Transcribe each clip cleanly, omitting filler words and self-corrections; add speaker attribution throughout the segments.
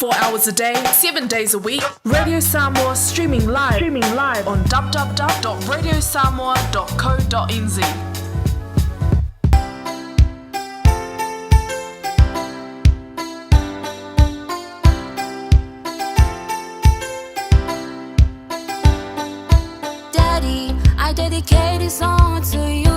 Speaker 1: 24 hours a day, 7 days a week. Radio Samoa streaming live on www.radiosamoa.co.nz.
Speaker 2: Daddy, I dedicate this song to you.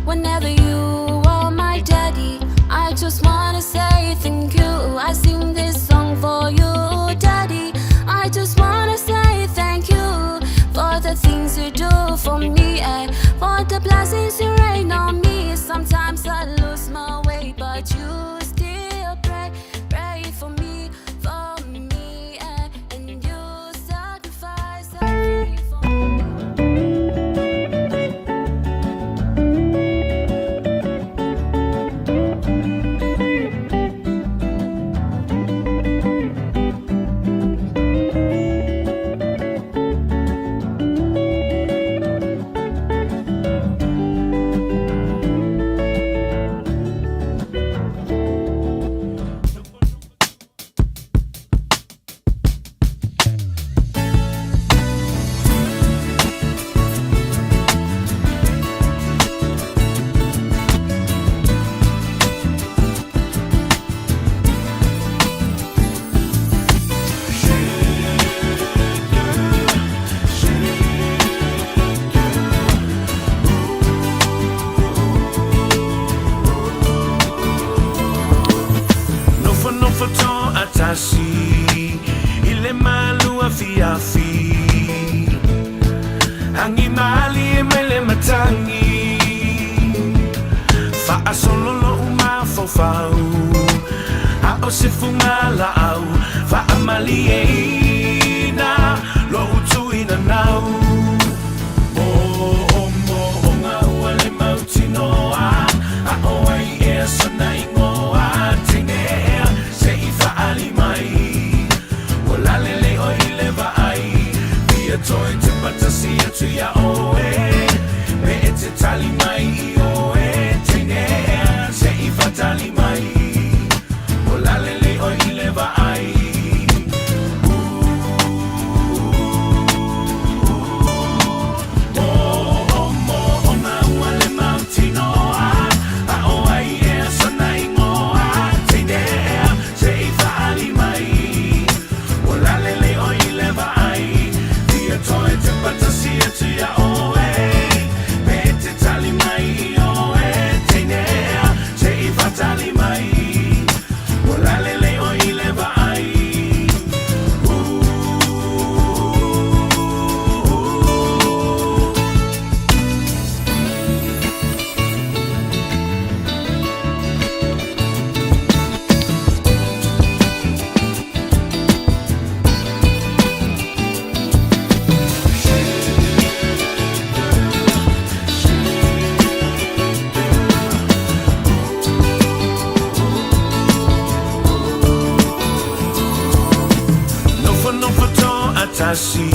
Speaker 2: Whenever you are my daddy, I just wanna say thank you. I sing this song for you, Daddy. I just wanna say thank you for the things you do for me and for the blessings you rain on me. Sometimes I lose my way, but you still pray for me, and you sacrifice everything for me.
Speaker 3: Ile malu afi Hangi mali mele matangi Fa asolo lo uma fofau A osifunga la au Fa amali e na Lo utu ina nau Mo nga uale mautinoa A oai e sana ingoa Tinea se ifa alimai Walalele o ileva ai Via toi te patasi atu ya oe Me ete tali mai I oe Tinea se ifa tali mai Walalele o ileva ai Mo na uale mautinoa A oai e sana ingoa Tinea se ifa alimai Walalele o ileva ai Via toi te patasi atu ya oe Me ete tali mai I oe Tinea se ifa tali mai Walalele o ileva ai No foto atasi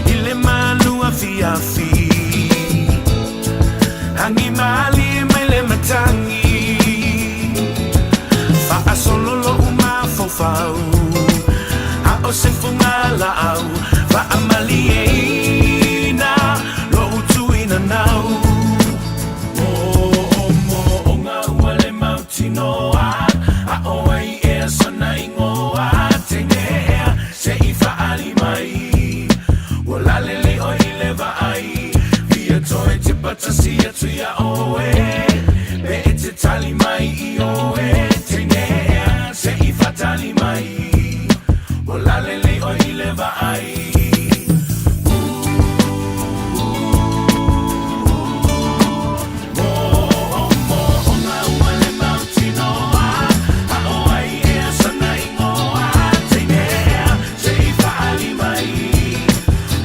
Speaker 3: Ile malu afi Hangi mali mele matangi Fa asolo lo uma fofau A osifunga la au Fa amali e na Lo utu ina nau Mo nga uale mautinoa A oai e sana ingoa Tenea se ifa alimai Walalele o ileva ai Via toi te patasi atu ya oe Me ete tali mai I oe Tenea se ifa tali mai Walalele o ileva ai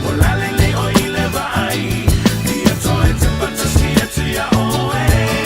Speaker 3: Walalele o ileva ai Via toi te patasi atu ya oe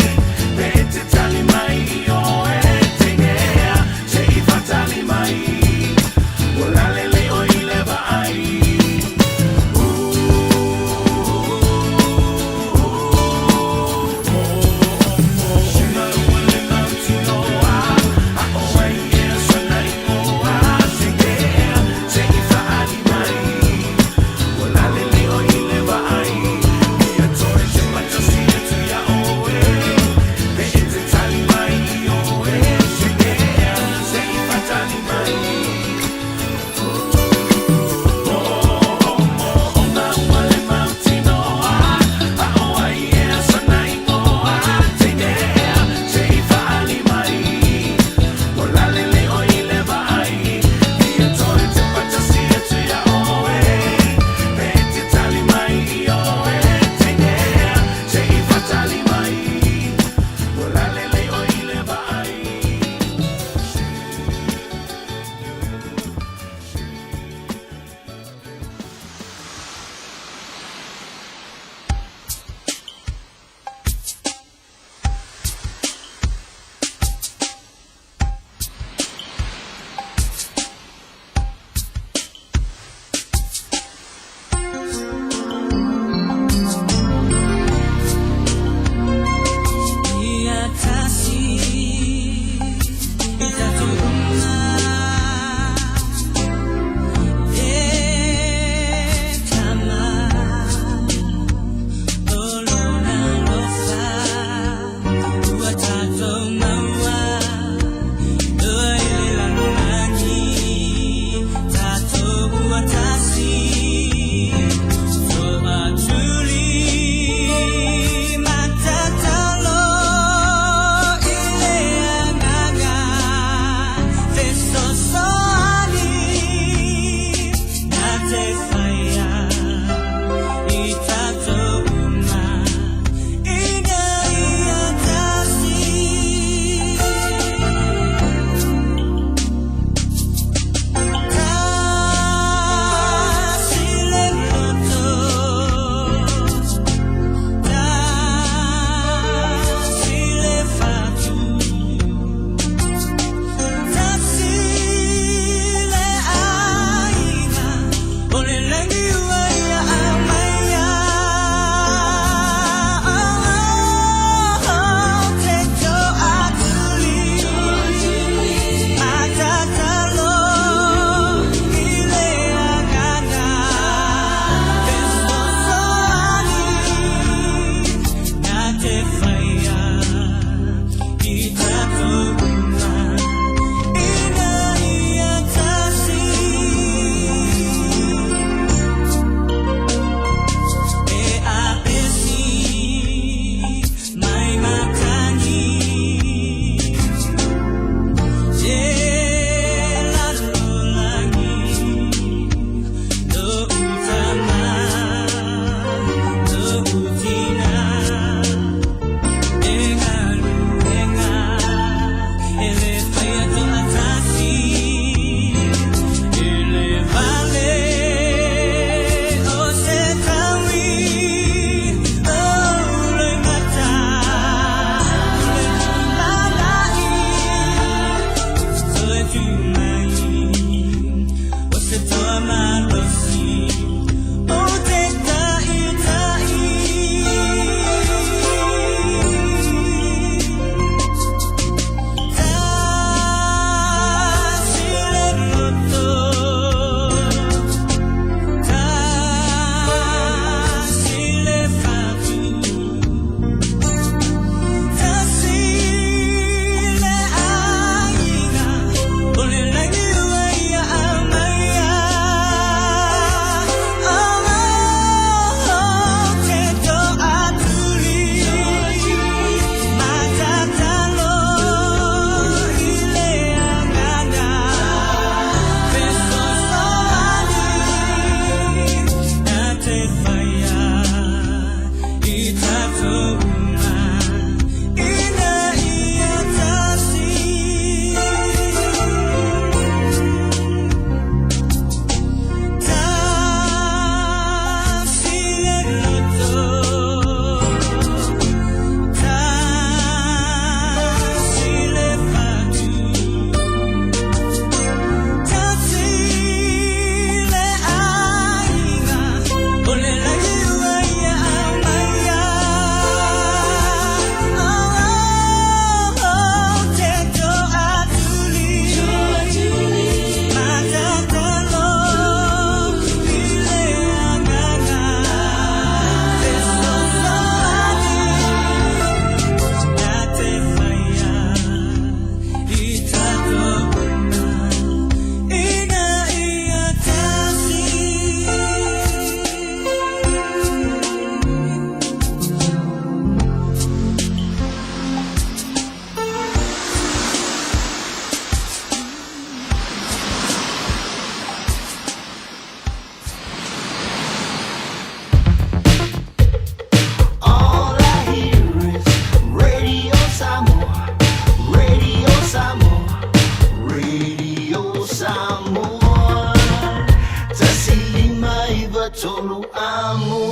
Speaker 3: Ivokulu Amo.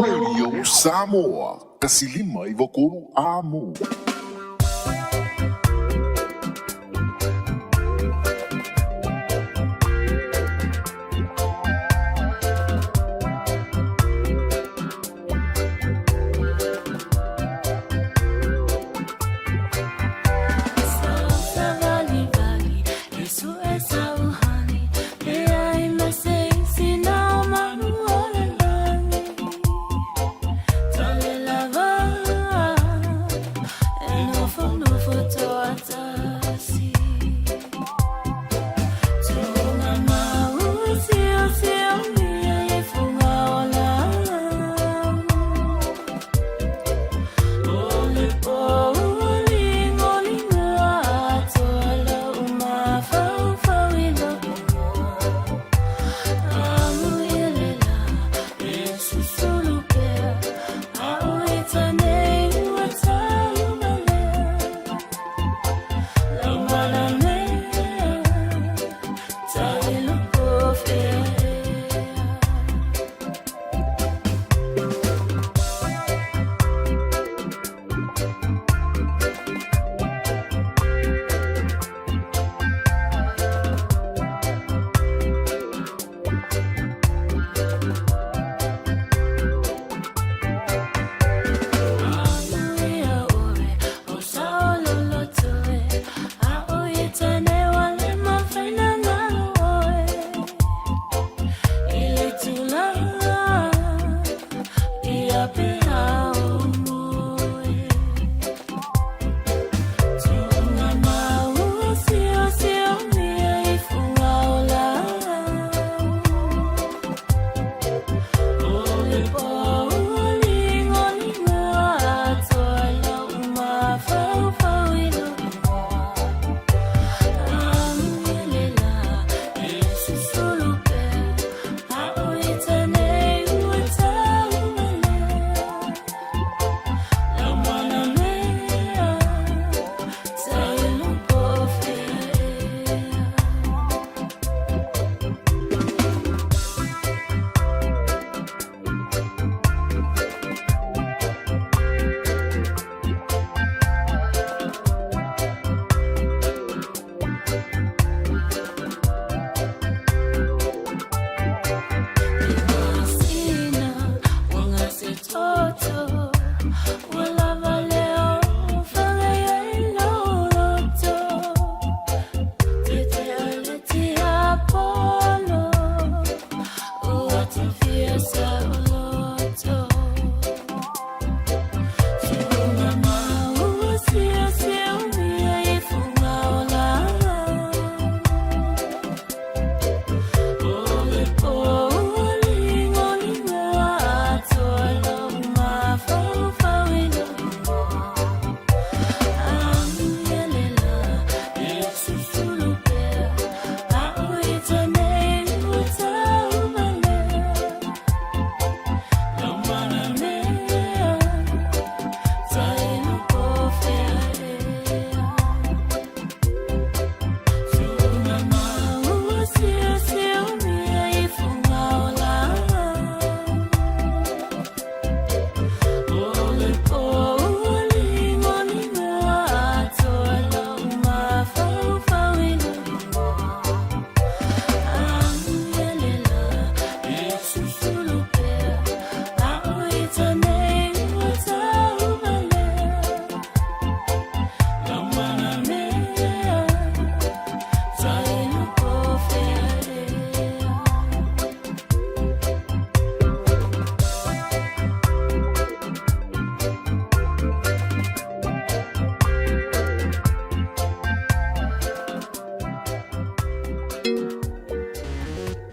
Speaker 4: Radio Samoa. Kasilima Ivokulu Amo.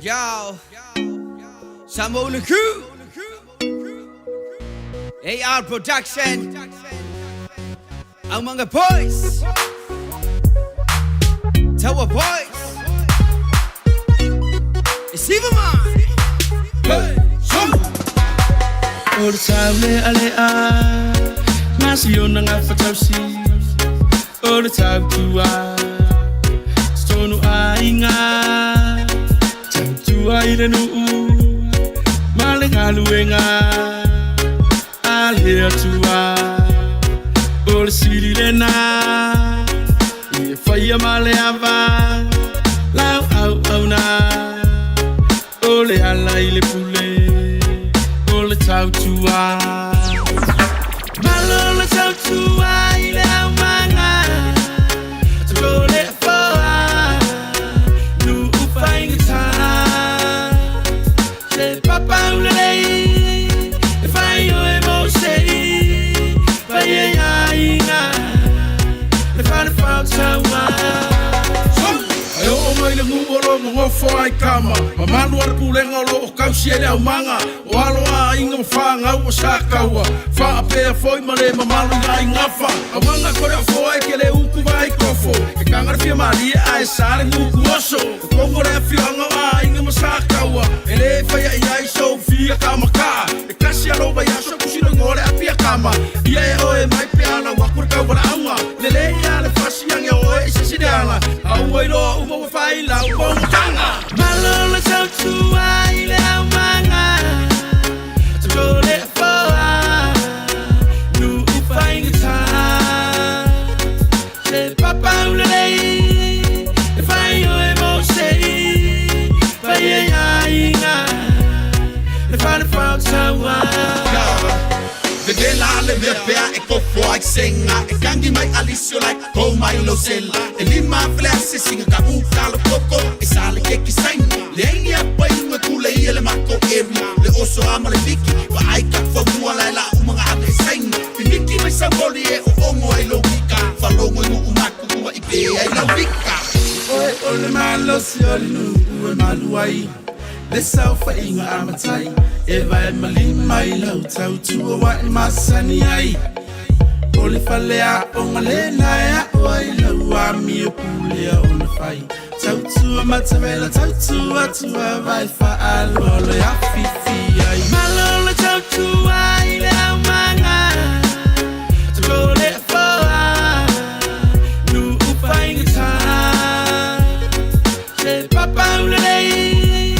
Speaker 5: Yo, Samo Naku, AR Production, ang mga boys, Tawa Boys, Isiva Man, hey, so.
Speaker 6: Ortable alea, nasion nga fatapsi. Ortab tua, stonu ainga. Tua ilenu, maluenga Alhea tua O le siri lena I whaia male ava Lau au au na O le ala I le pule O le tau tua Malo le tau tua I le au manga Tuko le foa Nu ufa ingata Se papa ulelei E whai o e mo sei Whai e inga E whare whau taua Ai o mai le ngubolo ngofo ai kama Ma manu ar pulenga o lo o kausi ele au manga O alo a inga ma whanga ua sa kaua Wha a pēa foi ma le ma manu ngai ngafa A wanga kore a foi ke le uku vai kofo E kangara fia maria ai sare nguku oso O kongo re a whianga a inga ma sa kaua E le whaia i ai so fia kama ka E kasi alo vai aso kusino ngore a pia kama Ia e oe mai pe ana wakura kau wara aunga Le le ia le fasi ange oe i sisi deanga Au ai lo uma wa whai lau bongtanga Malo le tau tua i le au manga Tuko le foa Nu ufa ingata Se papa ulelei E whai o e mo sei Whai e inga E whare whau taua
Speaker 3: Vede la le mea pea e kofo ai senga E kangi mai alisio like ko mai lo sela E lima flase singa ka uka lo koko E sale ke kisain Le aini a pai unga kule ia le mako eri Le oso ama le viki Wa ai ka fa mua lai la umanga ane sain I miki mai sa boli e o ongo ai lo wika Falongo ingo umaku ua i pe ai la wika
Speaker 6: Oe ole malo si ole nu ue malu ai Le sau fa inga amatai E vai malima I lau tau tua wa I masani ai Ole falea onga le naea Oa I lau a mi o pulea o le fai Tau tua matawela tau tua tua vai fa alo ole a fifi ai Malo le tau tua I le au manga Tuko le foa Nu ufa ingata Se papa ulelei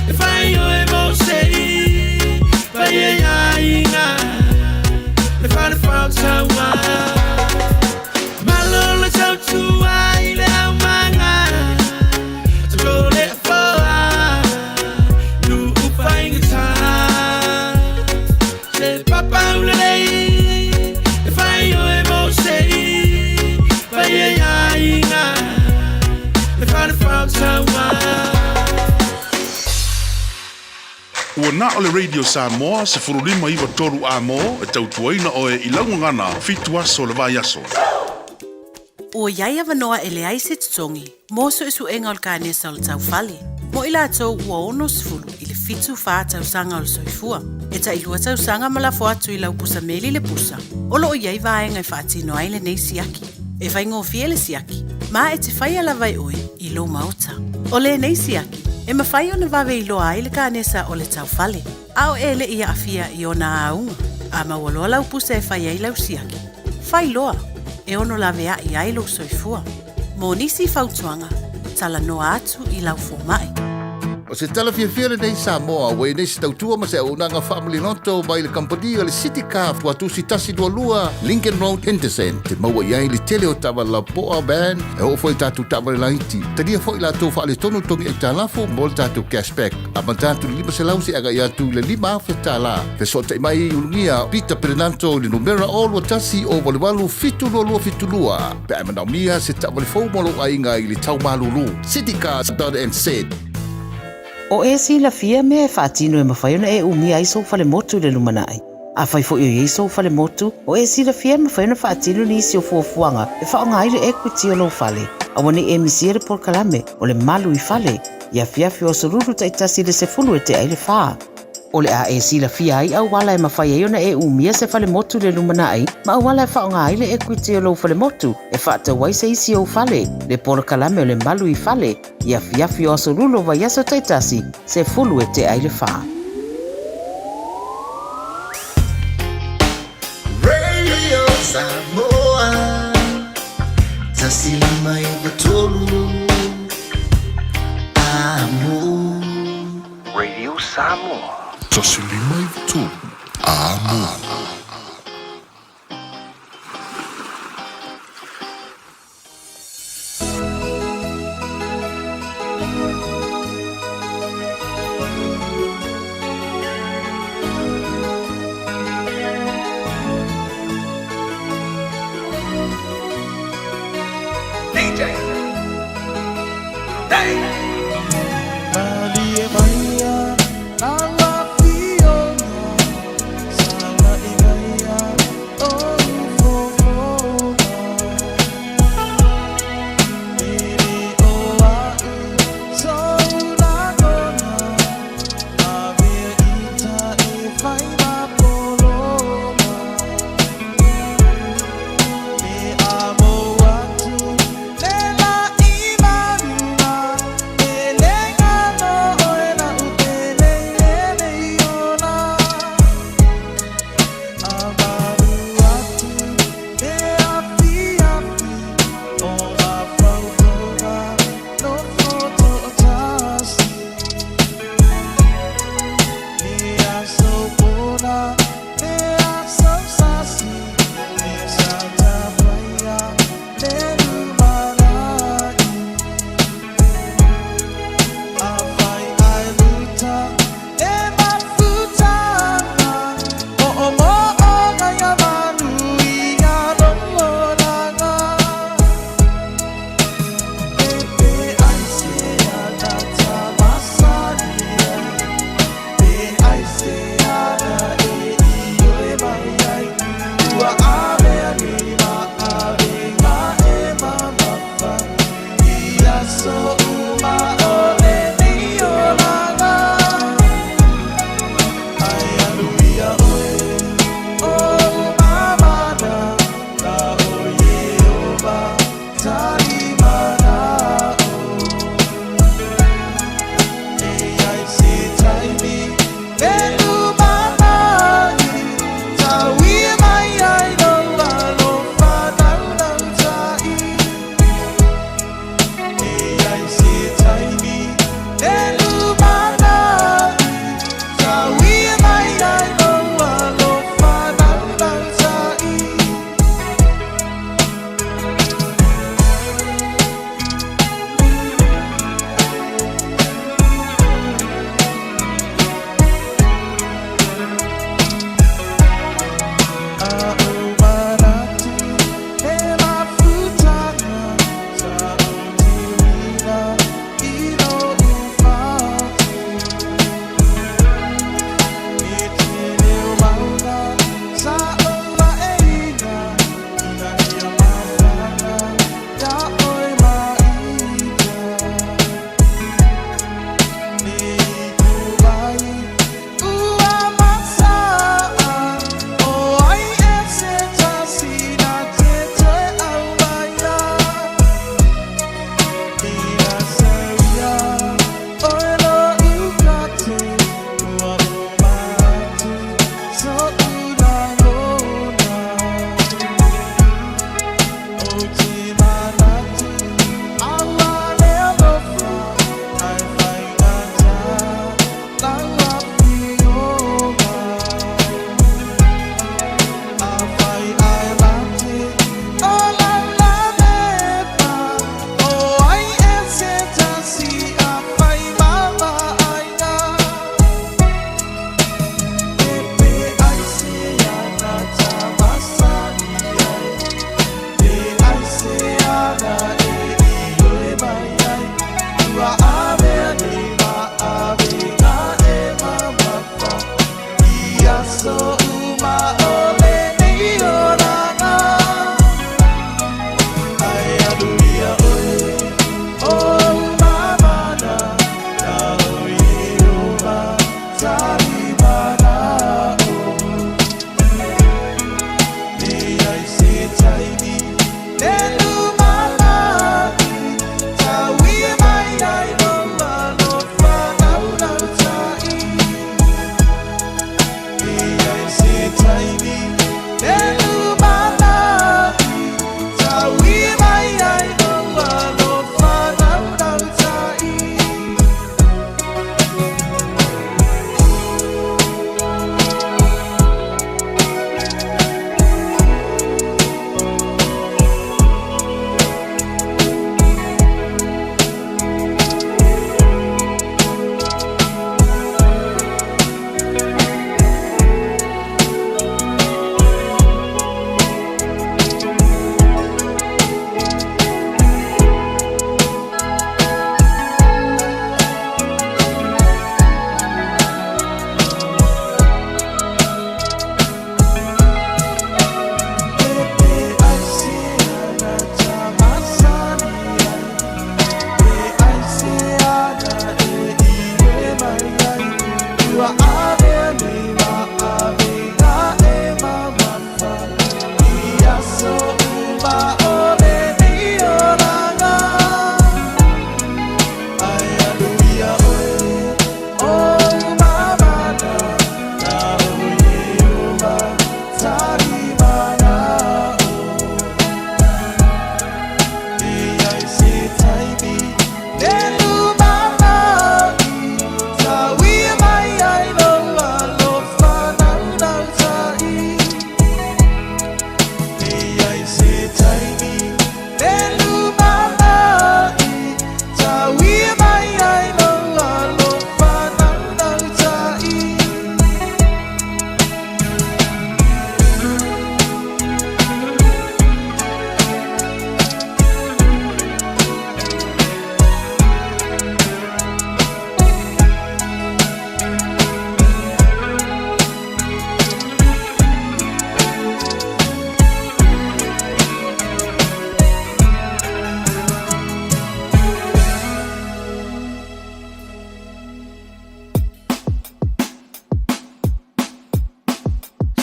Speaker 6: E whai o e mo sei Whai e inga E whare whau taua Malo le tau tua I le au manga Tuko le foa Nu ufa ingata Se papa ulelei E whai o e mo sei Whai e inga E whare whau taua
Speaker 4: Ua na o le Radio Samoa se furulima iwa toru a mo e tautuaina o e ilaungangana fitu aso le vai aso.
Speaker 7: O iai avanoa e le ai se tutongi, moso e su enga o le kānesa o le tau fale. Mo ila atou ua ono sifuru I le fitu wha tau sanga o le soifua. E ta ilua tau sanga malafo atu I lau pusa meli le pusa. O lo o iai vaenga I whaatino ai le nei siaki. E whaingo fie le siaki. Ma e te whai ala vai oe I lo mauta. O le nei siaki. E mawhai ona wawe I loa ai le kānesa o le tau fale. Ao e le ia afia I ona aunga. A mawaloa lau pusa e whai ai lau siaki. Whai loa. E ono lawe ai ai lau soifua. Mo nisi fautuanga. Tala noa atu I lau fomai.
Speaker 8: O se tala fia nei Samoa, wei nei se tautua ma se unanga family noto mai le kampani o le City Car watu si tasi dua lua Lincoln Road Henderson. Te maua iai le tele o tawa la poa band e o foi tatu tawa le laiti. Tadia foi la tofa le tonu tongi e talafo mo le tatu cashback. Ama tatu lima se lausi aga ia tu le lima afe tala. Fe so te mai ulungia Peter Pernanto le numera o lua tasi o wale walu fitu lua fitu lua. Pe amana mia se tawa le fau molo ainga I le tau malulu. City Car .nz.
Speaker 9: O e si la fia mea e whaatino e mawhaiona e umi ai so fale motu le lumanai. A whai fo i o so fale motu, o e si la fia mawhaiona whaatino ni isi o fuafuanga e whaonga aire equity o lo fale. A wane e misiere por kalame o le malu I fale, ia fiafi o soruru taitasi le se fulu e te aile whaa. O le a e si la fia ai au wala e mawhaiona e umi se fale motu le lumanai, ma au wala e whaonga aire equity o lo fale motu, e whaata waise isi o fale, le por kalame o le malu I fale, ia fiafi o sorulu wa yaso taitasi se fulu e te aile whaa.
Speaker 10: Radio Samoa Tasila mai batolu Amo Radio Samoa
Speaker 8: Tosilima i tu. Amo.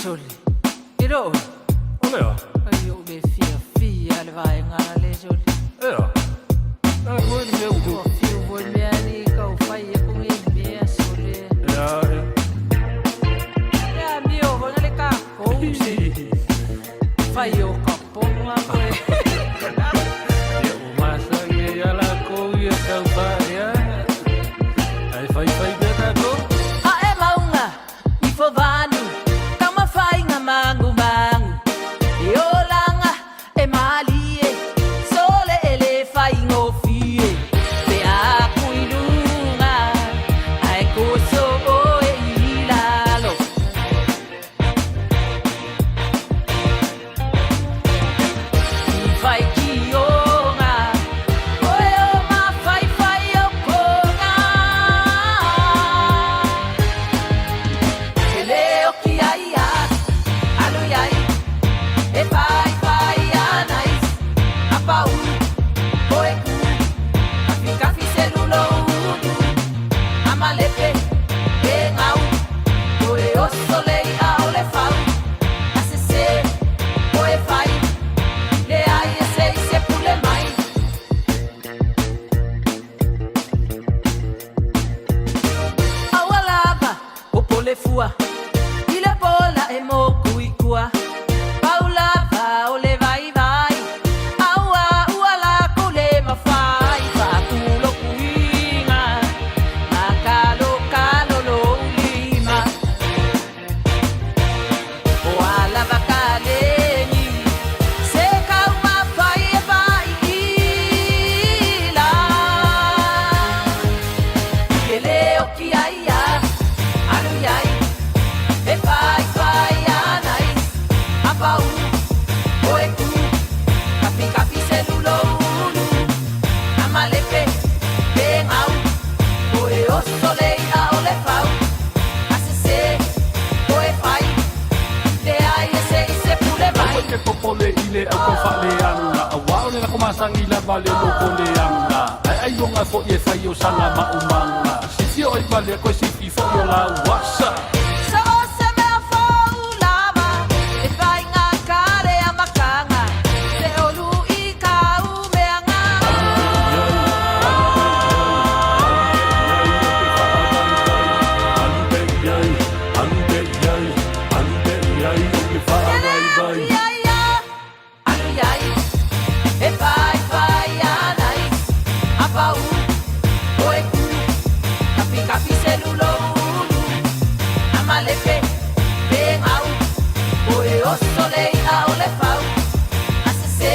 Speaker 11: soli. Iro.
Speaker 6: Olea.
Speaker 11: Ai o me fia le vai ngana le soli.
Speaker 6: Ea. Ai koe ni me uku.
Speaker 11: Fio voi mea ni kau fai e kungi mea soli.
Speaker 6: Ea.
Speaker 11: Ea mi o hona le ka kousi. Fai o kapong la koe.
Speaker 6: Ia o masa ia ia la kou ia kau paia. Ai fai beta ko.
Speaker 11: A e maunga, i fo vanu, kama fai nga mangu mangu. E o langa, e mali e, sole e le fai ngofie. Pe a kuilunga, ai koso o e ilalo. I fai ki o nga, oe o ma fai o konga. E leo ki ai a, alu iai, e fai anai, a pau, oe ku, a fi celulo udu, a malepe, e ngau, oe o solei a ole fau, a se, oe fai, le ai e se pule mai. Aua lava, o pole fua, i le pola e mo kuikua. Paula va o le vai vai, aua ua la ko le mawhai. Whākulo kuinga, ma kalo lo ulima. O alava ka lengi, se kau mawhai e vai ila. Ke leo ki ai a, alu iai, e fai anai, a pau, oe ku, kapi celulo ulu, a malepe, pe ngau, oe o solei a ole fau, a se, oe fai, le ai e se pule mai.
Speaker 6: Ke popole ile au ko fale anga. Awao le ko masangi la vale lo ko le anga. Ai longa fo ye fai o sanga ma umanga. Si o i vale ko si fi fo yo la wasa.
Speaker 11: So se me fau lava, e fai ngā kare a makanga, se olu i kau meanga. Alu iai, e fai anai, a pau, oe ku, kapi celulo ulu, a malepe, pe ngau, oe o solei a ole fau, a se,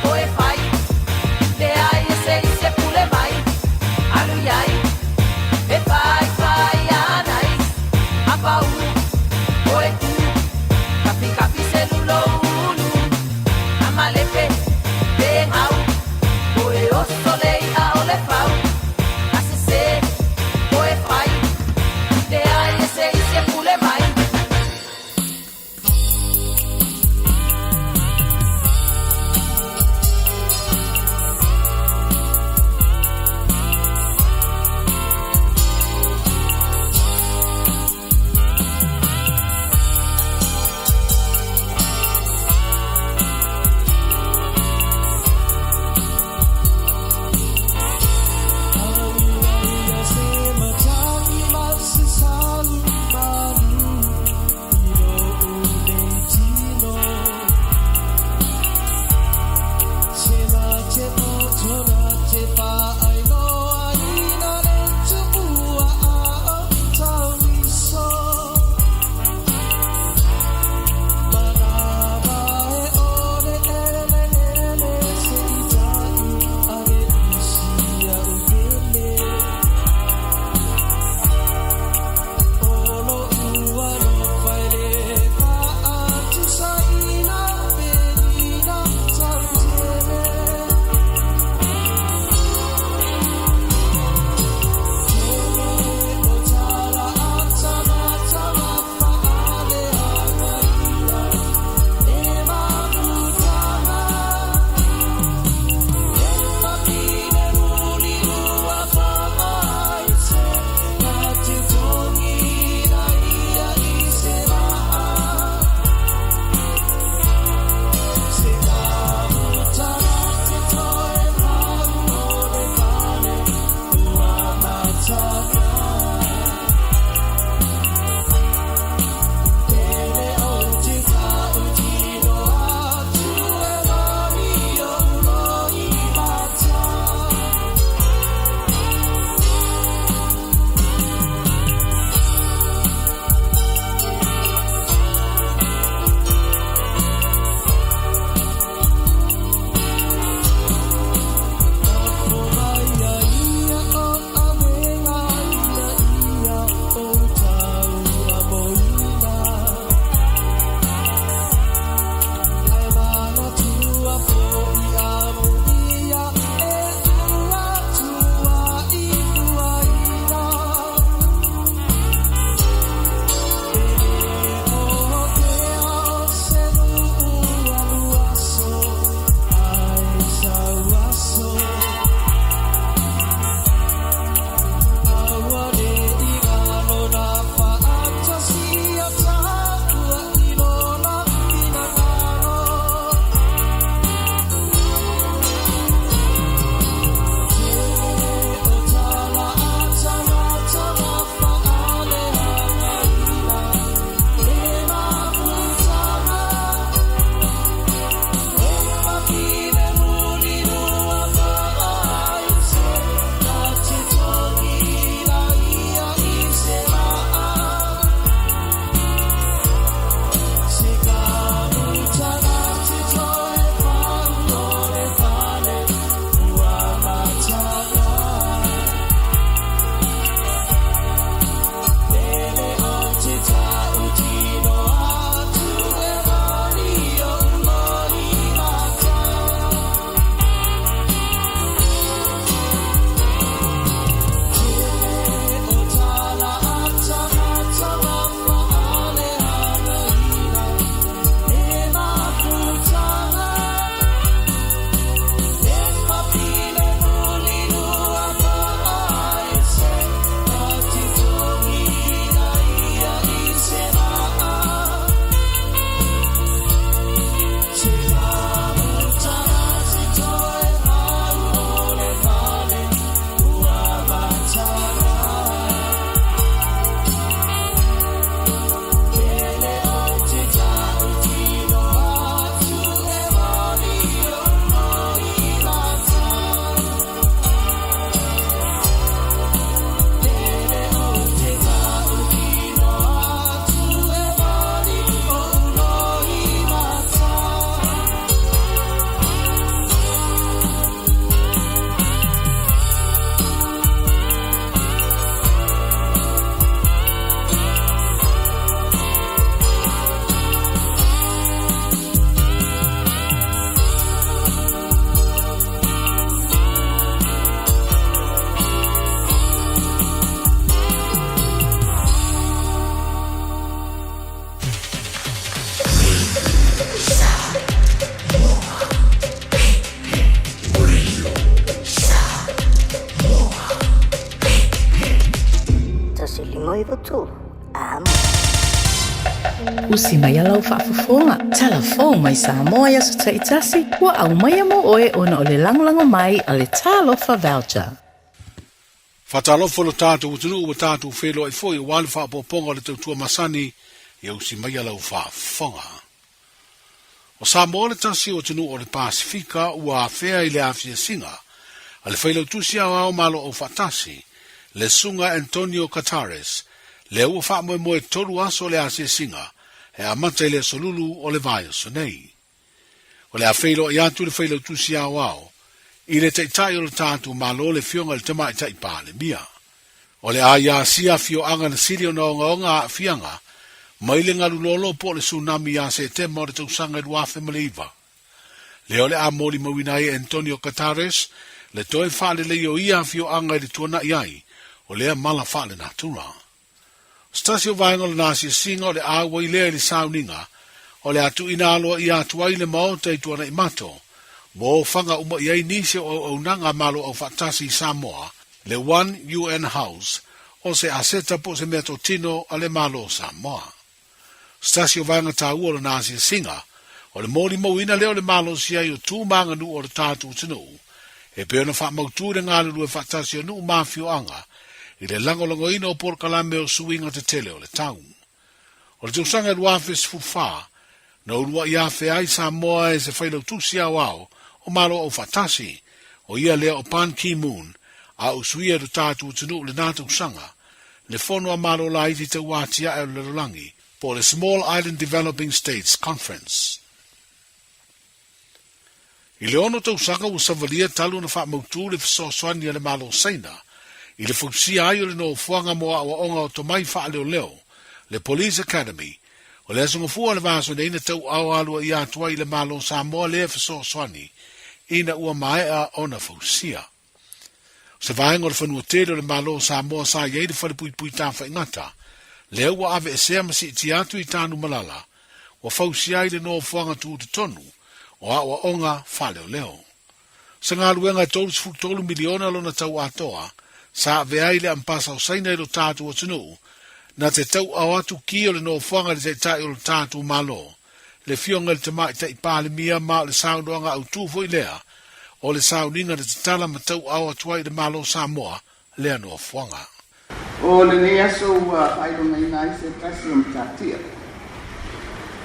Speaker 11: oe fai, le ai e se pule mai. Alu iai, e fai anai, a pau, oe ku, kapi celulo ulu, a malepe, pe ngau, oe o solei a ole fau, a se, oe fai, le ai e se pule mai.
Speaker 12: Uhu,
Speaker 11: Usi mai alau whaafafonga. Telefon mai Samoa ia sa taitasi. Ua au mai mo oe ona o le langolango mai a le talofa voucher.
Speaker 13: Whatalofo lo tātou utunu ua tātou whelo ai foi o wale whaapoponga le tautua masani ia usi mai alau whaafonga. O Samoa le tasi o tunu o le Pasifika ua whea i le awhia singa a le whailau tusi au malo o whatasi le sunga Antonio Guterres le ua wha moe toru aso le Asia Singa e amata i le solulu o le vai o nei. O le a whailo i atu le whailo tusi au i le teitai o le tātu malo le fionga le tema i taipa le mia. O le a ia sia fio anga na siri o na onga a fianga mai le ngalu lolo po le tsunami a se tema o le tausanga i luafe maleiva. Le o le a moli mawina i Antonio Guterres le toe whale le o ia fio anga i le tuana i ai o lea mala whale na tura. Stasi o vaenga le nasi singa o le awa i lea i le sauninga o le atu ina aloa i atu ai le maota i tuana i mato mo fanga uma i ai nisi o nanga malo o whatasi i Samoa le One UN House o se aseta po se meto tino a le malo o Samoa. Stasi o vaenga ta ua le nasi singa o le mori mawina leo le malo si ai o tu manga nu o le tatu tino e peona wha mautu le ngāle lue whatasi o nu mafio anga i le langolongo ina o por kalame o suinga te tele o le tau. O le tausanga e luafes fufa, na urua i afe ai Samoa e se whailau tusi au o malo o whatasi, o ia lea o Ban Ki-moon, a usuia do tātu tunu le nā tausanga, le fono a malo la iti te watia e le rolangi, po le Small Island Developing States Conference. I le ono tausanga u savalia talu na wha mautu le fisoswani le malo seina, i le fukusia ai o le no fuanga moa o onga o tomai wha leo leo, le Police Academy, o le asunga fua le vaso ne ina tau au alua i atua i le malo Samoa lea fisoswani, ina ua maea ona fukusia. Se vaenga o le whanua tele le malo Samoa sa iei le whale pui tāwha ingata, lea ua ave e sea masi iti atu i tānu malala, wa fukusia i le no fuanga tu te tonu, o awa onga wha leo leo. Sa ngā luenga $12 miliona lona tau atoa, sa veai le ampasa o saina i lo tātu o tunu, na te tau au atu ki o le no fuanga le te tai o le tātu malo, le fionga le te mai te ipale mia ma le saunoanga au tufo i lea, o le sauninga le te tala ma tau au atuai le malo Samoa, lea no fuanga.
Speaker 14: O le ne aso ua whairo mai nai se tasi o mtatia.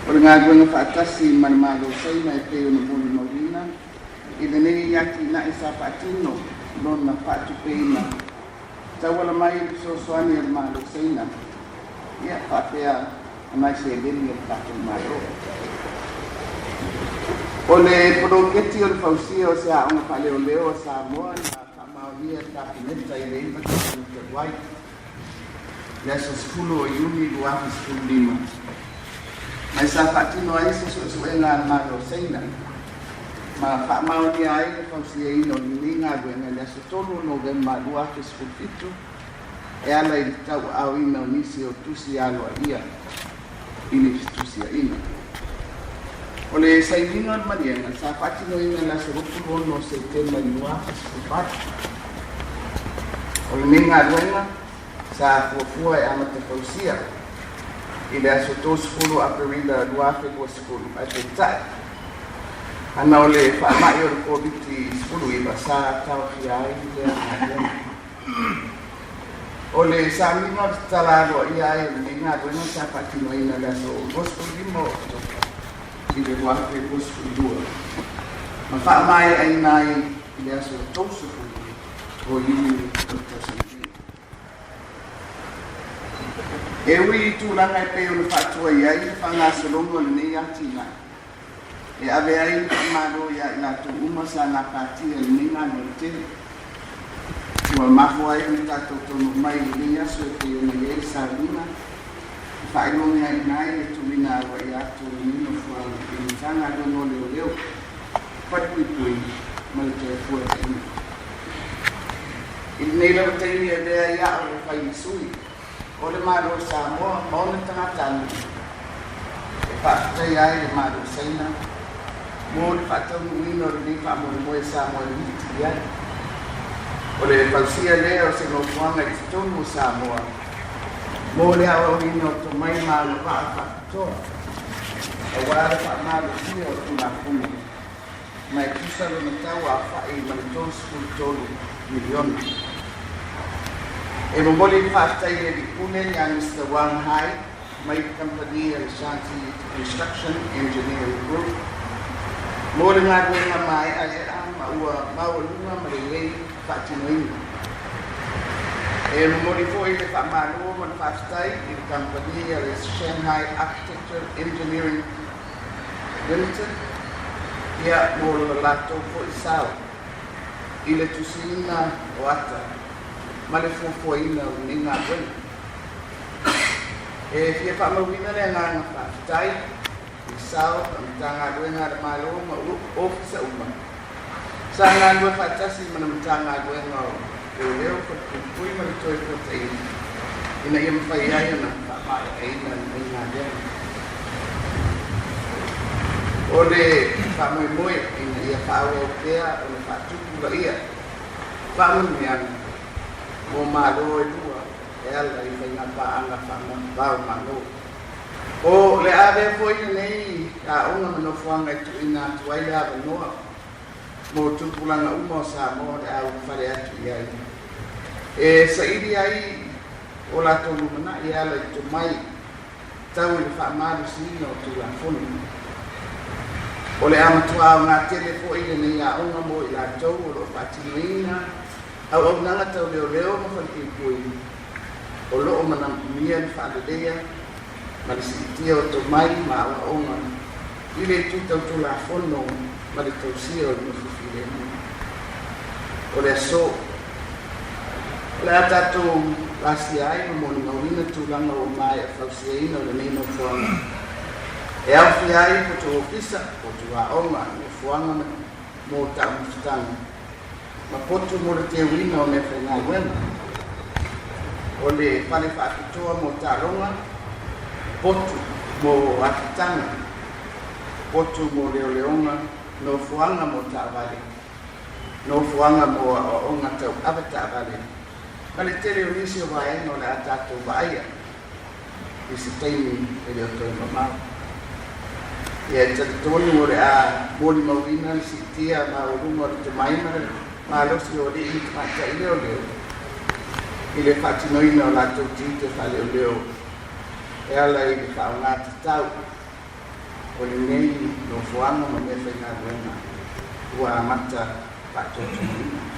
Speaker 14: O le ngā duenga whaatasi mana malo saina e peo na moni maurina, i le ne iaki na e sa patino, nona patu peina. Tawala mai so soani al malo seina. Ia papea anai se leni al patu malo. O le proketi o le fausia o se aonga paleo leo sa moa na kamaunia kapineta i le iwa te wai. Le aso skulu o iuni luafi skulu lima. Mai sa patino a isi so enga al malo seina. Ma fa maoni ai le fausia ino ni nga duenga le aso tonu no gen malua ke sfufitu e ala i tau au ina nisi o tusi alo ia ini tusi ina o le sainino al mariana sa patino ina la sorupu no se tema lua sfufatu o le nga duenga sa fufua e amata fausia i le aso tos fulu aperida luafe ko skulu a te tai ana o le whaamai o le kōbiti skulu i basa tau ki ai le a o le sa mino talaro i ai le ngā duenga sa patino ina le aso gospel limo i le wafe gospel lua ma whaamai ai nai i le aso tausu o iu o tausu e ui tūlanga e peo le whaatua i ai le whangaso longo le nei ati nai e ave ai maro ya la tu uma sa na pati el ninga no te o mafu ai ni tato to no mai ni ya so te ni e sa luna fa no ni ai nai tu mina wa ya tu ni no fu ni tanga do no le leo pat pi pui mal te fu il nei lo te ni e ya o fa i sui o le maro sa mo mo na tanga tan fa te ai le maro seina mo le patau nuino le fa mo mo sa mo le ia o le pausia le o se no fuanga i tonu sa mo Mo le au ina o to mai ma le whaakatoa. E wale whaamalusia o tuna kumi. Mai kusalo na tau a whae ma le tolu skulu tolu miliona. E momoli whaatai e di kune ni a Mr. Wang Hai, mai company Ashanti Construction Engineering Group. Mo le ngā ruenga mai a e a maua maua ma le lei whaatinoina. E momoli fo i le whaamalo ma le whaatai i le company Shanghai Architecture Engineering Limited. Ia mo le lato fo i sao. I le tusina o ata. Ma le fuafuaina o ni ngā ruenga. E fia whaamawina le ngā whaatai. I sao am tanga ruenga le malo ma ofisa uma. Sa ngā lua whaatasi mana mtanga ruenga o leo pui ma le toi protein. Ina ia mwhai ai na whaamara eina ni ngā ruenga. O le whaamoemoe ina ia whaawa o kea o le whaatuku la ia. Whaamuni ana. Mo malo e lua. E ala i whainga whaanga whao malo. O le ave foi nei a unha manofuanga tu ina tu ai ave noa. Mo tupulanga uma sa mo le au whare atu i ai. E sa iri ai o la tolu mana i ala i tu mai tau i whaamaru sino tu la funu. O le amatua o ngā tele foi nei a unha mo i la tau o lo whatinuina. Au au nanga tau leo leo ma whakipui. O loo mana mia ni whaaledea. Ma le sitia o to mai ma o onga. I le tutau tu la fono ma le tausia o le mawhifire. O le aso. Le atato lasi ai ma moni mawina tu langa o mai a whausiaina o le neino fuanga. E au fi ai po tu ofisa o tu a onga me fuanga mo ta mustanga. Ma potu mo le te wina o me whenga wena. O le pale whaakitoa mo ta ronga. Potu mo akitanga. Potu mo leo leonga. No fuanga mo ta avale. No fuanga mo onga tau ava ta avale. Kale tere o nisi o vae no le atato vaia. Isi teimi e leo toi mamau. Ia tatoni mo le a moli mawina si tia ma o lungo le te maima. Ma losi o le i mata i leo leo. I le whatinoina o la tau tite wha leo leo. E ala i le whaongata tau. O le nei no fuanga ma me whainga ruenga. Ua amata patotoina.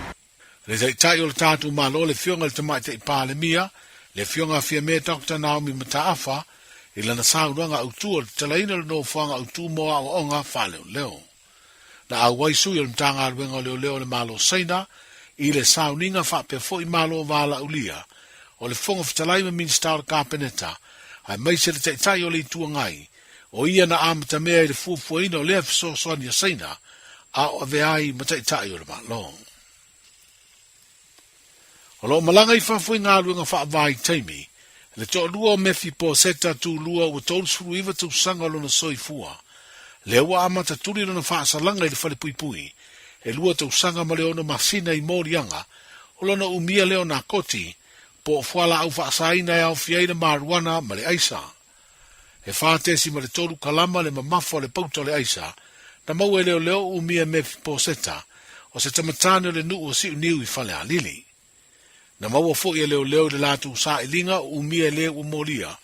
Speaker 13: Le tai o le tātou malo le fionga le tamai te ipāle mia, le fionga fia me Dr. Naomi Mataafa, i lana sauruanga au tua le talaina le no fuanga au tu moa o onga whaleo leo. Na au waisu i le mtanga ruenga leo leo le malo seina, i le sauninga whape fo i malo wala ulia, o le fonga fitalai ma minister o Kapeneta, ai maise le tai o le tua ngai, o ia na amata mea i le fuafuaina o lea fisosoani a seina, a o ave ai ma tai o le malo. O lo malanga i whawhoi ngā ruenga whaavai teimi, le to lua o mefi po seta tu lua ua tolu suru iwa tu sanga lona soifua, le ua amata turi lona whaasalanga i le whale pui pui, e lua tu sanga ma leona masina i morianga, o lona umia leo na koti, po o whala au whaasaina e au fiaina maruana ma le aisa. E whaatesi ma le tolu kalama le mamafo le pauta le aisa, na mau e leo umia mefi po seta, o se tamatane le nuu o si uniu i whale a lili. Na maua fo ia leo le latu sa ilinga umia le umolia.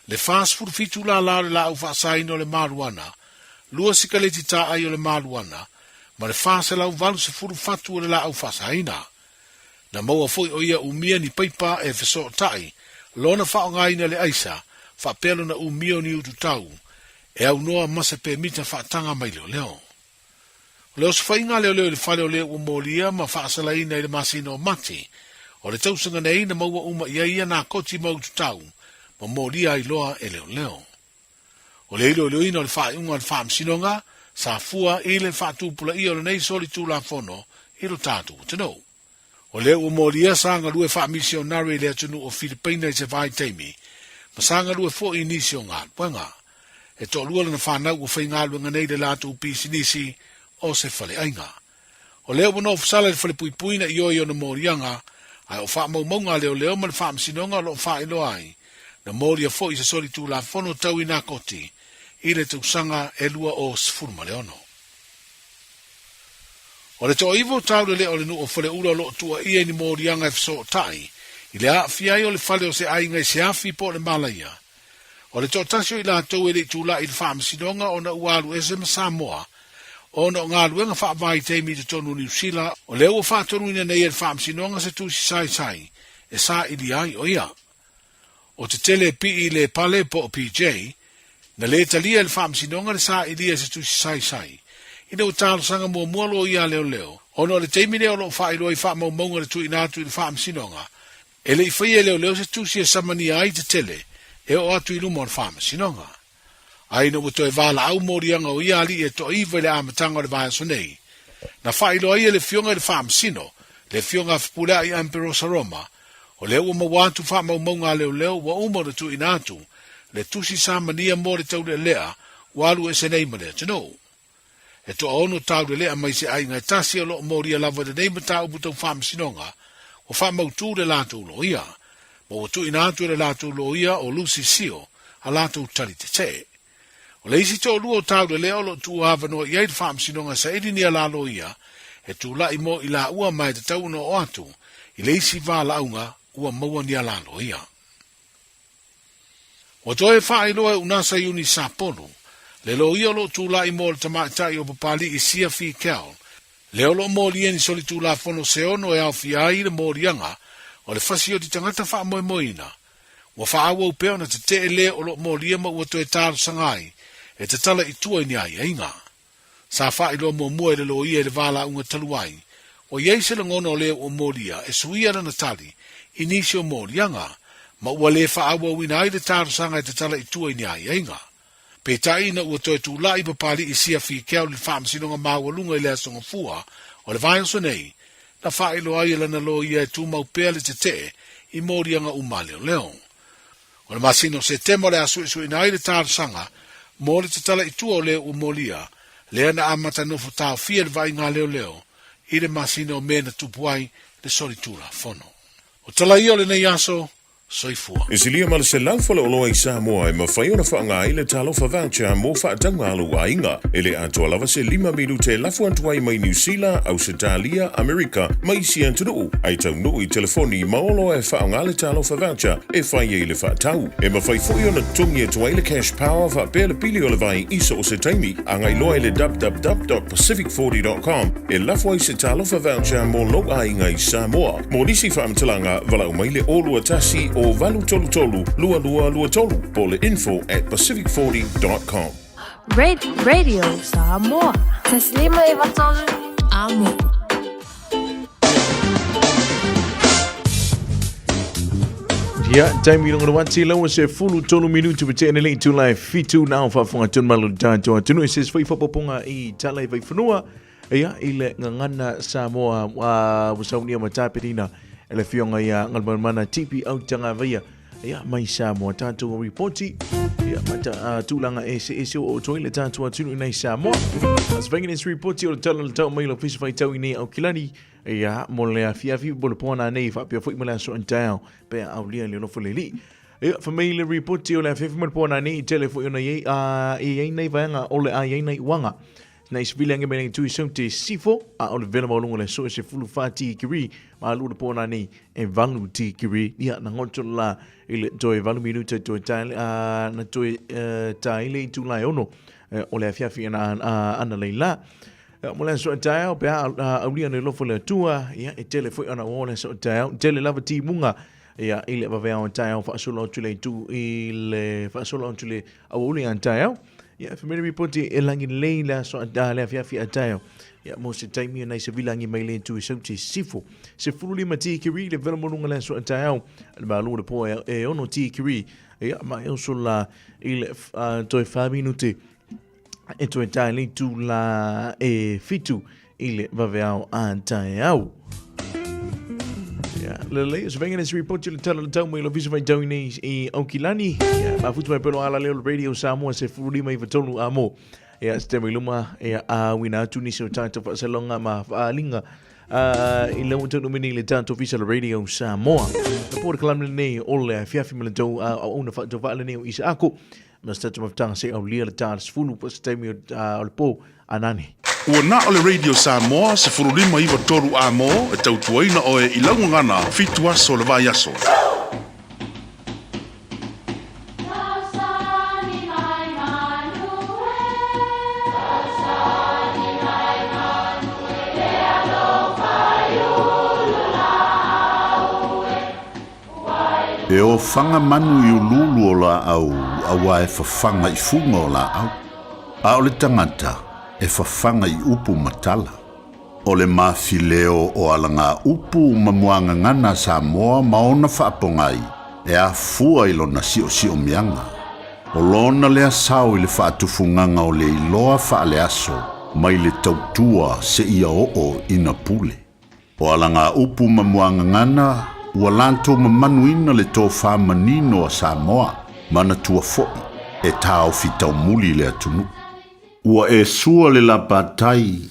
Speaker 13: Le fast food fitu la le la ufa saino le maruana. Lua sikaleti ta ai le maruana. Ma le fast la uvalu se furu fatu le la ufa saina. Na maua fo ia umia ni paipa e feso tai. Lona fa ngaina le aisa. Fa pelo na umia ni utu tau. E au noa masa pe mita fa tanga mai leo. Leo se fainga leo le fale le umolia ma fa salaina le masino mati. O le tausanga nei na maua uma ia na koti mautu tau, ma moria i loa e leo leo. O le ilo ilo ina o le whaunga le whaamsinonga, sa fua i le whaatupula i o le nei soli tū la fono, i lo tātu tano. O le ua moria sanga lue whaamisionari le atunu o Filipina i se vai teimi, ma sanga lue fo i nisi o ngā puenga. E to lua le na whanau o whaingalu nga nei le lātu pisi nisi o se whale ainga. O le ua no fusala le whale pui puina i o na morianga, ai o wha mau maunga leo leo ma le wha amsinonga lo wha ilo ai, na mori a fo i se soli tu la fono tau ina koti, i le tausanga e lua o sifuru ma leono. O le to ivo tau le o le nu o fale ura lo tua ia ni mori anga e fiso tai, i le a fiai o le fale o se ainga i se afi po le malaia. O le to tasio i la tau e le tula i le whaamasinonga o na ualu e se Samoa, o na ngā luenga whaavai teimi te tonu New Zealand, o leo o whaatonu ina nei e whaamasinonga se tusi sai, e sa ili ai o ia. O te tele pi i le pale po o PJ, na le talia le whaamasinonga le sa ili e se tusi sai. Ina o tālo sanga mua mualo o ia leo, o no le teimi leo lo whairo i whaamaunga le tui nātu i le whaamasinonga, e le i whaia leo se tusi e samani ai te tele, e o atu i lumo le whaamasinonga. Ai no to e vala au morianga o ia ali e to iwa le amatanga le vaya sonei. Na whailo ai le fionga le whaamsino, le fionga fpula i Ampero Saroma, o leo o mawatu whaamaunga leo wa umo le tu inatu, le tusi samania mo le tau le lea, walu e senei ma le tino. E to ono tau le lea mai se ai ngai tasi o lo moria lava de neima tau butau whaamsinonga, o whaamautu le latu lo ia, mo tu inatu le latu lo ia o Lucy Sio, a latu tali te te. O le isi tō lua o tau le leo lo tu avano i eid whaamsinonga sa edi ni ala lo ia, e tu lai mo i la ua mai te tau no o atu, i le isi vā launga ua maua ni ala lo ia. O to e wha iloa unasa iuni sa ponu, le lo ia lo tu lai mo le tamaitai o papali i sia fi keo, leo lo mo li eni soli tu la fono se ono e au fi ai le mo rianga, o le fasio di tangata wha moe moina, wa wha awa upeo na te te ele o lo mo lia ma ua to e tāro sangai, e te tala i tua ni ai inga. Sa wha ilo mo mua le lo ia le vala unga taluai, o iei se langono leo o molia e suia na tali, inisi o molianga, ma ua le wha awa wina ai le tāro sanga e te tala i tua ni ai inga. Pe tai na ua to e tu lai papali i sia fi keo le whaamsinonga mawalunga i le asonga fua, o le vai so nei, na wha ilo ai lana lo ia e tu mau pea le te te, i molianga umale o leo. O le masino se temo le asu isu ina ai le tāro sanga, mo le te tala i tua o leo o molia, lea na amata nofo tau fia le vai ngā leo, i le masino o mena tupuai le solitura fono. O tala i o le nei aso, soifua.
Speaker 12: E silia ma le se laufala o loa i Samoa e mawhai ona whaanga i le talofa voucher mo whaatanga alu a inga. E le atua lava se 5 milu te lafu antuai mai New Zealand, Australia, Amerika, mai si antunu. Ai tau no i telefoni maolo e whaanga le talofa voucher e whai e le whaatau. E mawhai fui ona tungi e tuai le cash power wha pēle pili o le vai iso o se taimi. Angai loa i le www.pacific40.com e lafu ai se talofa voucher mo loa inga i Samoa. Mo nisi whaamtalanga walau mai le olua tasi o valu tolu tolu, lua lua lua tolu, po le info@pacific40.com.
Speaker 15: Radio Samoa. Taslima ivatolu amo.
Speaker 16: Ya, time we don't want to know se fulu tolu minutu pe tene le tu live fitu now fa fonga tun malu tanto tunu se foi fa poponga I tala vai funua. Ya, ile ngana Samoa wa usaunia matapirina. Ele fionga ia ngalmana tipi au tanga via ia mai Samoa tanto reporti ia mata tulanga ese o toile tanto atunu nei Samoa as vengines reporti o tau mai lo fish vai tau ni au kilani ia mole afia fi bolo pona nei fa pia foi mala so entao pe au lia le no foleli ia family reporti o la fish mo pona nei telefone na ia nei vanga ole ai nei wanga na isbilange me tu sonte sifo a o vela mo le so se fulu fati kiri ma lu de pona ni e vangu ti kiri ia na ngoto la ile to e valu minuto to tai na to tai le tu la ono o le afia na ana leila mo le so tai o pe a uli ne lo fole tua ia e telefone ona o le so tai tele lava ti munga ia ile va ve on tai o fa solo tule tu ile fa solo tule a uli an tai ya family report e langi leila so dale afia atayo ya mo se taimi na se vilangi mai le tu so ti sifo se fulu mati kiri le velo monunga le so atayo le balu de po e ono ti kiri ya ma eu so la il to 5 minuti e to tali tu la e fitu ile va veao atayo le le so venga nesse report le tau mai lo viso vai tau nei e Aukilani ma futu mai pelo ala le radio Samoa se fulu mai vatolu amo ia ste mai luma ia a wina tu ni so tanto fa salonga ma fa linga I lau tau numini le tātou Official Radio Samoa. Na pōre kalam nei o le fiafi mele tau au una wha tau whaale nei o isa ako. Ma statu maftanga se au lia le tātou sfunu pa se taimi o le pō anani.
Speaker 4: Ua na o le Radio Samoa se furulima iwa toru a mo e tau tuaina o e ilau ngana fitu aso le vai aso.
Speaker 8: E o whanga manu i ululu o la au, awa e whawhanga i funga o la au. A o le tangata, e whawhanga i upu matala. O le mawhileo o alanga upu mamuanga ngana Samoa maona whaapongai, e a fua ilo na si o mianga. O lona lea sao i le whaatufunganga o le iloa whaale aso, mai le tautua se ia o ina pule. O alanga upu mamuanga ngana, ua lantou mamanuina le tō whamanino a Samoa, mana tua fo'i, e tāo fitau muli le atunu. Ua e sua le lapatai,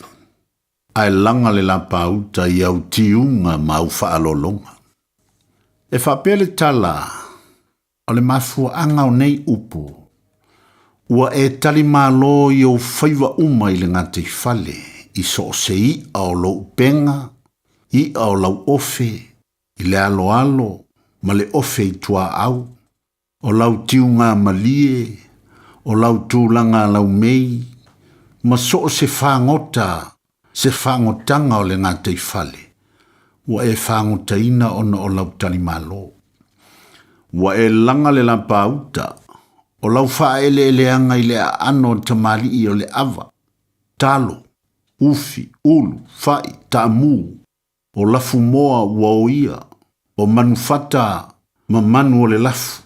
Speaker 8: ai langa le lapauta i au tiunga ma au whaalolonga. E whapele tala, o le mafuanga o nei upu, ua e tali malo i au whaiwa uma i le ngate fale, i so se i au lau penga, i au lau ofe, i le alo, ma le ofe i tua au, o lau tiunga malie, o lau tūlanga lau mei, ma so se whangotanga o le ngātei whale, wa e whangotaina ona o lau tani malo. Wa e langa le lampa auta, o lau whaele leanga i le ano tamari i o le ava, talo, ufi, ulu, whai, tamu, o lafu moa ua o ia, o manufata ma manu o le lafu,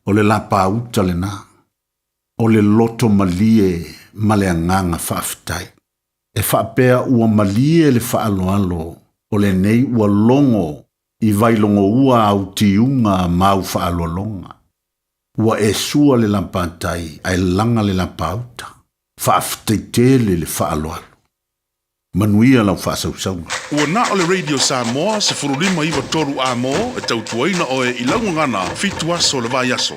Speaker 8: o le lapa auta le nā, o le loto malie ma le anganga whaafitai. E whaapea ua malie le whaaloalo, o le nei ua longo i vailongo ua au tiunga mau whaaloalonga. Ua e sua le lampatai, ai langa le lapa auta, whaafitai tele le whaaloalo. Manuia lau whaasausaunga.
Speaker 4: Ua na o le Radio Samoa se furulima iwa toru a mo e tau tuaina o e ilau ngana fitu aso le vai aso.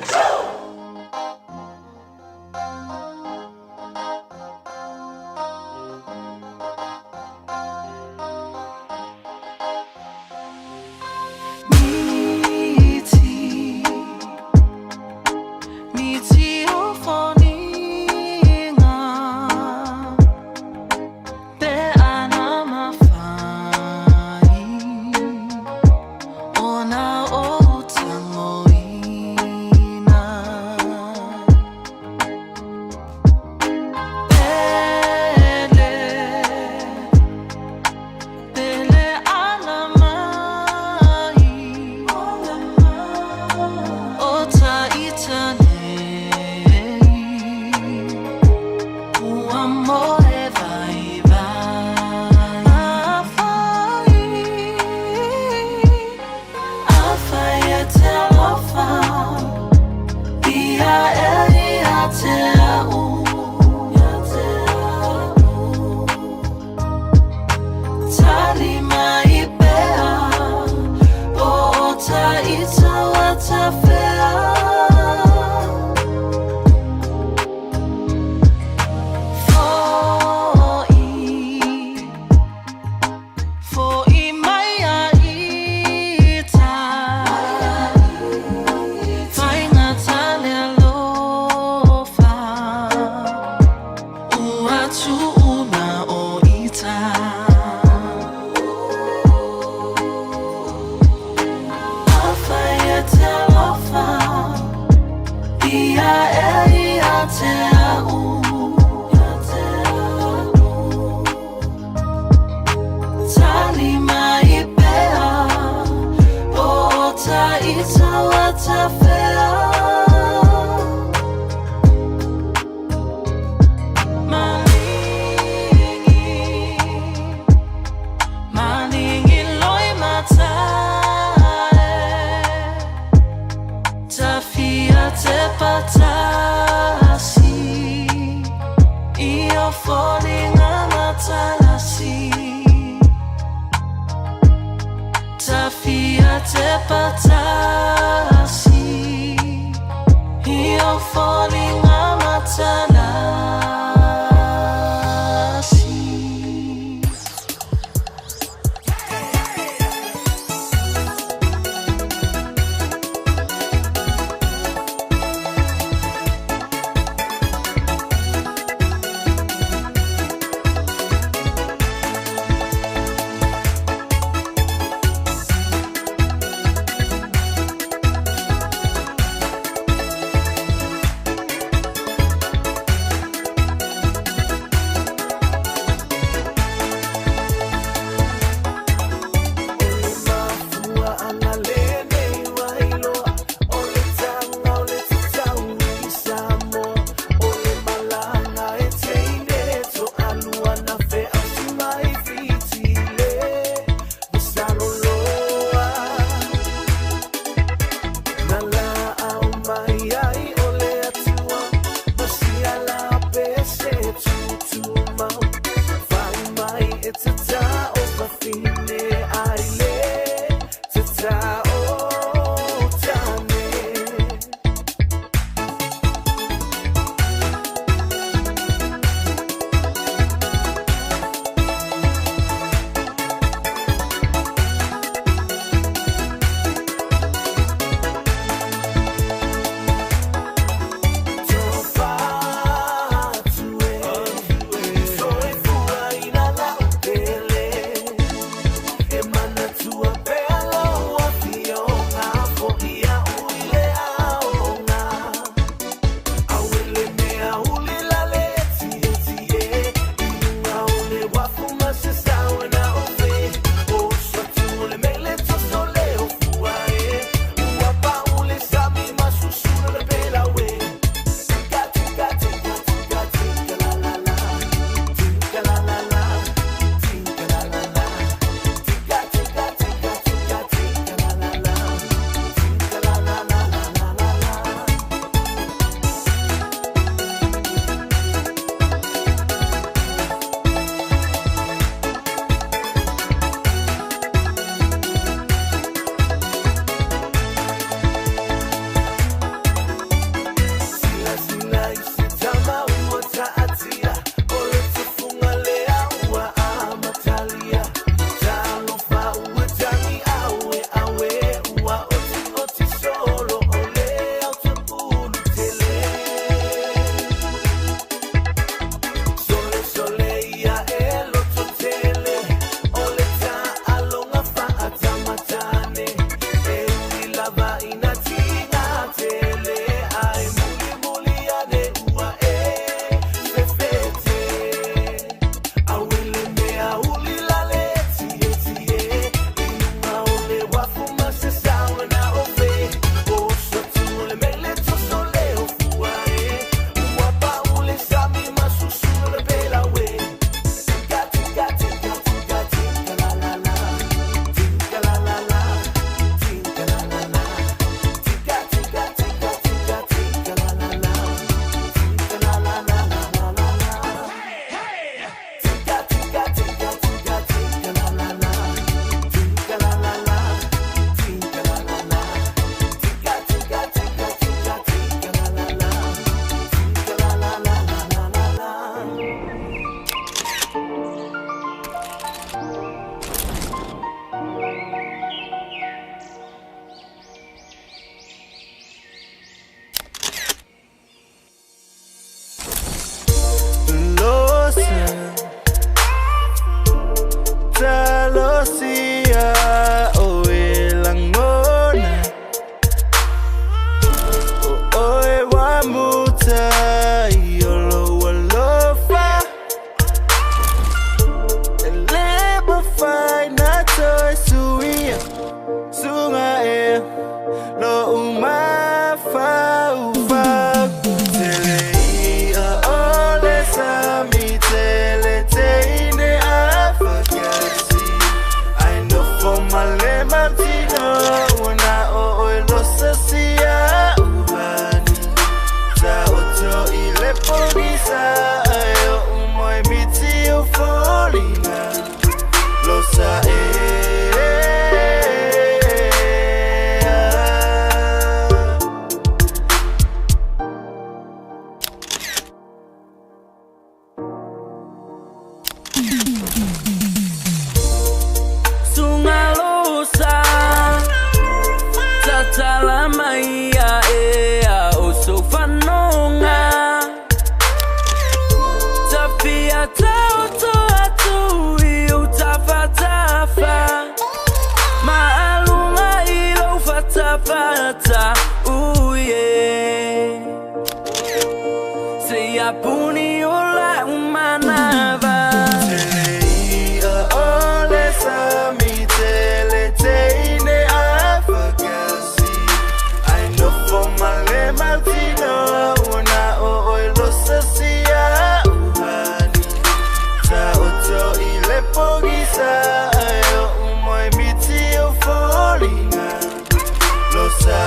Speaker 11: te patasi Io falling amatanasi ia puni ola umanava. Ia ole sami tele teine afagasi. I know for my lematino una oilo sasia uhani. Ta oto ile pogisa ayo umoi mitio folinga. Losa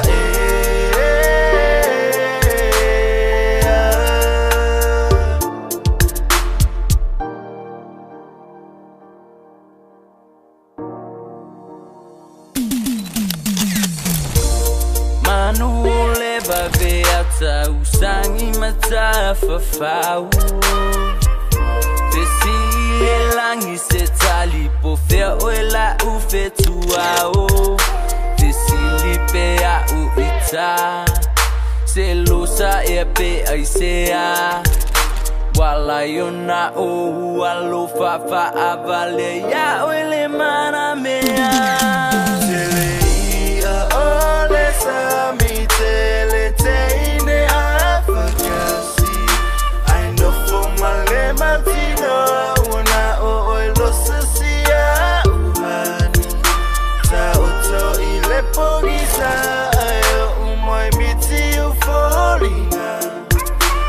Speaker 11: Manule babeata usangi matafa fau. Fesile langi setali pofea oela ufetuao. Fesili pea uita selosa epe aisea. Wala yona o alofa fa avale ya oele mana mea. Ole sami tele teine afagasi. I know for my lematino una oilo sasia uhani. Ta oto ile pogisa ayo umoi miti ufolinga.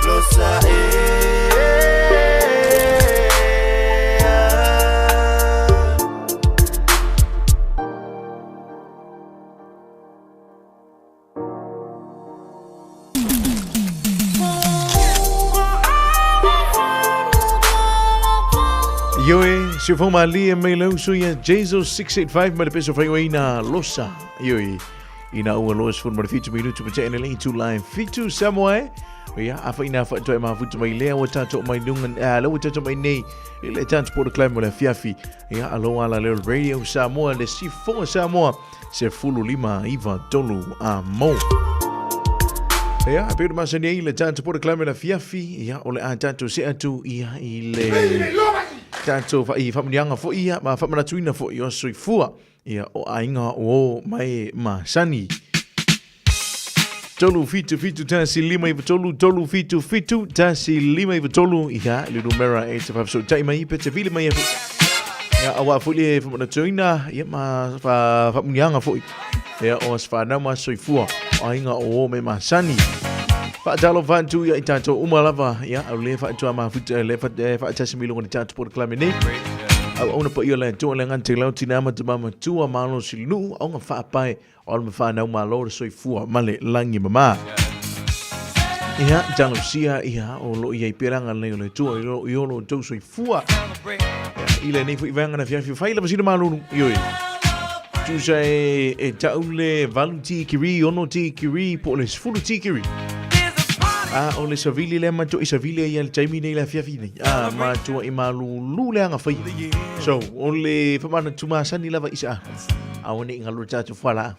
Speaker 11: Losa
Speaker 16: Yoi, se fo malia me lau suia Jesus 685 maar de peso vai ina losa. Yoi. Ina ua loas for maar 4 minutos met en alleen to line fitu Samoa. Ja, afa ina fa to ma futu mai lea wa tato mai dungan lo tato mai nei. Ile transport climb mo fiafi. Ja, alo ala le radio Samoa le si fo Samoa. Se fulu lima iva tolu amo. Ja, pero mas nei le transport climb mo fiafi. Ja, ole a tato se atu ia ile. Tanto fa mnianga fo ia ma fa manatuina fo yo soifua ia o ainga o mai ma sani tolu fitu tasi lima iva tolu fitu tasi lima iva tolu ia le numero 85 so tai mai pete vile mai ia awa fo le fa manatuina ia ma fa mnianga fo ia o sfa na ma soifua ainga o mai ma sani Fa talo vantu ya itato umalava ya au fa tu ama futa le fa tasi milongo ni tato por clamene au ona pa ia le to le ngante lau tina ma tuma tu amalo silu au nga fa pai au me fa na malo so ifua male langi mama ia talo sia ia o lo ia peranga le tu yo lo to so ifua ile nei fu vanga na fiafi fa ile masina malo yo tu sai e taule valuti kiri ono ti kiri po le fulu ti kiri ole savili le mato isavili ya taimi nei la fiafi nei mato I malulu le anga fai so ole famana tuma sani lava isa awone ngalu tatu fala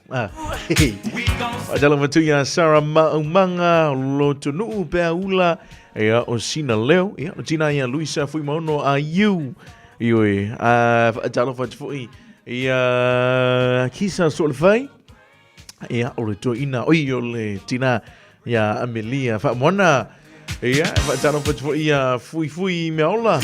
Speaker 16: adala matu ya Sara manga lo tunu pe ula ya osina leo ya tina ya Luisa fui maono ayu ioi adala fai ya kisa solfai ya ole to ina oi ole tina ya Amelia fa mona ya fa tano fo ia fui meola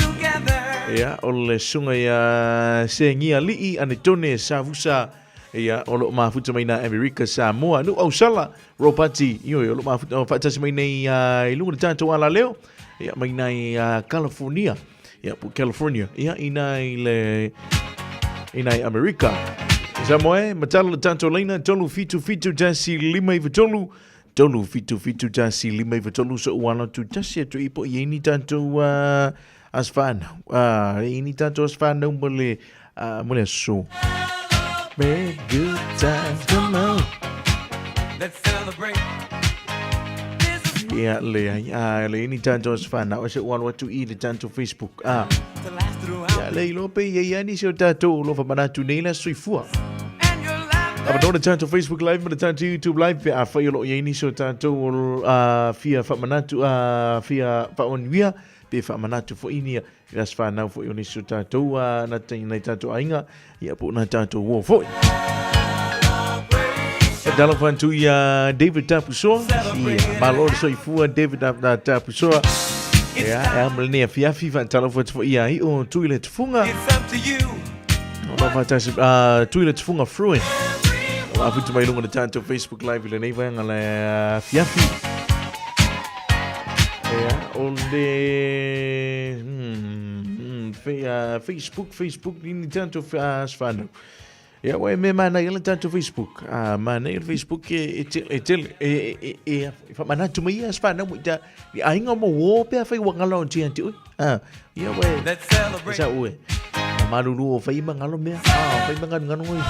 Speaker 16: ya ole sunga ya sengi ali anetone savusa ya olo mafuta mai na America Samoa no ausala ropati yo olo mafuta fa tasi mai nei ilungu tanto ala leo ya mai nei California ya California ya ina America Samoa matalo tanto lena tolu fitu tasi lima ivitolu tolu fitu tasi lima ivitolu so wala tu tasi tu ipo yeni tanto asfana ini tanto asfana mole so make good times come on let's celebrate yeah le ini tanto asfana o se wala tu i tanto Facebook ya le lo pe ya ni so tato lo fa manatu nela suifua Abadona tanto Facebook live mana tanto YouTube live pe a fa yo yeni so tanto fia fa manatu fia fa onwia pe fa manatu fo inia ras fa na fo yoni so tanto na tanto ainga ya po na tanto wo fo Dalo fantu ya David Tapusoa ya malor so ifua David Tapusoa Ya, melenia fiafi fa tala fo ia I o tuile tfunga.
Speaker 3: It's up to you.
Speaker 16: Ona fatasi tuile tfunga fruin. Afutu mai lunga tanto Facebook live ile nei vai ngala fiafi. Ya, onde Facebook ni tanto sfano. Ya, wai me mana ile tanto Facebook. Mana ile Facebook fa mana tu mai sfano mu ta ainga mo wo pe fa wangalo ti anti. Ya wai. Let's celebrate. Sa uwe. Malulu fa imangalo me. Fa imangalo ngoi.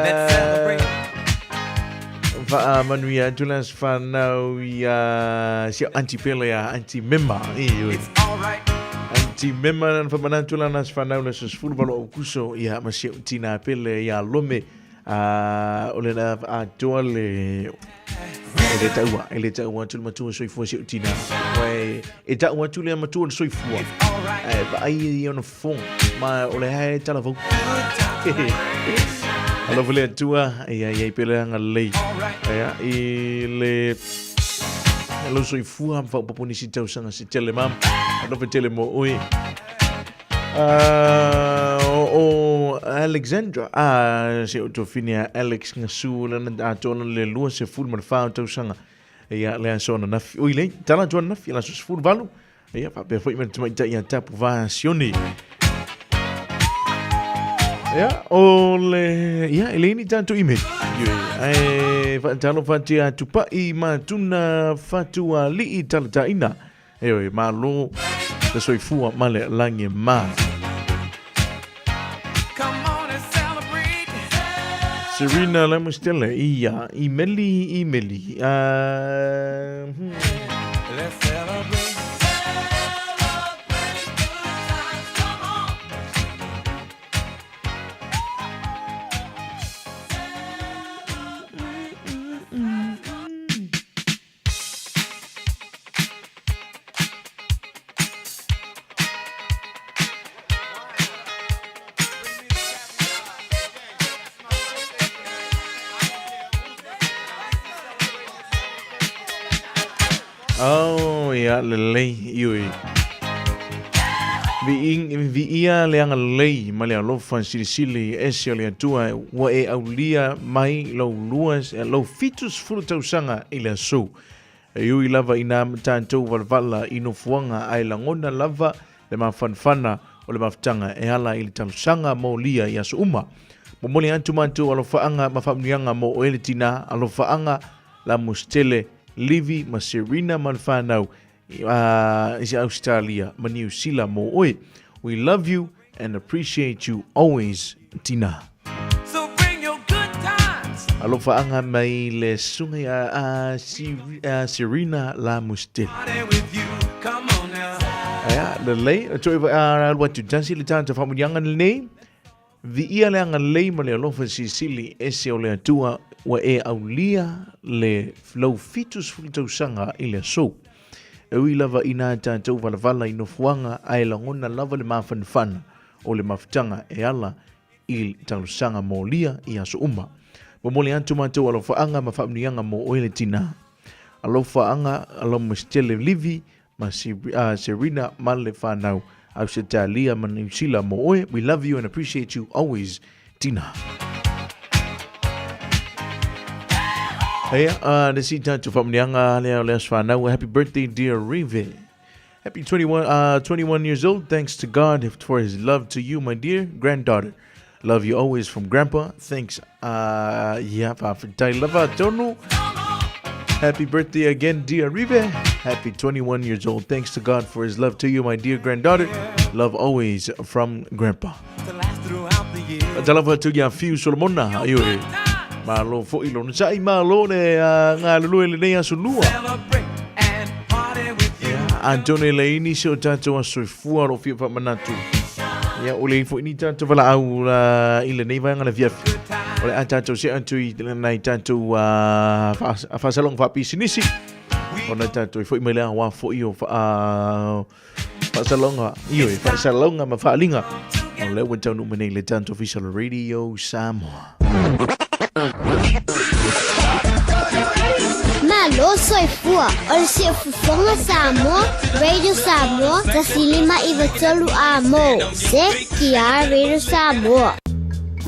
Speaker 3: Let's celebrate.
Speaker 16: Manuia tulas fanau ya si anti-pele ya anti-member.
Speaker 3: It's all right.
Speaker 16: Anti-member dan pemanan tulas fanau na susful balo kuso ya masih tina pele ya lome oleh na actual ele tahu tul matu soifu si tina. Wai eta tul ya matu soifu. Ba ai on phone ma oleh hai telefon. Alo boleh tua ia pele ngalei ya ile lo soifu am fa popuni si tau sanga si telemam ado tele mo oi o Alexandra si autofinia Alex ngasula na atona le lua se full man fa tau sanga ya le sona na oi le tala tona na fi la sus full valu ya pa pe foi men ya tapu va sioni. Ya, oleh ya ele ni tanto email. Talo fatia tupa I matuna fatua li taltaina. Malo le soifua male lange ma.
Speaker 3: Come on and celebrate.
Speaker 16: Serena Lamustelle iya imeli.
Speaker 3: Let's celebrate.
Speaker 16: Oh ya lelei yui. Vi ia leanga lei male lo fan sili ese le tua wa e aulia mai lo luas lo fitus fruta usanga ile so. Yui lava ina tanto valvala ino fuanga ai langona lava le mafanfana o le maftanga e hala ile talusanga mo lia ya suma. Momoli antu mantu alo faanga mafamnianga mo eletina alo faanga la mustele Livy Maserina Manfanau is Australia New Zealand mo oi. We love you and appreciate you always, Tina.
Speaker 3: So bring your good times.
Speaker 16: Alofa anga mai le sunga Serena la mustil.
Speaker 3: With you. Come on now.
Speaker 16: Ya, the lei what to dance le tanta famu yangan le vi ia le anga le male alofa sili ese ole tua wa e aulia le flow fitus fultau sanga ile so. Ewi lava ina tantou valavala ino fuanga ai langona lava le mafanfana o le maftanga e ala il talusanga molia I aso uma. Momoli antu mantou alofaanga mafamnianga mo oile tina. Alofaanga alomustele Livy ma Serena male fanau au setalia manisila mo oe. We love you and appreciate you always, Tina. Hey, this is time to famnianga le fanau. Happy birthday, dear Rive. Happy 21 years old. Thanks to God for his love to you, my dear granddaughter. Love you always from Grandpa. Thanks. Happy birthday again, dear Rive. Happy 21 years old. Thanks to God for his love to you, my dear granddaughter. Love always from Grandpa. Talava to ya fiu Solomona. Ayoi. Malo fo ilo sai malo le ngalu le nei asunua. Antone le ini so tanto aso fua ro fia manatu. Ya ole fo ini tanto vala au ile nei vai ngala via. Ole tanto se antu I nei tanto fa salong fa pisinisi. Ona tanto fo imela wa fo io fa salonga io fa salonga ma fa linga. Ole wentau no menei le tanto official radio Samoa.
Speaker 17: Malo soy fua. O le si fufonga Samoa, Radio Samoa, tasilima I vatolu a mo. Se kia Radio Samoa.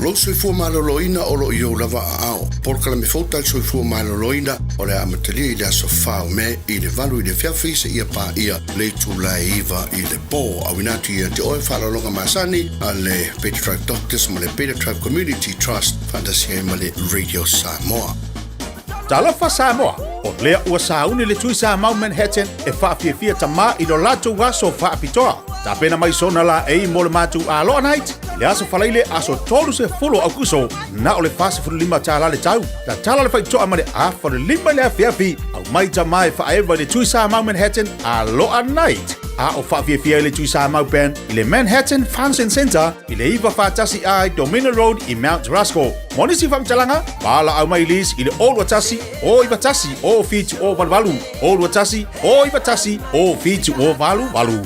Speaker 18: Lo soifua maloloina o lo iou lava ao. Por kala me fauta le soifua maloloina o le amatalia I le aso fao me I le valu I le fiafi se ia pa ia le tula iwa I le po. Awinatu ia te oe whalalonga masani a le Peter Tribe Doctors ma le Peter Tribe Community Trust fantasia ma le Radio Samoa.
Speaker 8: Talofa Samoa, o lea ua sauni le tui sa mau Manhattan e whaafiafia tama I do latu waso whaapitoa. Ta pena mai sona la e mo le matu a loa night, le aso whalaile aso tolu se fulo au kuso, na o le fase fulu lima tala le tau. Ta tala le whaitoa ma le a whale lima le afiafi, au mai tama e whaewa le tui sa mau Manhattan a loa night. A o whaafiafia le tui sa mau pen, I le Manhattan Function Center, I le iwa whaatasi ai Dominion Road I Mount Rasco. Monisi whamtalanga, wala au mai lis I le Old Watasi, o iwa tasi, o fitu o valvalu. Old Watasi, o iwa tasi, o fitu o valu valu.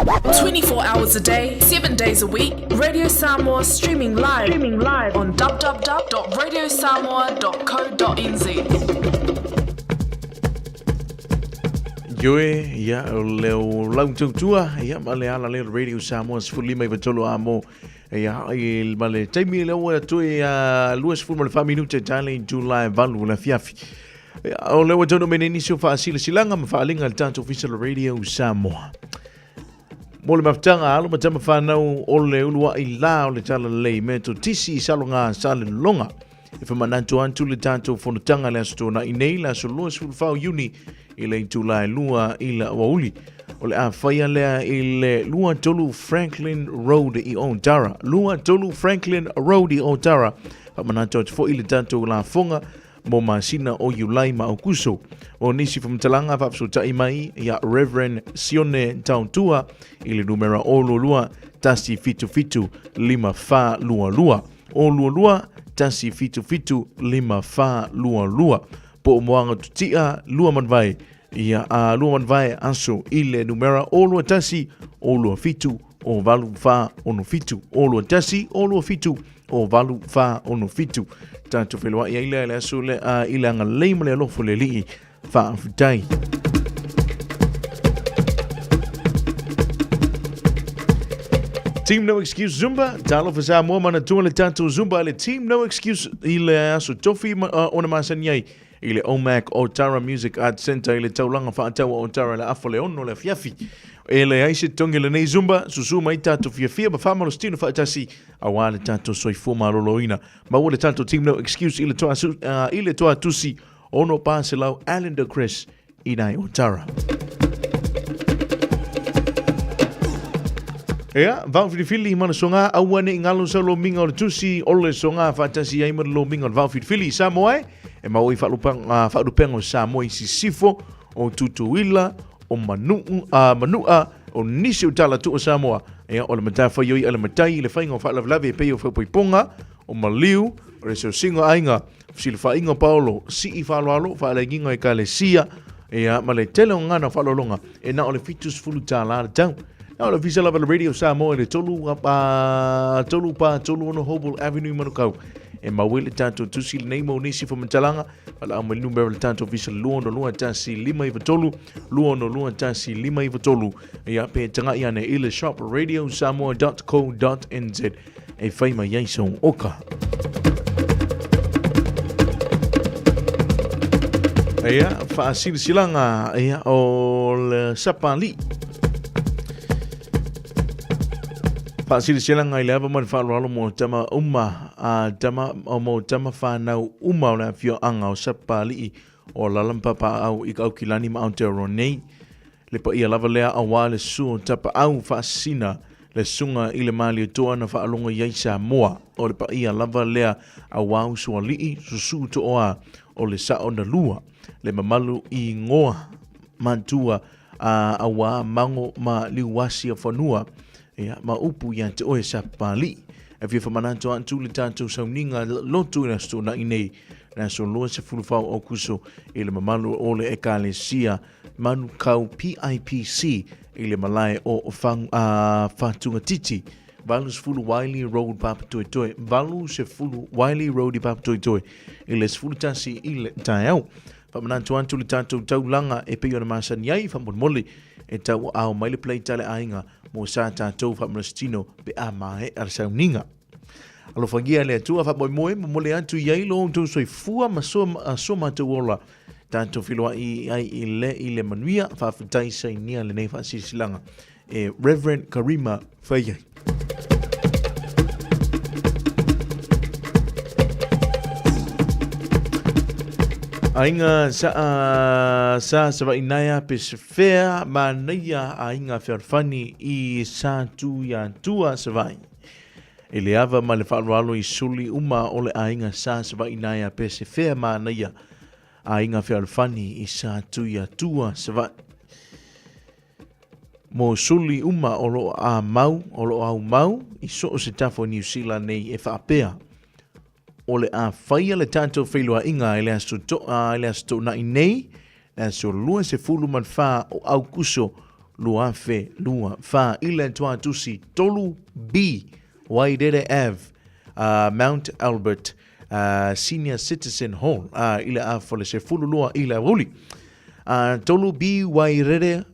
Speaker 1: 24 hours a day, 7 days a week. Radio Samoa streaming live on www.radiosamoa.co.nz.
Speaker 16: Yoe, ia leo lautua, ia male ala leo Radio Samoa sfulima I vatolo amo. Ia il male taimi leo tui luas fulma le 5 minute tale July valu la fiafi. O leo tono menenisio fa asila silanga mafaalinga le tanto official Radio Samoa. Mo le maftanga alo matama whanau o le ulua I la o le tala lei me to tisi salonga sale longa. E whamanantu antu le tanto whanutanga le astona I nei la so loa sulfau uni I le tula lua I la wauli. O le a whaia lea I le lua tolu Franklin Road I Ontara. Lua tolu Franklin Road I Ontara. Whamanantu atu fo I le tanto la fonga mo masina o Yulai ma o kuso. O nisi whamtalanga whapso tai mai ia Reverend Sione Tauntua I le numera o lua tasi fitu fitu lima fa lua lua. O lua tasi fitu fitu lima fa lua lua. Po moanga tutia lua manvai ia a lua manvai aso I le numera o lua tasi o lua fitu o valu fa ono fitu. O lua tasi o lua fitu o valu fa ono fitu. Tanto whelua ia ila le aso le ila anga leima le alofo le lii fa afutai. Team No Excuse Zumba, talo fa Samoa mana tua le tanto Zumba le Team No Excuse ila aso tofi ona masaniai ile OMAC Otara Music Art Center ile taulanga fa atawa Otara le afo le ono le fiafi. Ele aise tonge le nei Zumba susu mai tato fiafia ba fama lo stino fa atasi awale tato soifu maloloina ma wole tato Team No Excuse ile toa tusi ono paselau Alan de Chris inai Otara. Ea, vau fili mana songa awane ingalo sa lo minga o tusi ole songa fa atasi ai mana lo minga vau fili Samoa e ma oi fa lupang o Samoa si sifo o tutuila o manua o nisi utala tu o Samoa e o le matai whaioi ale matai le whainga o whaalavelave e peo whaiponga o maliu o le singa ainga si le whainga Paulo si I whaaloalo whaaleginga e ka le sia e ma le tele o ngana whaalolonga e na o le fitus fulu tā la tau na o le visa lava le Radio Samoa le tolu ono Hobel Avenue manukau e mawele tanto tusi le neimo nisi fo mantalanga ala ama numero le tanto visa luono lua tasi lima ivatolu luono lua tasi lima ivatolu e ape tanga iane ile shop radiosamoa.co.nz e faima yaison oka ea fa silanga ea o le sapali Pasir silang ai leva man falo mo tama tama mo tama whanau o la fio anga o sapali o lalampa pa au I au kilani ma Aotearoa nei le pa ia lava lea awa le su tapa au fasina le sunga I le mali toa na whaalonga iai Samoa o le pa ia lava lea awa usua lii susu to oa o le sao na lua le mamalu I ngoa mantua awa mango ma liwasi a whanua ia ma upu ia te oe sapali e fia whamananto antu le tātou sauninga lotu na sto na inei na so loa se fulufau o kuso I le mamalu o le ekalesia manu kau PIPC I le malai o whatunga titi valu se fulu Wiley Road papa toi toi, valu se fulu Wiley Road i papa toi toi, i le se fulu tasi i le tai au. Whamanantu antu le tātou taulanga e pei ona masani ai whamon e tau au mai le play tale ainga mo sa tātou whamanastino pe a mahe ar sauninga. Alo whangia le atua whamoimoe mo mole atu iai lo tau soi fua ma so mātou ola tātou whiloa i le manuia whawhitai sai nia le nei whasisilanga e Reverend Karima Whaiai. Ainga sa inaia pe se fea ma neia ainga whewhani i sa tu ya tua se vai. E le ava ma le whaaloalo i suli uma o le ainga sa inaia pe se fea ma neia ainga whewhani i sa tu ya tua se vai. Mo suli uma o lo a mau, o lo au mau, i so o se tafo New Zealand nei e whaapea. O le a whaia le tātou whailua inga e le asto na i nei, le asto lua se fulu man wha o au kuso lua fe lua wha ila tua tusi tolu B, Wairere Ave, Mount Albert, Senior Citizen Hall, ila a whale se fulu lua ila ruli. Tolu B, Wairere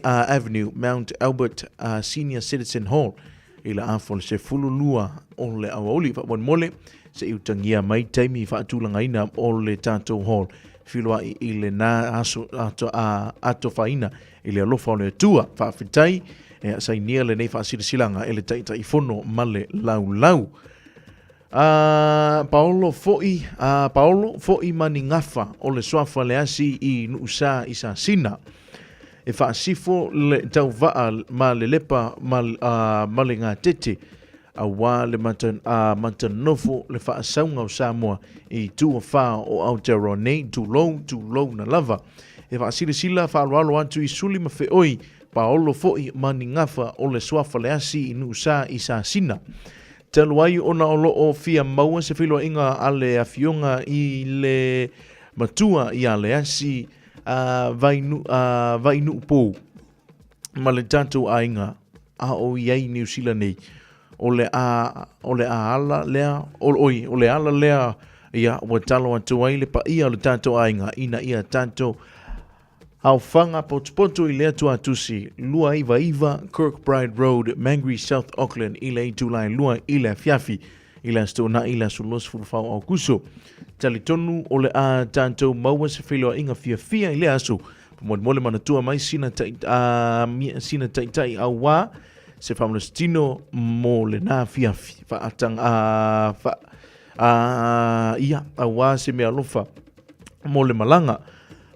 Speaker 16: Avenue, Mount Albert, Senior Citizen Hall, ila a whale se fulu lua o le awauli, wha mole, se iutangia mai taimi whaatulanga ina o le tātou hall. Whiloa i le nā ato whaina i le alofa o le tua whaawhitai sai nia le nei whaasirisilanga e le taita i fono male lau. Paolo fo'i mani ngafa o le swafa le asi i nuusa i sa sina. E whaasifo le tau vaa ma le lepa ma le ngā tete. A wā le matanofo le whaasaunga o Samoa i tua wha o Aotearoa nei tu lou na lava. E whaasirisila whaaloalo atu i suli ma feoi Paolo fo'i mani ngafa o le swafa le asi i nuusa i sa sina. Telu ai ona o loo fia maua se whiloa inga ale a fionga i le matua i ale asi vainu pou. Ma le tātou a inga a o iei New Zealand nei. O le ala lea ia wa talo atu ai le pa ia le tātou ainga ina ia tātou au whanga potupoto i lea tu atusi lua iva Kirkbride Road, Mangere, South Auckland i le itulai lua i le fiafi i le sto na i le sulos fulfau au kuso tali tonu o le a tātou maua se whiloa inga fia i le asu mole manatua mai sina taitai au wā se whamlastino mo le nā fiafi whaatang ia a wā se mea lofa mo le malanga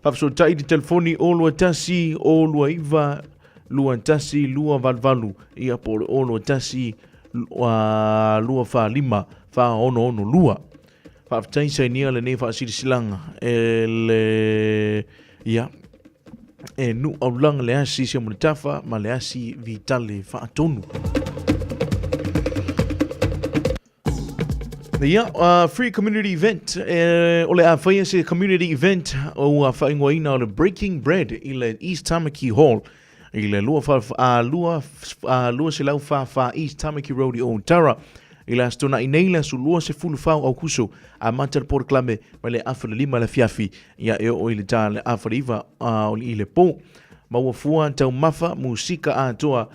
Speaker 16: whapso tai di telefoni o lua tasi o lua iva lua tasi lua valvalu ia po le o lua tasi lua wha lima wha ono lua whaptai sai nia le ne wha silanga e le ia e nu au langa le asi se mo tafa ma le asi vitale fa atonu. Free community event o le awhaia se community event o a whaingoina o le Breaking Bread i le East Tamaki Hall i le lua se lau wha East Tamaki Road i Otara i le astona i neila su lua se fulu whau au kuso a matar por klame ma le awhara lima le fiafi ia e o i le tā le awhara iwa i le pō maua fua tau mafa musika atoa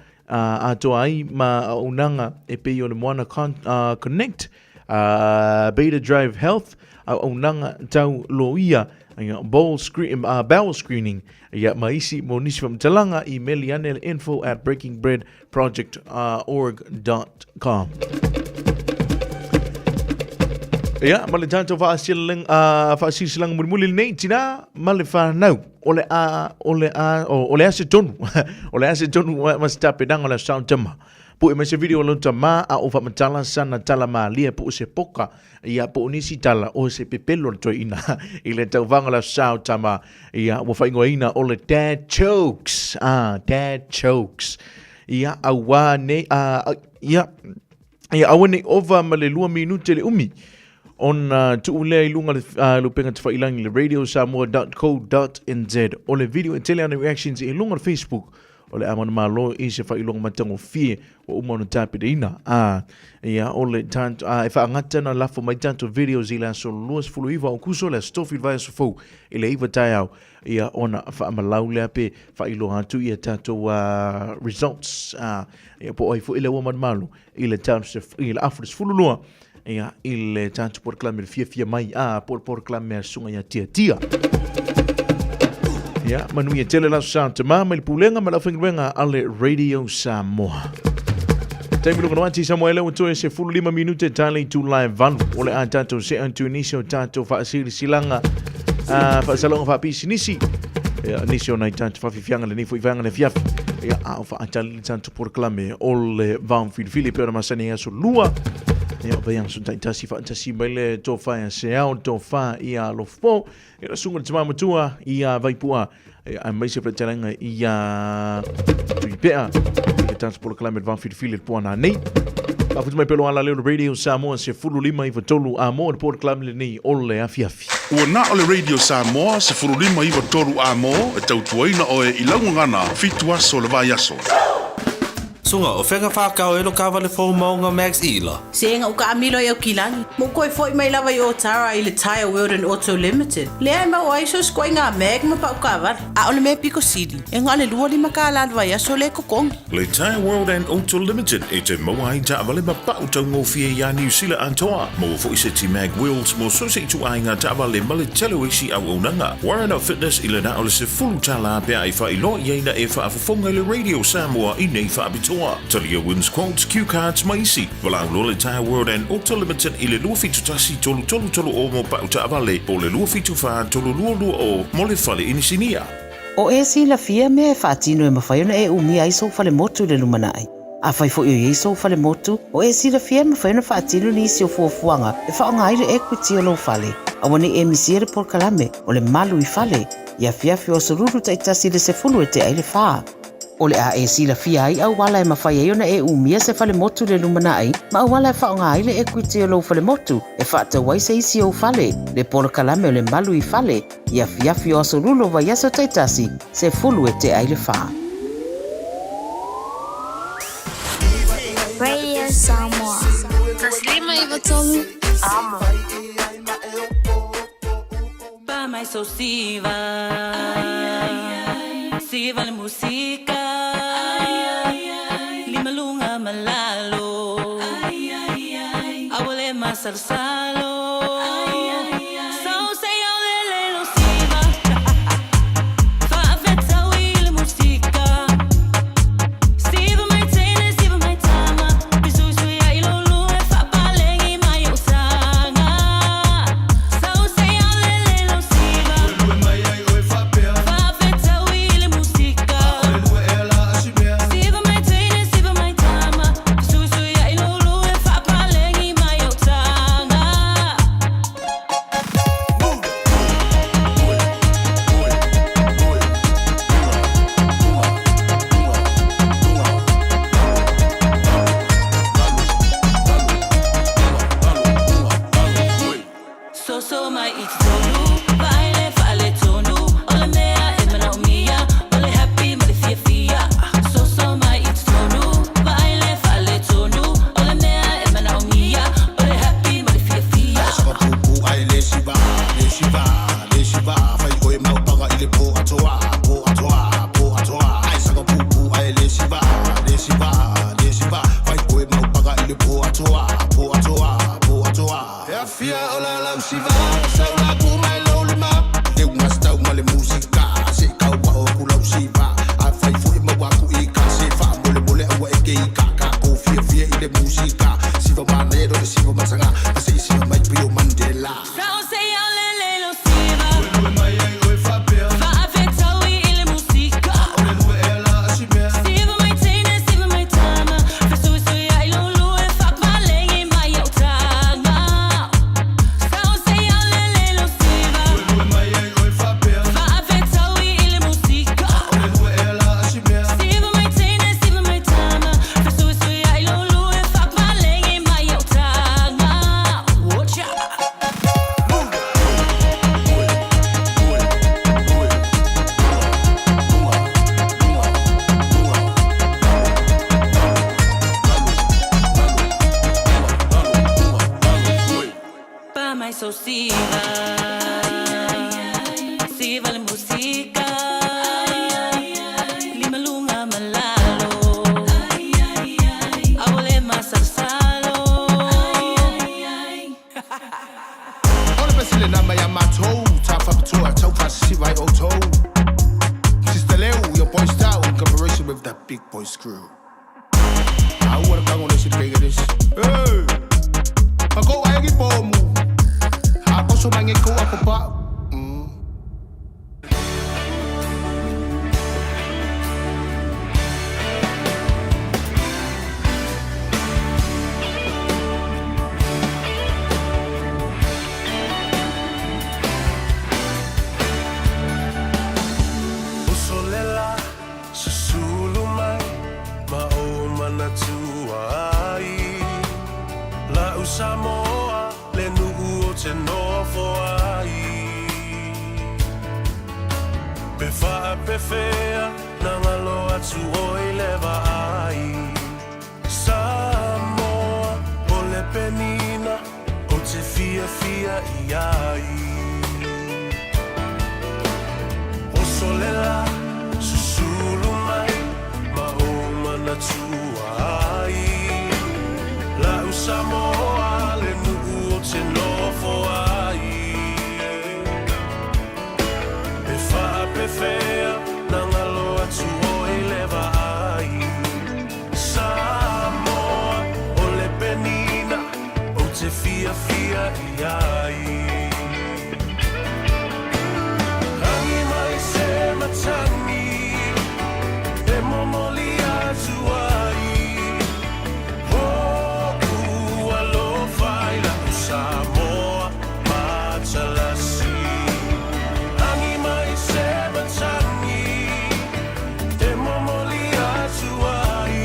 Speaker 16: ai ma unanga e pei o le Moana Connect Beta Drive Health unanga tau loia bowel screening ia maisi mo nisi wamtalanga i meliane info at breakingbreadproject.org.com. Ia, ma le tātou whaasisilang mulimuli nei tina, ma le whanau, o le ase tonu, o le ase tonu ma se tapedanga le sautama. Po e mai se video lonta ma a o whamatala sana tala ma lia po se poka, ia po nisi tala o se pepelo to ina, i le tau vanga la sautama, ia o whaingoa ina o le dad jokes, ia awa nei, ia awa nei ova ma le 2 minute le umi, on tuulea ilunga le penga te whailangi le radiosamoa.co.nz o le video e tele ana reactions i lunga Facebook o le amana malo I se whailonga matango fie o umano tāpere ina. Ia o le tanto, e whaangata na lafo mai tanto videos I le aso luas fulu iwa o kuso le stofi vai aso fau I le iwa tai au. Ia ona whaamalau lea pe whailonga atu ia tato results. Ia po oi fu I le waman malo I le tanto I le afres fulu lua. Ia I le tanto por klame fia mai por klame sunga ia tia. Ya, manuia tele la Santa Mama, il pulenga ma la fenguenga ale Radio Samoa. Taimi luka noanti Samoa leo toe se 5 minute tali tu live van. Ole a tato se antu inisio tato fa siri silanga. Fa salonga fa pisinisi. Ya, nisio na tato fa fianga le nifu ivanga le fiafi. Ya, fa atali tato por clame ole van Filipe ora masani aso lua. Ya, bayang suntai tasi fa tasi bele to fa ya se au to fa ia lo fo. Era sunga tama matua ia vaipua. A mai se pretelanga ia tuipea. Ia tanto por clame van Filipe po na nei. A futu mai pelo ala leo Radio Samoa se 5 I vatolu a mo por clame le nei ole afiafi.
Speaker 4: Ua na ole Radio Samoa se 5 I vatolu a mo e tautuaina o e ilaungangana fitua so le vai aso.
Speaker 19: Sunga o whenga whakao elo ka wale fō maunga Max Ila.
Speaker 7: Se nga uka amilo e o kilangi. Mo koe fōi mai lawa I o Tara I le Tire World and Auto Limited. Lea ma o aiso skoi ngā meg ma pa uka wale. A ole me Pico City. E ngā le lua lima ka alalwa ia so le kokongi.
Speaker 12: Le Tire World and Auto Limited e te maua I ta wale ma pa utau ngō fia ia New Zealand antoa. Mo fo I se ti mag wheels mo so se I tu ai ngā ta wale ma le telo isi au onanga. Warren of Fitness I le na ole se fulu tala pia I wha I lo I na e wha afafonga le Radio Samoa I nei wha abitoa. Talia wins quotes, cue cards, maisi. Walang Lola Tire World and Auto Limited I le lua fitu tasi tolu o mo pa uta avale. Po le lua fitu wha tolu lua o mo le fale inisinia.
Speaker 9: O e si la fia me e whaatino e mawhaiona e umi aiso fale motu le lumanai. A whai fo i eiso fale motu, o e si la fia me whaiona whaatino ni isi o fuafuanga e whaonga aire equity o lo fale. A wane e misiere por kalame o le malu I fale. Ia fiafi o soruru taitasi le se fulu e te aile whaa. O le a e sila fia ai au wala e mawhai e ona e umia se fale motu le lumana ai, ma au wala e whaonga ai le equity o lo fale motu, e whaata wai se isi o fale, le polo kalame o le malu I fale, ia fiafi o asorulo vai aso taitasi, se fulu e te aile wha.
Speaker 15: Radio Samoa. Taslima I vatolu amo.
Speaker 11: Pa mai so siva le música lima lunga malalo awale masarsalo
Speaker 20: festival música. Lima lunga malalo. Abole masarsalo.
Speaker 21: All the best in the number ya mato. Top up to a top see right auto. Sister Leo, your boy style in collaboration with that big boy screw. I wanna come on this shit bigger this. Hey, I go I get bomb. I go so many go up a pop.
Speaker 6: Samoa le nu'u o te nofo ai Pe wha pe whea na ngalo atu o i lewa ai Samoa o le penina o te fia fia i ai O solela susulu mai ma o mana tua ai La Samoa le nu'u o te nofo ai Pe wha pe whea na ngalo atu o i lewa ai Samoa o le penina o te fia fia i ai Hangi mai se matangi e momoli atu ai Samoa, Matalasi Angi mai se matangi E momoli atu ai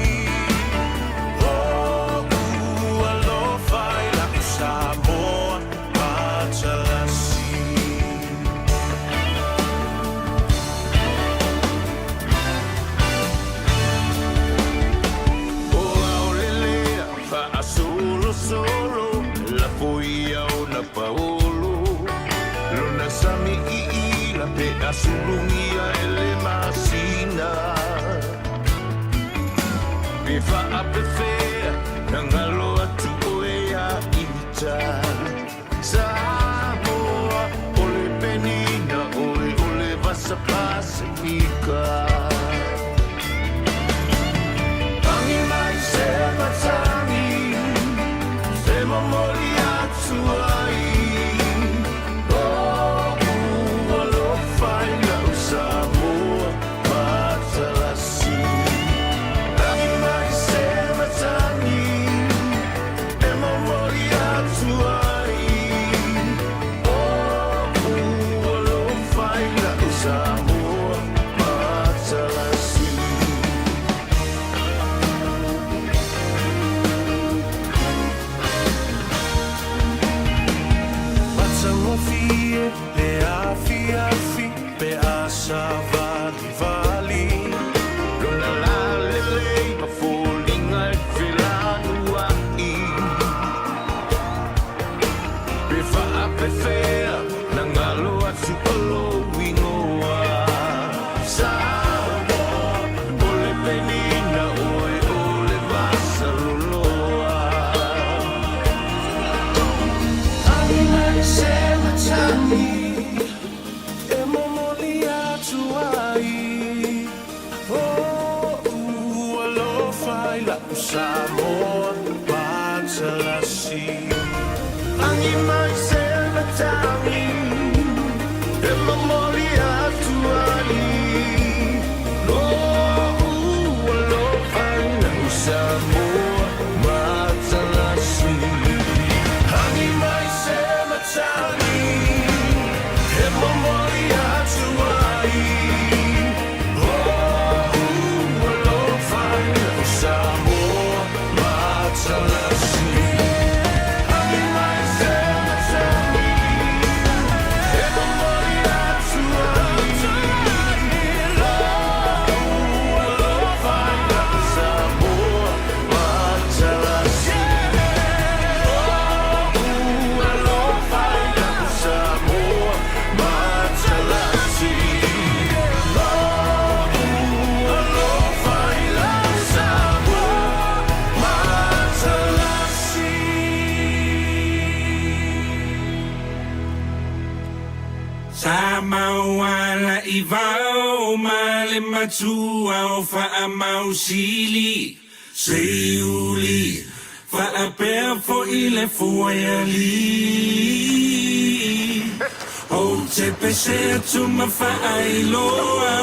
Speaker 6: Oku alofai la Samoa, Matalasi O aolelea fa asolo solo Poia o na paolo Lona sami i la pe asulungia ele masina Pe wha ape whea na ngalo atu oe a ita Samoa o le penina oe o le vasa pasifika Tangi mai se matangi Se momoli Suai, oh, alo fai na Samoa, Matalasi. Tangi mai se matangi, e momori atu ai. Oh, alo fai na Samoa, Matalasi. Fie, le afi afi, pe asa vali vali Lona la lele, ma folinga e whilanua i Pe wha pe whea, na ngalo atu alo wingoa Samoa, o le penina oe o le vasa loloa Ai mai se Changi, e momoli atu ai Oh, alo fai la Samoa, Matalasi Angi mai se matangi, e momoli atu ai Oh, alo fai la Samoa, Matalasi Angi mai se matangi Momori atu ai Oh, alo fai na Samoa, Matalasi Ai mai se
Speaker 3: ivao male matua o fa mausili seiuli fa apea fo ile fuayali o te pese tu mafai loa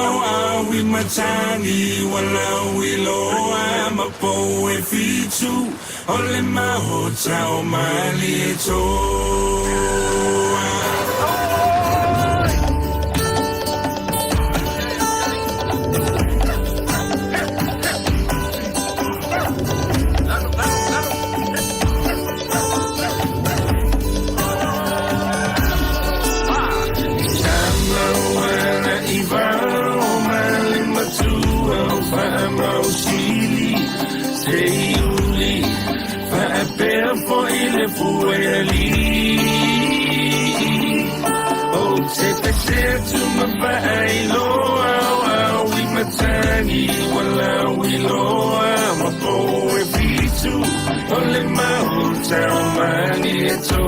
Speaker 3: awi matangi wala wiloa mapo e fitu ole mahota o malitoa for ile fueli oh te tu mabai loa we matani wala we loa mapo e bitu ole mahota mani to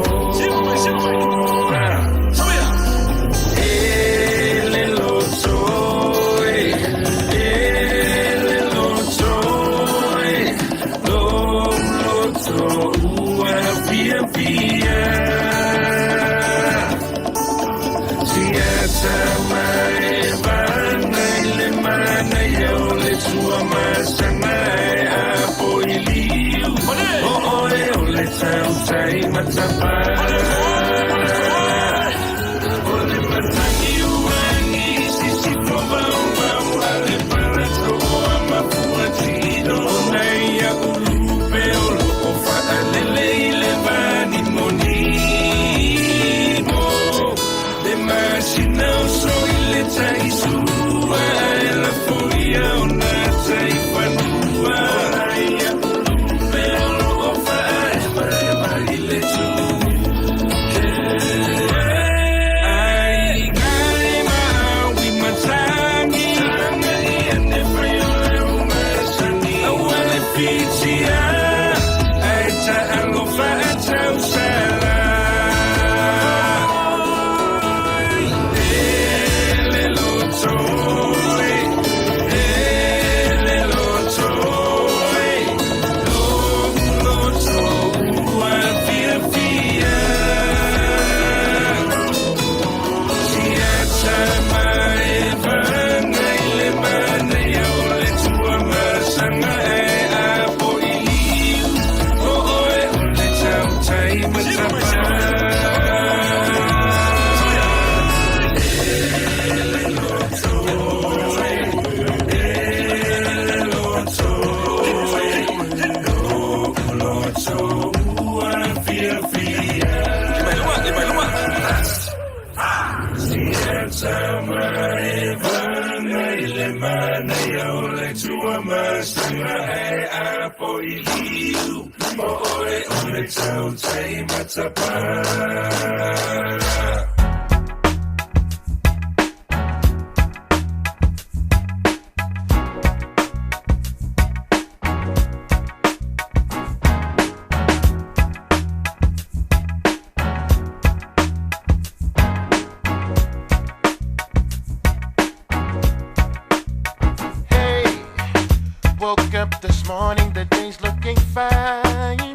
Speaker 2: Woke up this morning, the day's looking fine.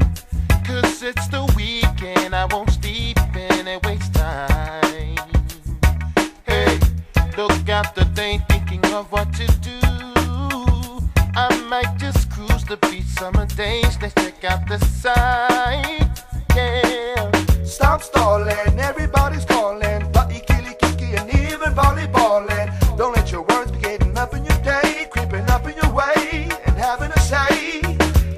Speaker 2: 'Cause it's the weekend, I won't sleep and it wastes time. Hey, look out the day thinking of what to do. I might just cruise the beach summer days, let's check out the sight. Yeah.
Speaker 22: Stop stalling, everybody's calling. Butty, killy, kiki, and even volleyballing. Don't let your words be getting up in your day, creeping up in your way, and having a say.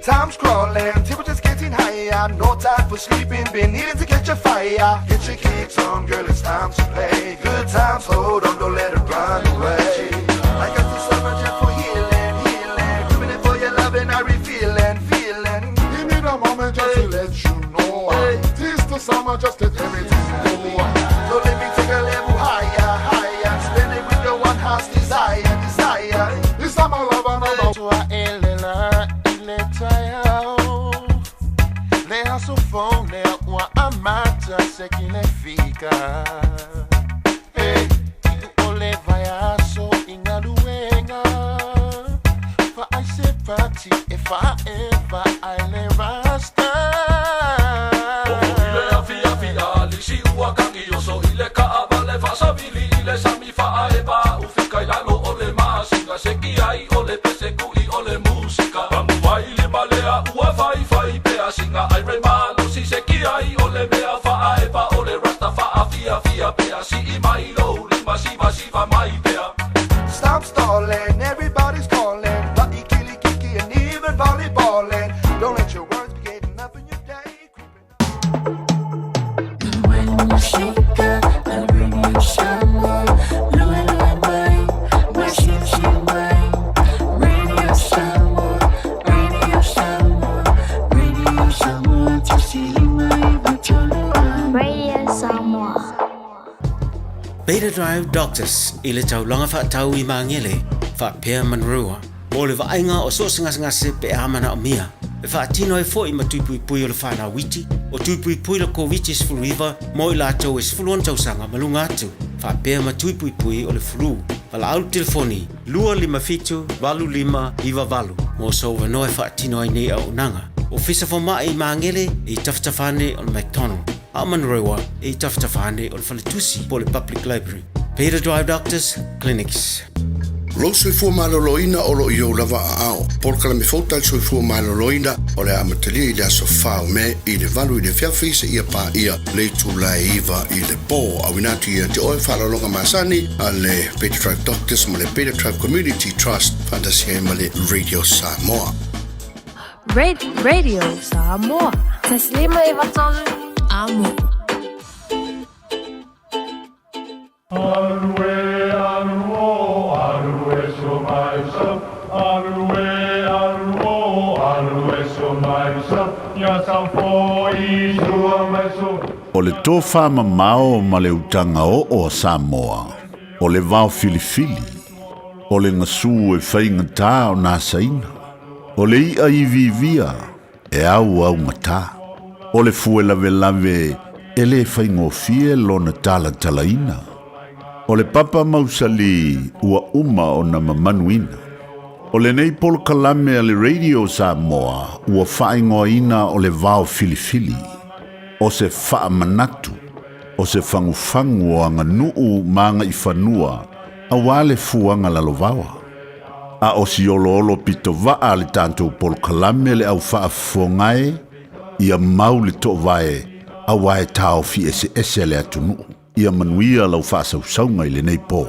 Speaker 22: Time's crawling, temperature's getting higher. No time for sleeping, been needing to catch a fire. Get your kicks on, girl, it's time to play. Good times, hold on, don't let it run away. I got the summer just for healing, healing. Doing it for your loving, I revealing, feeling.
Speaker 21: Give me the moment just to let you know. This the summer just to tell me to go.
Speaker 22: So let me take a level higher, higher. Spend it with your one heart's desire, desire.
Speaker 21: This summer love another.
Speaker 2: Lea su phone wa amata se significa. Hey, forever I'll rasta.
Speaker 3: Ile afia lisi uakangi oso ile kaabale fasabili ile sami faeba ufika ilalo ole masinga sekiai ole pesekui ole musika bamuwaili malea uafai pea singa airemalo si sekiai ole mea faeba ole rasta fia pea si imailo lima siva mai pea.
Speaker 22: Stop stalling, everybody's calling. Lucky, killy, kiki, and even volleyballing. Don't let your words be getting up in your day.
Speaker 20: When you shake up, I bring you someone. Lower mine, my shit mine. Radio someone to see my virtual.
Speaker 17: Radio Samoa.
Speaker 5: Beta Drive Doctors ile tau longa fa tau I mangele fa Pierre Monroe o le vainga o so singa se pe amana o mia e fa tino e fo I matui pui o le fa na witi o tui pui le COVID is full river mo I la tau is full on tau sanga malunga atu fa Pierre matui pui o le flu ala au telefoni lua lima fitu valu lima iwa valu mo so no e fa tino I nei au nanga o fisa fo mai mangele I taftafane on McDonald Amanroa e taftafane o le falitusi po le public library. Peter Drive Doctors Clinics.
Speaker 18: Lo soifua maloloina o lo iou lava ao. Por kala me fauta soifua maloloina o le amatalia I le aso fao me I le valu I le fiafisa ia pa ia le tula iwa I le po awinatu ia te oe whalalonga masani a le Peter Drive Doctors ma le Peter Drive Community Trust fantasia ma le Radio Samoa.
Speaker 15: Radio Samoa. Taslima ivatolu amo.
Speaker 4: O le tofa mamao ma le utanga o Samoa. O le vao filifili. O le ngasu e whainga tā o nā saina. O le ia I vivia e au ngata. O le fuela velave e le whaingofie lona tala talaina. O le papa mausali ua uma o na mamanuina. O le nei polo kalame a le Radio Samoa ua whaingoina o le vao filifili. O se wha manatu. O se whangufangu o anga nuu maanga I whanua a wale fuanga lalovawa. A o si olo pito vaa le tanto polo kalame le au wha fongae ia mau le to vae a wae tau fi ese le atunu ia manuia lau fa sausaunga I le nei po.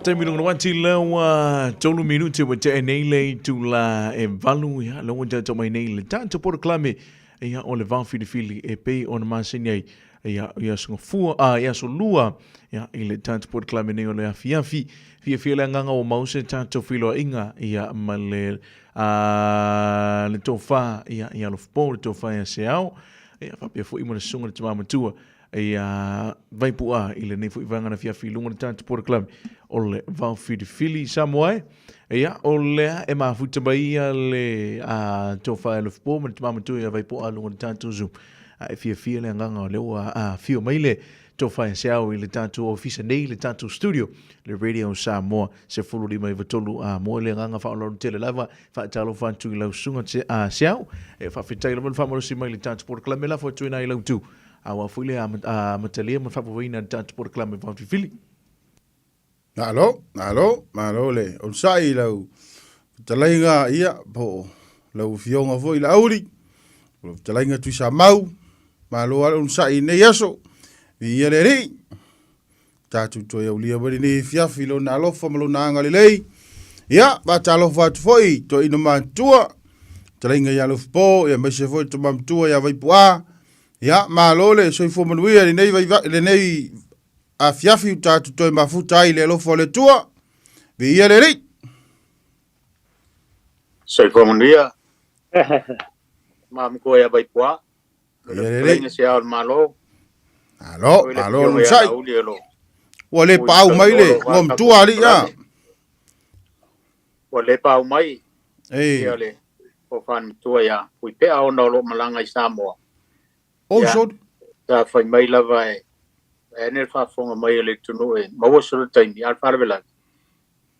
Speaker 16: Te milunga wanti lawa tolu minuti wa te nei le tu la e valu ia lawa te mai nei le tanto por klame ia o le vau filifili e pei o na masini ia sngofua ia so lua ia I le tanto por klame nei o le afiafi fia le nganga o mause tanto filo inga ia male le tofa ia lo fpo le tofa ia seau ia papia fo imona sunga le tama matua ia vai pua I le nei fo ivanga na fia filunga le tanto por club o le vau filifili Samoa ia o le e mafuta mai le tofa le fpo le tama matua ia vai pua lunga le tanto zoom e fia le nganga o le fio mai le tofa seau I le tanto ofisa nei le tanto studio le Radio Samoa se fulu di mai vatolu mo le nganga fa lo tele lava fa talo fa tu la sunga seau e fa fitai lo fa mo si mai le tanto por klamela fo tu na ilo tu awa fule matalia mo fa voina tanto por klame fa fili
Speaker 21: Malo le on sai lo talainga ia po lo fionga foi la auri lo talainga tu sa mau malo on sai ne yaso ia le rei tatu to ia ulia bari ni fiafi lo na alofa malo na anga lei ia ba talo fa foi to ina mantua talinga ia lo po ia me se foi to mantua ia vai pua ia malo le so fo manuia ni nei vai le nei a fiafi tatu to mafuta ile lo fo le tua ia le rei
Speaker 10: so fo manuia mam ko ia vai pua le rei se al malo
Speaker 21: Alo, sai. Wale pau mai le, ngom tua li ya.
Speaker 10: Wale pau mai. Le. O fan tua ya. Pui pe au no lo malanga I Samoa.
Speaker 21: Oh, so.
Speaker 10: Ta fai mai la vai. Ene fa fonga mai le tunu e. Mawo so tai ni al farvela.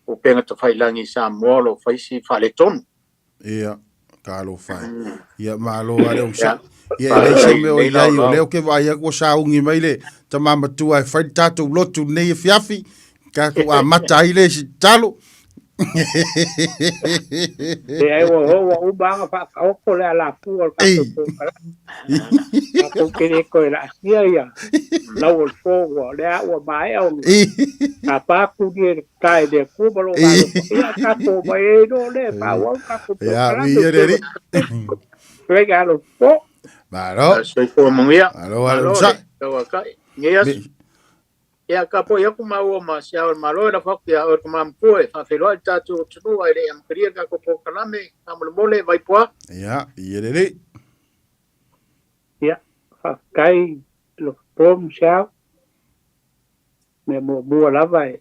Speaker 10: O penga to fai langi Samoa lo fai si fa le ton.
Speaker 21: Ia, ka alo fai. Ia malo ale o sa. Ia le se me o ia o leo ke vai ko sa ungi mai le ta mama tu ai fai tatu lotu nei fiafi ka ko a mata ile si talo.
Speaker 13: E ai o banga fa ka ko le ala fu o ka ko ke ko la ia la o fo o le a o mai o a pa ku di kai de ku balo ba ia ka ko mai do le pa o ka ko
Speaker 21: ya mi ere
Speaker 13: regalo fo
Speaker 21: Baro.
Speaker 10: Soy por mungia.
Speaker 21: Alo sa.
Speaker 10: Ya kapo ya kuma o ma sia o malo era fakti a o kuma mpoe fa felo ta tu tu ai le am queria ka ko kalame amol mole vai poa.
Speaker 21: Ya, ere.
Speaker 13: Ya, fa kai lo pom sia. Me mo la vai.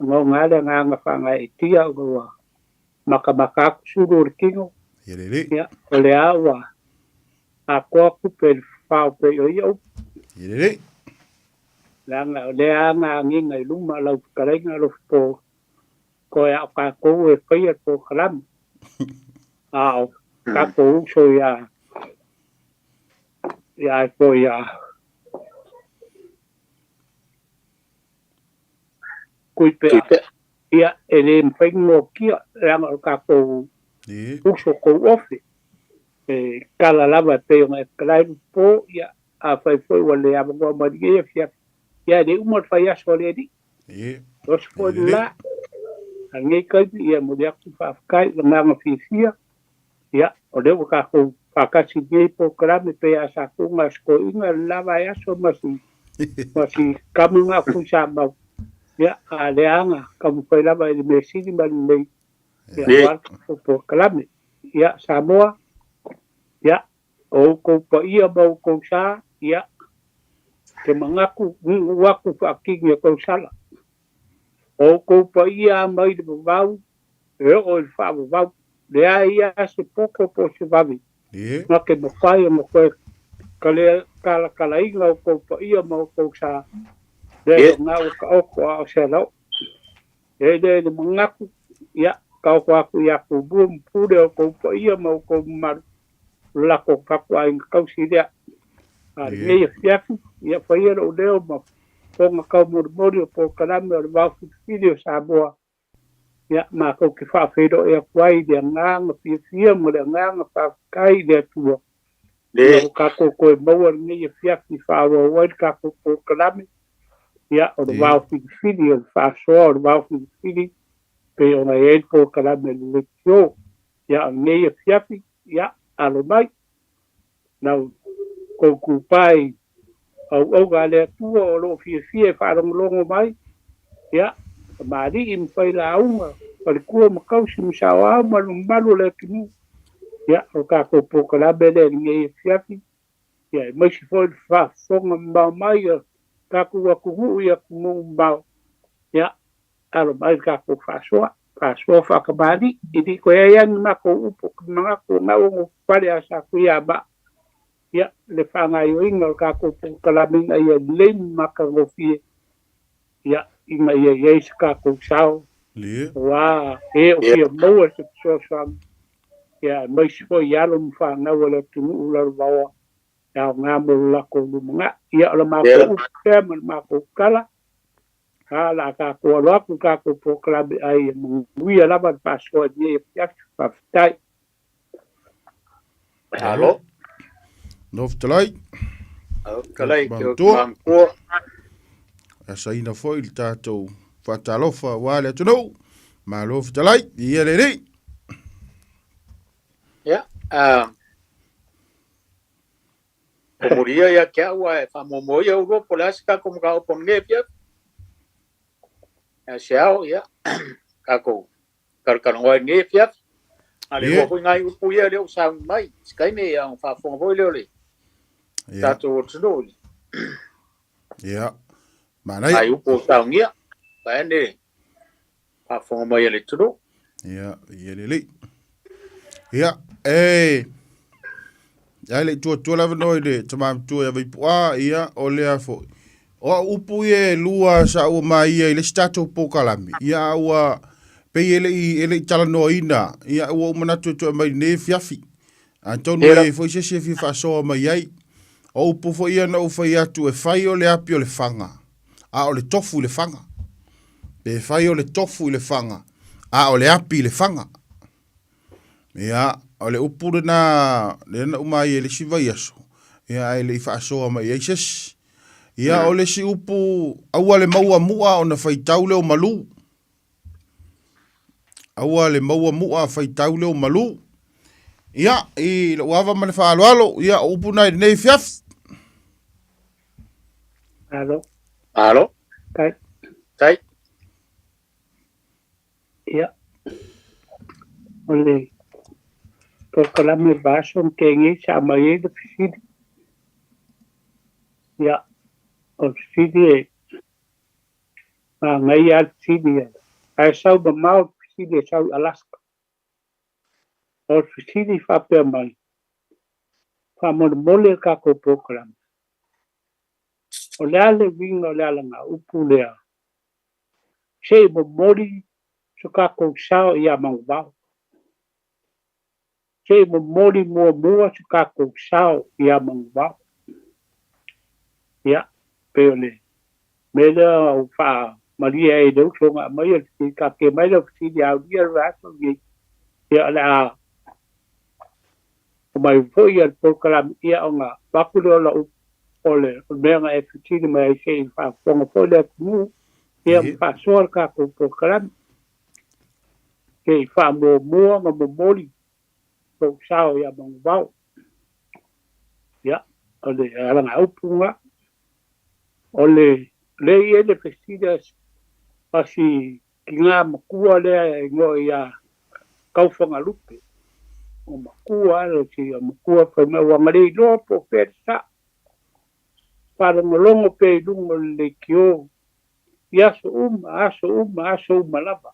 Speaker 13: Ngo ngale nga fa ngai tia go maka suru kingo.
Speaker 21: Ere.
Speaker 13: Ya, ole awa. A ko pe fa pe yo.
Speaker 21: Ere.
Speaker 13: Langa le anga ngai luma lau karenga lo po ko ya ka ko e kai po kalam a ka ko so ya ko ya kui pe ya ele mpengo kia langa ka ko uso ko ofi kala lava pe ngai kai po ya a fai foi wale ya mo ma di ya ya de umur faya soledi terus pula ngai kai ya mo dia ku fa kai na fisia ya ode ka ko fa ka si ge po krame pe asa ku mas ko inga lava ya so masi kamu nga ku sa ma ya aleanga kamu pe lava de mesi di balei ya po krame ya Samoa ya o ko pa ia ba ko sa ya ke mangaku waku fakinga ko sala o ko pa ia mai de bau o fa bau de ia se pouco po se babi na ke mo fai mo ko kala inga ko pa ia mo ko sa de na o ko o se lo de mangaku ya ka ko aku ya ku bum pude ko pa ia mo ko mar la ko ka ai ka si dia Ia ia whaia o leo ma ponga kau mori po kalame o le waufu video Samoa. Ia ma kau ke whawhido e kwai de nganga pia mo le nganga whawkai de tua. Ia ka ko koe maua ni fiafi whawa wai ka ko po kalame. Ia o le waufu video whasoa o le waufu video pe o na e po kalame le kio. Ia ni fiafi ia alo mai. Nau ko kupai au ga le tu o lo fie fa longo mai ya mari im fai la uma per ku ma kau sim sawa malu le kinu ya o ka ko po ka la bele ni fiafi ya mai si fo fa songa ma mai ka ku ku ya ku ba ya alo mai ka ko fa fa ka badi idi ko ya ni ma ko upo ma ko na o pare asa ku ya ba ya le fanga yo inga ka ko kalamin ay le makagofi ya inga ye ska ko sao
Speaker 21: le
Speaker 13: wa o fi mo so ya mai spo ya lo fanga wala tu ular bawa ya ngamo la ko nga ya la ma ko ke ma ko kala kala ka ko lo ka ko klab ay wi la ba paso ni ya fa tai
Speaker 10: Halo.
Speaker 21: Nof talai.
Speaker 10: Kalai ke mampo.
Speaker 21: Asa ina foi il tato fatalofa wale tuno. Malof talai yele.
Speaker 10: Ya. Komuria ya kia wa fa momoya ugo polaska como ka oponge pia. Ya siao ya. Kako. Karkan wa nge pia. Ale ko ngai upuya le usang mai. Skai me yang fa fong voi le. Tato tuno.
Speaker 21: Ya. Mana
Speaker 10: ai upo taungia. Pa ene. Fa fong mai le tuno.
Speaker 21: Ya, yele. Ya, ya le tu la no de tama tu ya va ia o le afo. O upu ye lua sa o mai le stato po kalami. Ya wa pe ele tala no ina ia o mana tu mai ne fiafi Anton e foi se fi fa so mai ai o po fo ia no fai atu e fai o le api o le fanga a o le tofu le fanga pe fai o le tofu le fanga a o le api le fanga ia o le upure na le na umai le siva yaso ia ele fa so mai ai ses ia o le si upu aua le maua mua o na fai tau le o malu aua le maua mua fai tau le o malu ia i lo wava mane fa alo ia upu na nei fiaf
Speaker 13: Alo. Tai. Ia. Ole. Porque me baixo que ninguém chama ele de filho. Ia. O filho a ngai al filho. Ai sau do mal filho sau Alaska. O filho fa pe mai. Fa mole ka ko program. O le ale vinga o le alanga upu lea. Se mo mori so ka ko sao ia mangwao. Se mo mori mua so ka ko sao ia mangwao. Ia, peole. Mela o fa Maria e do so nga mai ka ke mai lo si dia dia raso ni. Ia la. O mai foi al program ia nga pakulo la ole menga e fitini mai sei fa fonga fole mu ia fa sor ka ko program ke fa mo moli ko sao ia bang bau ia ole ala na upunga ole le ele festidas asi kinga makua le ngo ia kau fonga lupe o makua lo si makua fa me wa mari no po persa para molongo pe lungo le kio aso uma lava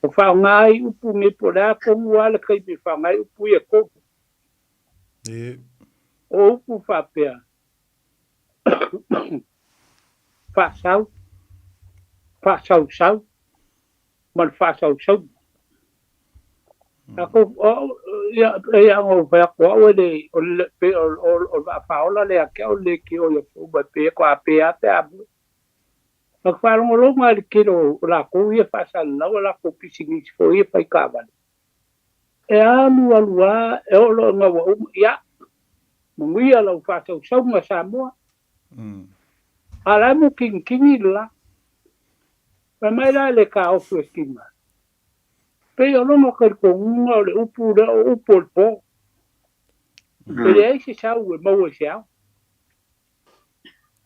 Speaker 13: o fa ngai upu me pora ko wala kai me fa ngai upu e ko o upu fa pe fa sau mal fa sau ako ia ngo fa ko o le pe o fa ola le ke o le ki o yo ba pe ko a pe ate abu ak fa lo mal ki la ko ia fa sa la ko pising fo ia fa ka ba e alu alua e o lo ngo ia mo ia lo fa sau ma sa mo ala mo king la pa mai la le ka o fu estima pe o longo ke ko unga le upu po pe ai se sa u mo se au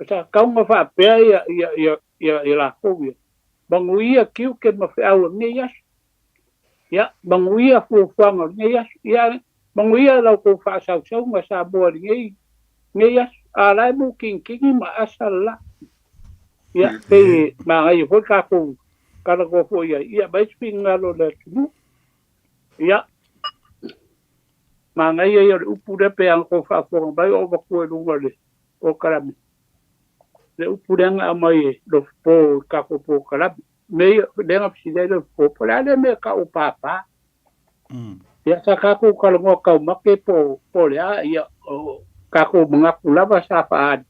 Speaker 13: sa ka unga fa pe ia la ko banguia kiu ke ma fa au ne ya banguia fu fanga ne ya banguia la ko fa sa ma sa bo ne ya ala mu king ma asala ya pe ma ai ho ka ko kada ko fo ia ba spinga lo le tu ia ma ngai ia upu de pe an ko fa fo ba o ba ko lu le o kara le upu de nga mai lo po ka ko po kara me de nga psi de lo po para le me ka o papa ia sa ka ko ka lo ka ma ke po le ia ka ko mga kula ba sa pa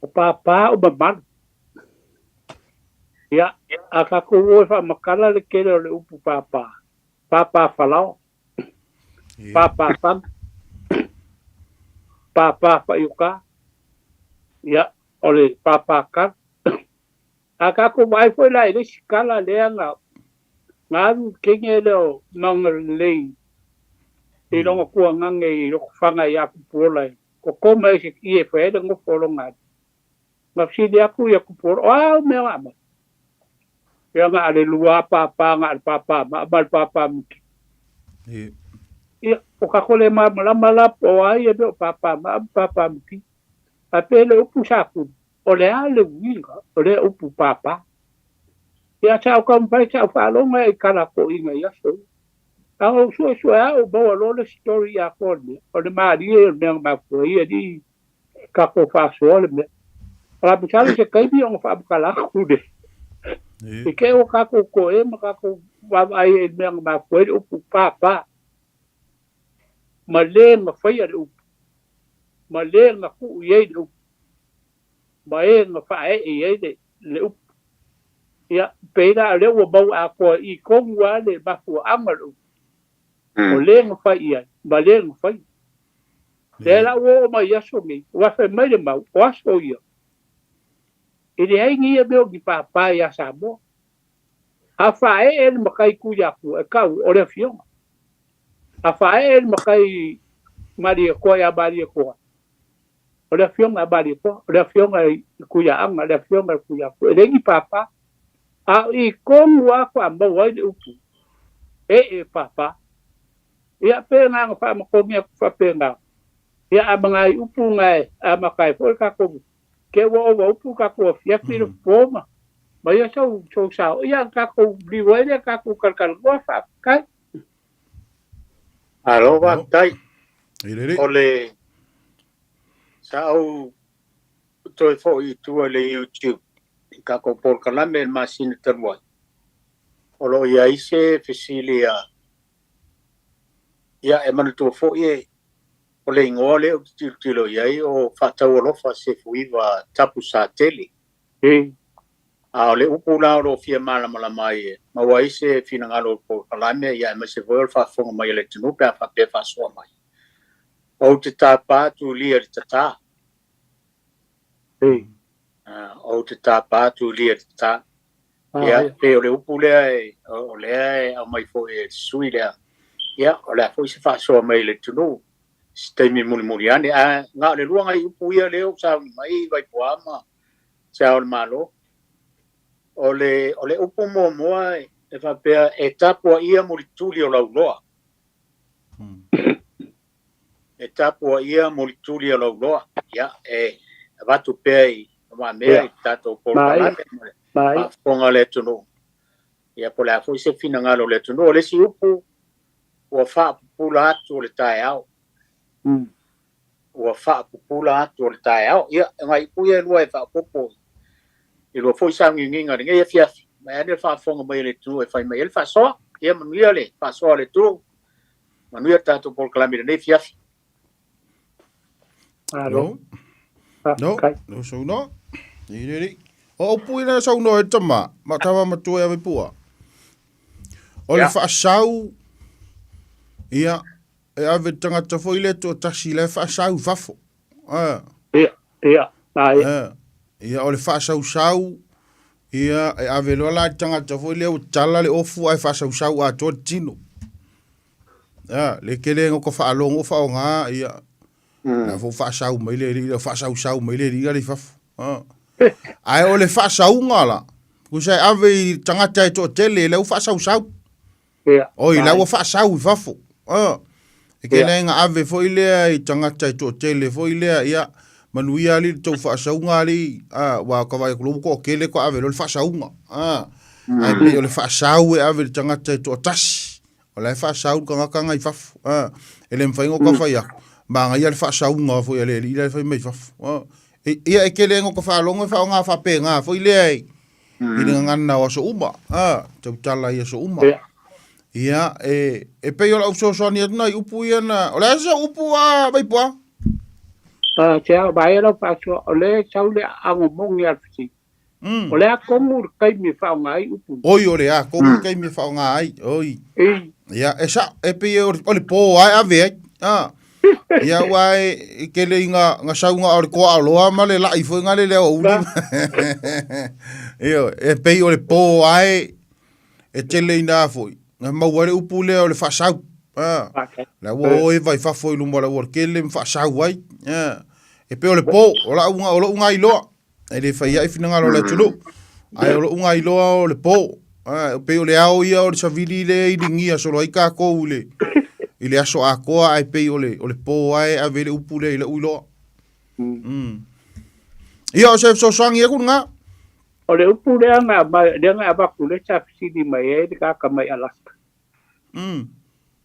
Speaker 13: o papa o ba ia aka ko fa makala le kele le upu papa falao papa pam papa yuka ia ole papa ka aka ko mai foi la ile skala le nga kenge le mangal le e longa ko ngange ro fanga ya pupola ko mai se ie fe de ngo folonga ngapsi dia ku ya ku por me ama yang ada luar papa nggak papa mal papa mungkin iya oka kole malam po ai do papa mungkin tapi le upu saku ole ale winga ole upu papa ya cha ko mpai cha falo ngai kala ko inga ya so au so o bo lo le story ya ko ni ole mari ne ma ko ia di ka ko fa so le me la bicara se kai bi on fa kala ku de I ke o kako ko e ma kako wawai e mea ma koe le upu pāpā. Ma le ma whaia le upu. Ma le ma ku iei le upu. Ma e ma whae e iei le upu. Ia, peira le ua mau a koa I kongu a le mafu anga le upu. O le ma whai iai. Ma le ma whai. Le la ua ma iaso mi. Wafe mai le mau. O aso ia. I le hei ngia meo ki pāpā ia Samoa. A whae e le makai kuyaku e kau o le fionga. A whae e le makai mari e koa ia mari e koa. O le fionga mari e koa. O le fionga kuya anga, o le fionga kuyaku. E rengi pāpā. A I kongu a kwa mau ai le upu. E pāpā. Ia pēnga ngā wha makongi a kwa pēnga. Ia a mga I upu ngai a makai po e kakongu. Ke wa o upu kako fiafi le pōma. Ma ia sau sao. Ia kako liwele kako kalkal goa whaakai.
Speaker 10: Aloha tai. O le sao toi fo I tua le YouTube. Kako por kalame el masine tanwai. O lo ia ise fesilia. Ia e manu tua fo ie. O le ingoa le o tilo iai o whatau alofa se fuiva tapu sa tele. A o le upu la o fia mala mai e. Ma wai se fina ngalo po kalame ia e mase voel whafonga mai le tunu pe a whape whasoa mai. O te tāpā tu lia le tata. O te tāpā tu lia le tata. Ia pe o le upu lea e o lea e au mai fo e sui lea. Ia o lea fo I se whasoa mai le tunu. Steimi muli ane a ngā le luanga I upu ia leo sa mai vai poama sa o le malo o le upu moa e whapea e tapua ia muli tuli o lauloa e tapua ia muli tuli o lauloa ia e watu pea I ma mea I tato polkalame ma fonga le tunu ia po le a fo se fina ngalo le tunu o le si upu o wha pupula atu o le tae au ua whaapupula atu o le tae au. Ia, ngai puia lua e whaapopo. I lua fwoi sa nginginga ringa ia fiafi. Mai ane whaafonga mai le tu e whai mai ele whaasoa. Ia manuia le, whaasoa le tu. Manuia tātou pol kalamira nei fiafi.
Speaker 8: No. No so no. Iri. O puina sa no e tama. Ma tama matua e pua. O le whaasau. Ia. E ave tangata foi le to tasi le whaasau whafo.
Speaker 13: Ia.
Speaker 8: Ia o le whaasau sau. Ia e ave loa la tangata foi le o tala le ofu ai whaasau sau a tō tino. Ia, le kele ngoko whaalongo whaonga. Ia. Na fo whaasau mai le ria, whaasau sau mai le ria le whafo. Ai o le whaasau ngala. Kusai ave tangata e tō tele le o whaasau sau. O I lau o whaasau I whafo. E kena nga ave foi lea I tangata I tō tele foi lea ia manuia li tau whaasaunga li wa kawai kulumu ko kele ko ave lo le whaasaunga ai pe o le whaasau e ave tangata I tō tasi o le whaasau ka ngakanga I fafu e le mwhaingo ka whai ako ma ngai le whaasaunga foi ale li le whai mai fafu ia e kele ngo ka whaalonga whaonga whape ngā foi lea I ngana wa so uma tau tala ia so uma Ia, e pei o la usosoni atuna I upu ia na, o le asa upu a mai pua?
Speaker 13: Tia, mai alo pasua, o le sau le ango mongi alfisi. O le a kongu kai mi whaonga ai upu.
Speaker 8: Oi, o le a kongu kai mi whaonga ai, oi. Ia, e pei o le pō ai ave ai. Ia wai, ke le nga saunga o le koa aloa ma le lai fo ngale leo uli. Ia, e pei o le pō ai, e tele ina foi. Nga mauare upu lea o le whaasau. La ua oe vai whafoi lumwa la ua kele m whaasau ai. E pe o le pō, o la unga I loa. E le whai ai whina ngalo le tunu. Ai o la unga I loa o le pō. Pe o le ao ia o le savili le I ringia solo ai kākou le. I le aso a koa ai pe o le pō ai a vele upu le I le ui loa. Ia o se sosangi e kunga.
Speaker 13: O le upu lea ngā abaku le sa fisini mai e le kaka mai Alaska.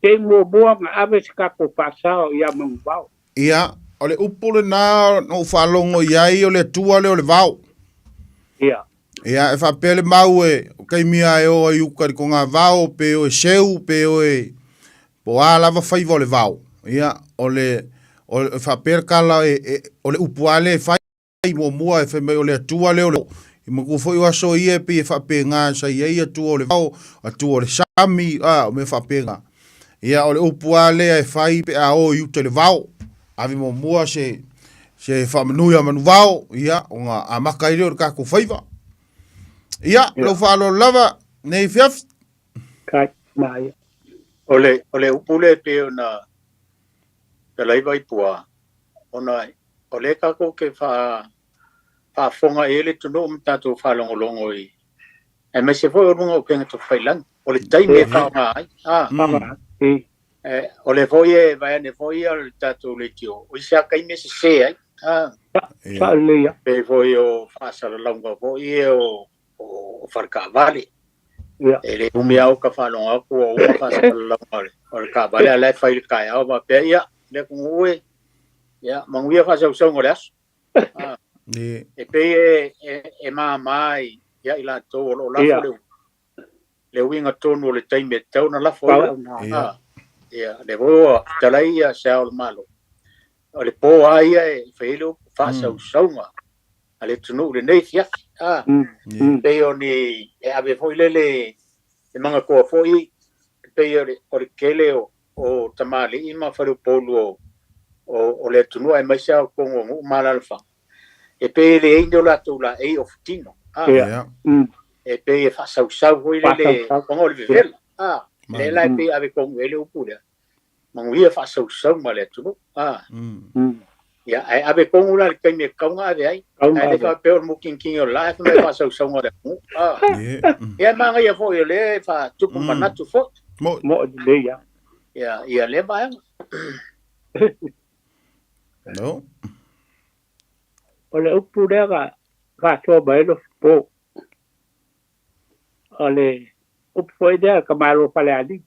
Speaker 13: Te mua ngā ave se kako pasao ia mungu wau.
Speaker 8: Ia, o le upu le nā no whalongo iai o le tua le o le vau.
Speaker 13: Ia.
Speaker 8: Ia e whapele mau kai mia e o ai ukari ko ngā vao pe o seu pe o po a lava whai vole vao. Ia o le whapele kala o le upuale whai mo mua e whai o le atua leo leo. I maku fo i waso ia pe e whape ngā sa ia ia atua o le vao atua o le sami o me whape ngā. Ia o le upuale e whai pe a o iuta le vao. Avi mo mua se whamanuia manu vao. Ia o ngā amaka i reo kako whaiva. Ia, lo falo lava nei fiaf.
Speaker 13: Kai mai.
Speaker 10: Ole upule pe ona te laiva i pua. Ona ole kako ke fa fonga ele tunu mtatu fa longolongo i. E me se foi runga o penga to failan. Ole taime fa mai. Ole foi vai ne foi al tatu le tio. O sia kai me se ai.
Speaker 13: Fa le.
Speaker 10: Pe foi o fa sa longo foi o farcavale. Ele umia o ka falonga ko o fa sa longo. O ka vale ala fai kai au ma pe ia le kuwe. Ya, manguia fa sa songo las. E pe e mai ya ila to o la fo le winga tonu le taime tau na la fo. Ya, le vo talai ya sa o malo. O le po ai e felo fa sa songa. Ale tunu le nei fia. Pe oni e ave foi le manga ko foi pe o kele o tamali ima faru polo o le tunu ai mai sa ko ngo malalfa. E pe le indo la tula e of tino. E pe fa sa foi le ko le vela. Le la pe ave ko ele o pura. Manguia fa sa ma le tunu. Ya, ave con una que me caunga de ahí. Ele fa peor mo king o life me fa so ngore. Ya manga ya fo le fa tu ko mana tu fo.
Speaker 13: Mo le ya.
Speaker 10: Ya le ba.
Speaker 8: No.
Speaker 13: Ole upure ga so ba lo po. Ole upoi de ka malo fa le ali.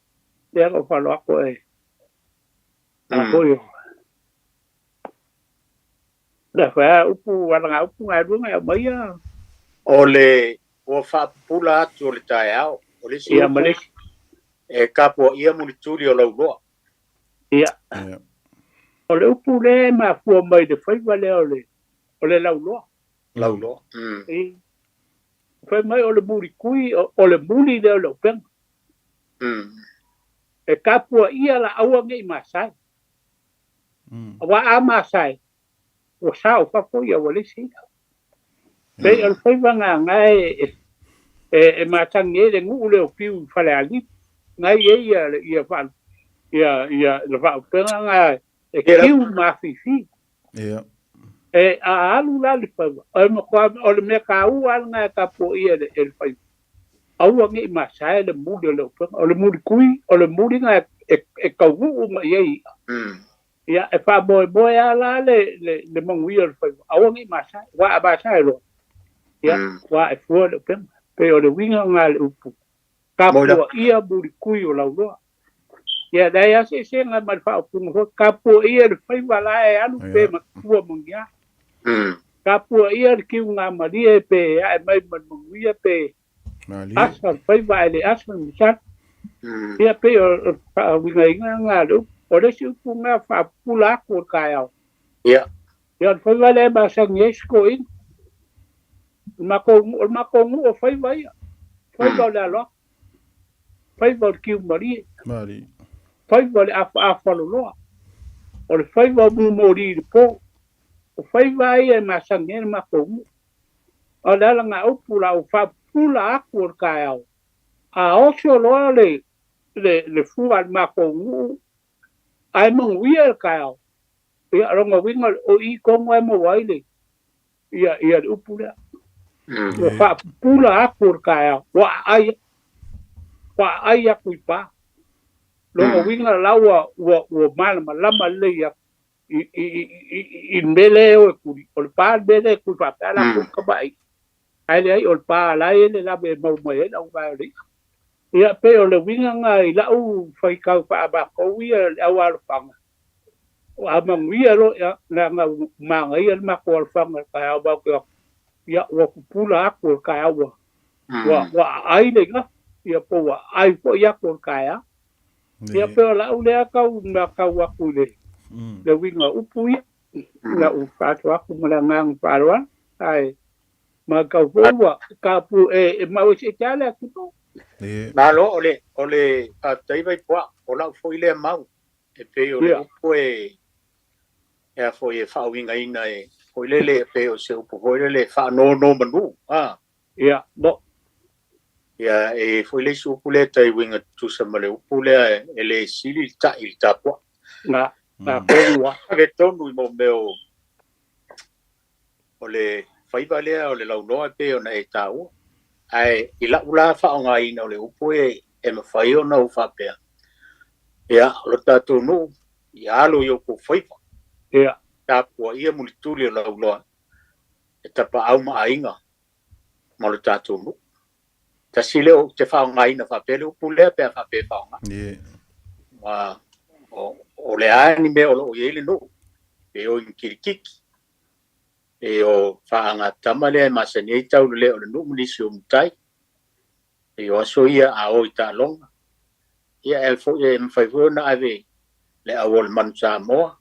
Speaker 13: De ko fa lo ko e. Apoyo. Da fa upu wala upu nga dunga mai ya.
Speaker 10: Ole o fa pula atu le taiao. Ole si
Speaker 13: ia male.
Speaker 10: E kapo ia mo tuli o lo.
Speaker 13: Ia. Ole upu le ma fu mai de fai vale ole. Ole lo.
Speaker 10: Lo.
Speaker 13: Fai mai ole muri kui ole muri de lo pen. E kapo ia la awa ngai masai. Wa amasai. O sao fa ko ia wale si. Pe al foi vanga ngai e matangi le ngu le o piu fale ali. Ngai ia fa ia le va pena ngai e kiu ma fi. E a alu la le fa. O mo ko o le me ka u al ngai ka po ia le el fa. Au ngai ma sai le mu le o le mu kui o le mu ngai e ka u ma ia. Ya e fa boy ala le mongwil fa awangi masa wa abasa lo ya wa e fo le pe o le winga ngal upu ka po ia buri kui o la lo ya da ya se nga mal fa upu ko ka po ia le fa wala e alu pe ma fu mongia ka po ia ki nga mali e pe ya e mai mongwia pe asal fa va le asal misa ya pe o winga ngal Ora si punga fa pula ko kaya.
Speaker 10: Ya.
Speaker 13: Ya foi vale ba sang yesko in. Ma ko o foi vai. Foi vale lo. Foi vale ki mari. Foi vale a lo. Ora foi vale mori po. O foi vai e ma sang yen ma ko. Ora la nga o pula o fa pula ko kaya. A o so lo le fu al ma ko ai mong wiel kaya ia rongo wingal o I kongo mo waile ia upula o fa pula akur kaya wa ai kuipa rongo wingal lawa wo mal malama le ia I mele o kuri o pa mele ku pa la ku ka bai ai o pa la ele la be mo mo ele o ba ri ia pe o le winga ngai la u fai kau pa ba ko ia awal fanga o amang ia lo ya na ma ngai ma ko fanga ka ba ko ia ua kupula aku o kai awa wa ai le nga ia po wa ai po ia ko kai a ia pe la u le kau na kau aku le winga upu ia na u fatu aku mala ngang parwa ai ma kau po wa ka pu e ma o se tala ku to
Speaker 10: na lo ole a tai vai po o la foi le mau e pe o le upu e foi e fa winga ina e foi le pe o se upu foi le fa no manu
Speaker 13: ia bo
Speaker 10: ia e foi le su pule tai winga tu sa male pule e le sili ta il tapo
Speaker 13: na
Speaker 10: ko wa ke tonu mo meu ole fai vale ole la no pe ona e tau ai ila ula fa nga ina ole upu e ma fai ona u fa pe ia lo ta tu no ia lo yo ko fai
Speaker 13: ia
Speaker 10: tapo ia mulituli la ulo e tapa au ma ainga ma lo ta tu no ta sile o te fa nga ina fa pe le upu le pe fa pe fa nga wa o le ani me o ye le no e o kirikiki e o fa nga tamale ma se nei tau le o no munisio mtai e o so ia a o ta long ia e fo e fa na ave le awol man sa mo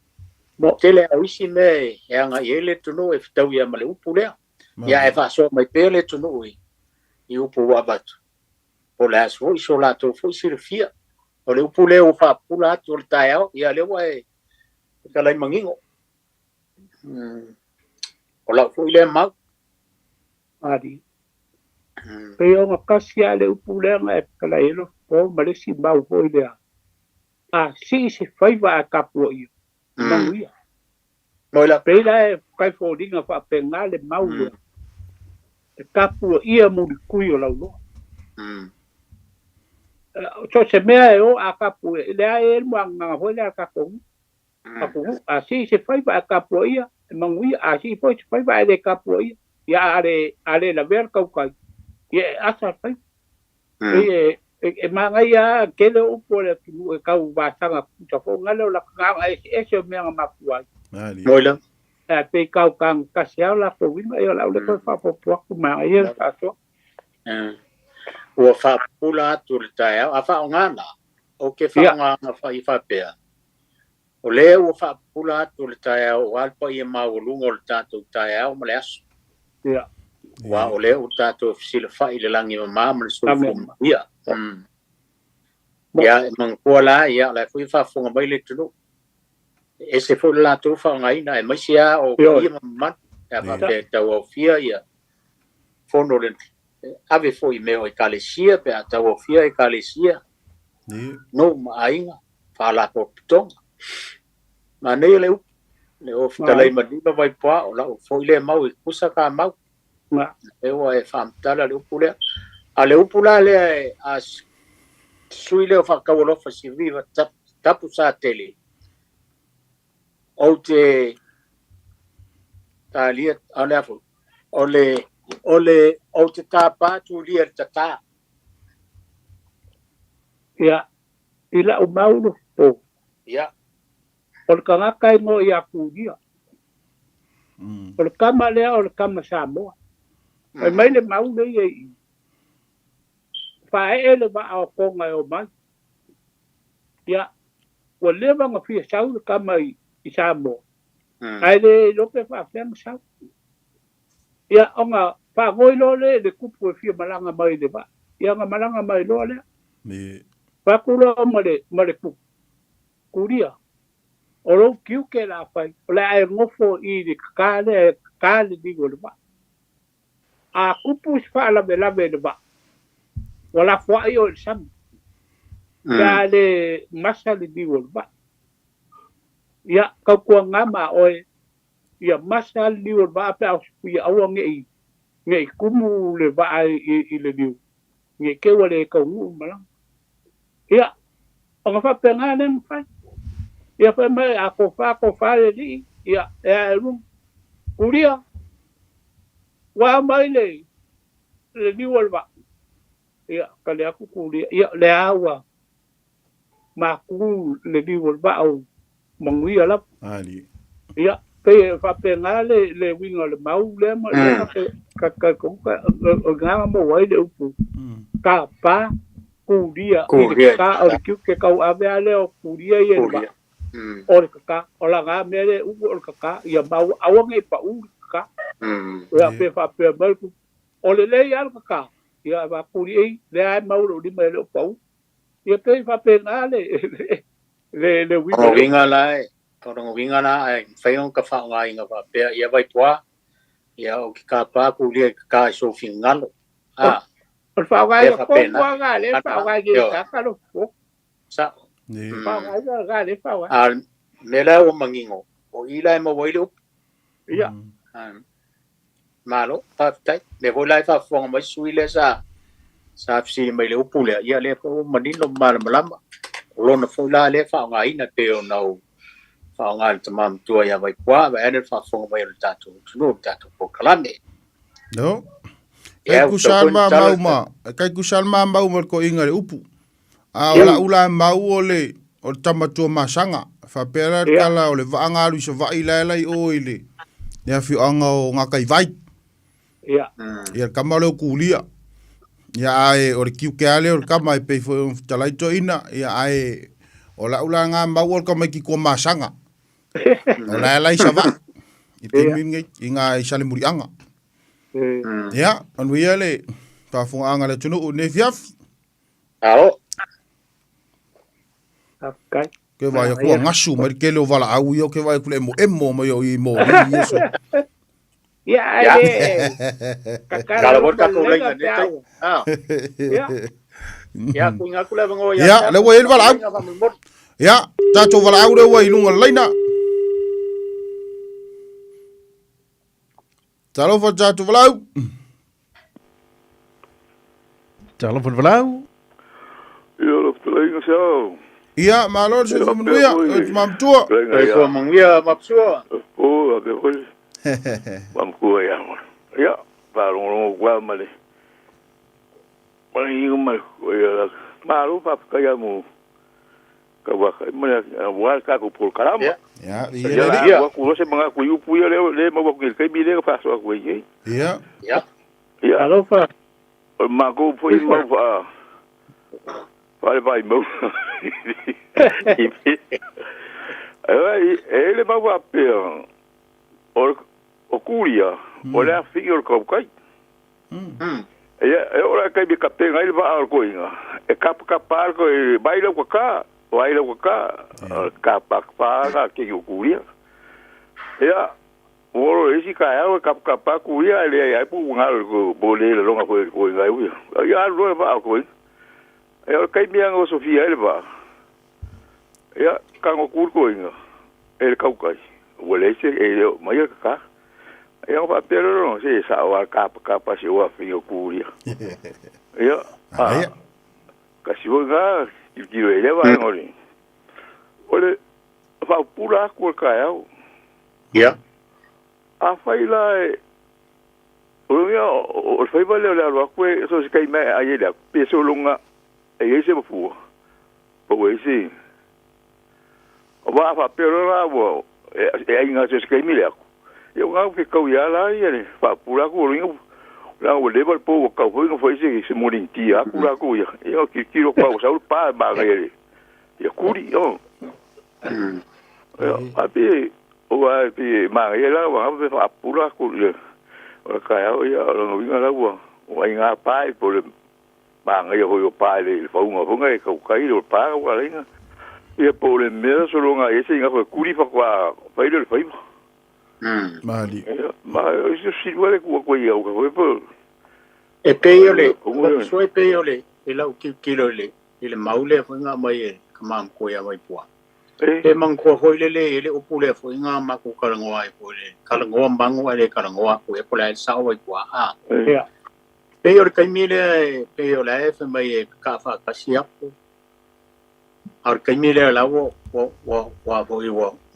Speaker 10: tele a wisi me e nga ye le tuno e tau ia male upu le ia e fa so mai pe le tuno i upu wa batu o le aso iso la to fo si le fia o le upu le o fa pula to le taio ia le wa e ka lai mangingo o la fo ile mau
Speaker 13: adi pe o nga kasia le upu le nga e ka lai lo o male si mau fo ile a si se fai va ka po i manguia
Speaker 10: no la
Speaker 13: pe la e kai fo dinga fa penga le mau e kapu ia muri kui o laulo. So se mea e o a kapu e lea e mua nganga hoi lea kapu. Kapu a si se whaiva a kapu ia, e mangui a si po se whaiva e le kapu ia. Ia are la vera kaukai. Ia asa whaiva. E mangai a kele upo le kinu e kau vātanga kuta fo ngale o la kanga e se o mea makuai.
Speaker 10: Moila.
Speaker 13: Pe kau kang kasiau la ko wima e la le ko fa po ku ma ia ka so
Speaker 10: o fa pula tu tai a fa ngana o ke fa ngana fa I fa pe o le o fa pula tu tai o al po ia ma o lungo o tatu tai o males
Speaker 13: ia
Speaker 10: wa o le o tatu sil fa ile langi ma ma so ia ia man ko la ia la fu fa fu mai le tu e se fu la tu fa ngai na e maisia o ia man e fa pe tau o fia ia fono le ave foi meu e kalesia pe tau o fia e kalesia no ainga fa la portong ma nei le o fitala I madina vai pa o la o foi le mau e kusa ka mau
Speaker 13: na
Speaker 10: e o e famtala le upule a le upula le a suile o fa kawolo fa si viva tapu sa tele o te talia anafu ole o te tapa tu lia tata
Speaker 13: ia ila o maulu po
Speaker 10: ia
Speaker 13: o ka kai no ia kudia o kama le o kama Samoa ai mai le maulu ia fa ele va o konga o mai ia o leva nga fia sau kama I Samoa ai le lope fa fem sau ia onga fa ngoi lo le kupu e fia malanga mai le va ia nga malanga mai lo le fa kulo male ku kuria o lo kiu ke la fai o le ai ngofo I de kale digo le va a kupu fa la le va wala fa I o sam ya le masa le digo le va ia ka ko ngama oe ia masa liu ba pa ia au nge kumu le ba I le liu nge ke wale ka u mala ia o fa penga le fa ia fa me a ko fa le li ia e ru kuria wa mai le liu ba ia ka le aku kuria ia le awa ma ku le liu ba au mangui ala
Speaker 8: ali
Speaker 13: ia pe fa pe nga le winga le mau le ma ka ko nga mo wai le upu ka pa kuria ka o ki ke ka ave ale o kuria ye ba o ka o la ga me le u o ka ya ba au ngai pa u ka ya pe fa pe ba ku o le ya ka ya ba kuria le ai mau lo di me le pa u ya pe fa pe nga le
Speaker 10: winga lai Torong winga na ai faiong ka fa ngai nga pa pe ia vai tua ia o ki ka pa ku le ka so fingalo
Speaker 13: o fa ngai ko nga le fa ngai ki ka lo ko
Speaker 10: sa
Speaker 13: fa ngai ga le fa wa
Speaker 10: me la o mangingo o ila mo voi lu
Speaker 13: ia
Speaker 10: malo pa tai le vo lai fa fong mai sui le sa si mai le upu le ia le ko manilo malama lo na fo la le fa ngai na te o no Whaonga te mam tua ia vai kua, vai ane whawhonga mai o tātou, tunu o tātou po kalame.
Speaker 8: No. Kai kusal mau ma ko inga le upu. Ola ula mau o le tamatua masanga. Whapera kala o le vaanga alu sa vai lai o ile. Ia whianga o ngā kai vai.
Speaker 13: Ia.
Speaker 8: Ia kama leo kulia. Ia ae o le kiu ke ale o le kama e peifo talaito ina. Ia ae o la ula ngā mau o le kama ki kua masanga. O la lai sa vai. I te mingi i ngā i sale muri anga. Ia, anu ia le pāwhunga anga le tunu o ne fiaf.
Speaker 10: Ao.
Speaker 13: Okay.
Speaker 8: Ke vai a kua ngasu, mari ke leo wala au ia, ke vai kule emo mai o i mo.
Speaker 13: Ia, ai.
Speaker 10: Kala bot ka kulai na ne tau. Ia, kuinga kule bango ia.
Speaker 8: Ia, le wa il wala au. Ia, tato wala au le wa ilunga laina. Telefon jatuh walau.
Speaker 16: Telefon walau.
Speaker 1: Ja, dat betekent zo.
Speaker 8: Ja, maar lor zit van meneer. Het mam tua.
Speaker 10: Het van meneer mapsua.
Speaker 1: Oh, dat is goed. Mam tua ja man. Ja, waarom ook wel maar. Maar hier maar ja, maar hoe pap kan je mo. Kawak, mana buat aku pul karam.
Speaker 8: Ya,
Speaker 1: iya. Aku rasa mengaku yupu ya le mau wakil kai bile ka paso aku ye.
Speaker 8: Iya.
Speaker 10: Ya.
Speaker 1: Ya.
Speaker 13: Halo fa.
Speaker 1: Maku foi mau fa. Vai mau. Ele mau ape. O kuria. Olha figure ko kai. Ya, ora kai bi kapten ai va al koinga. E kapar ko baila ko ka. Wai lo ka kapak pa ke kuria ya oro isi ka ya kapak kuria le ya pu ngal ko bole le longa ko ngai u ya lo va ko ya kai biang o sofia ele va ya ka ngo kur ko inga el kaukai wole se e mai ka ya va pero no se sa wa kapak pa se wa fi kuria ya ka si va il dit ele va ngori ole fa pura ko kaia
Speaker 10: ya
Speaker 1: a faila o fai vale la ro ko so se kai me ai la peso longa e ese fu po ese o va fa pero la bo e ai nga se kai mi la yo nga ke ko ya la ye fa pura ko ro la o level po ka fo foi se morinti a pura ko ya yo ki kilo pa o sa pa ba ye ya kuri yo api o api ma ye la wa fa pura ko le o ka ya o vinga la wa o nga pa po le ba nga yo pa le fo nga ka kai lo pa wa le ye po le me so lo nga ese nga ko kuri fa kwa fa ile fa
Speaker 8: Mali.
Speaker 1: Ma io si vuole ko ia o ko
Speaker 10: e peole so e peole e la kilo le ile maule fo nga mai ka mam ko ya mai pua e man ko hoile le opule fo nga ma ko ka ngoa e pole ka ngoa mango ale ka ngoa ko e pole sa o kwa a
Speaker 13: ya
Speaker 10: peole kai mile peole e fa mai ka fa ka sia ar kai mile la wo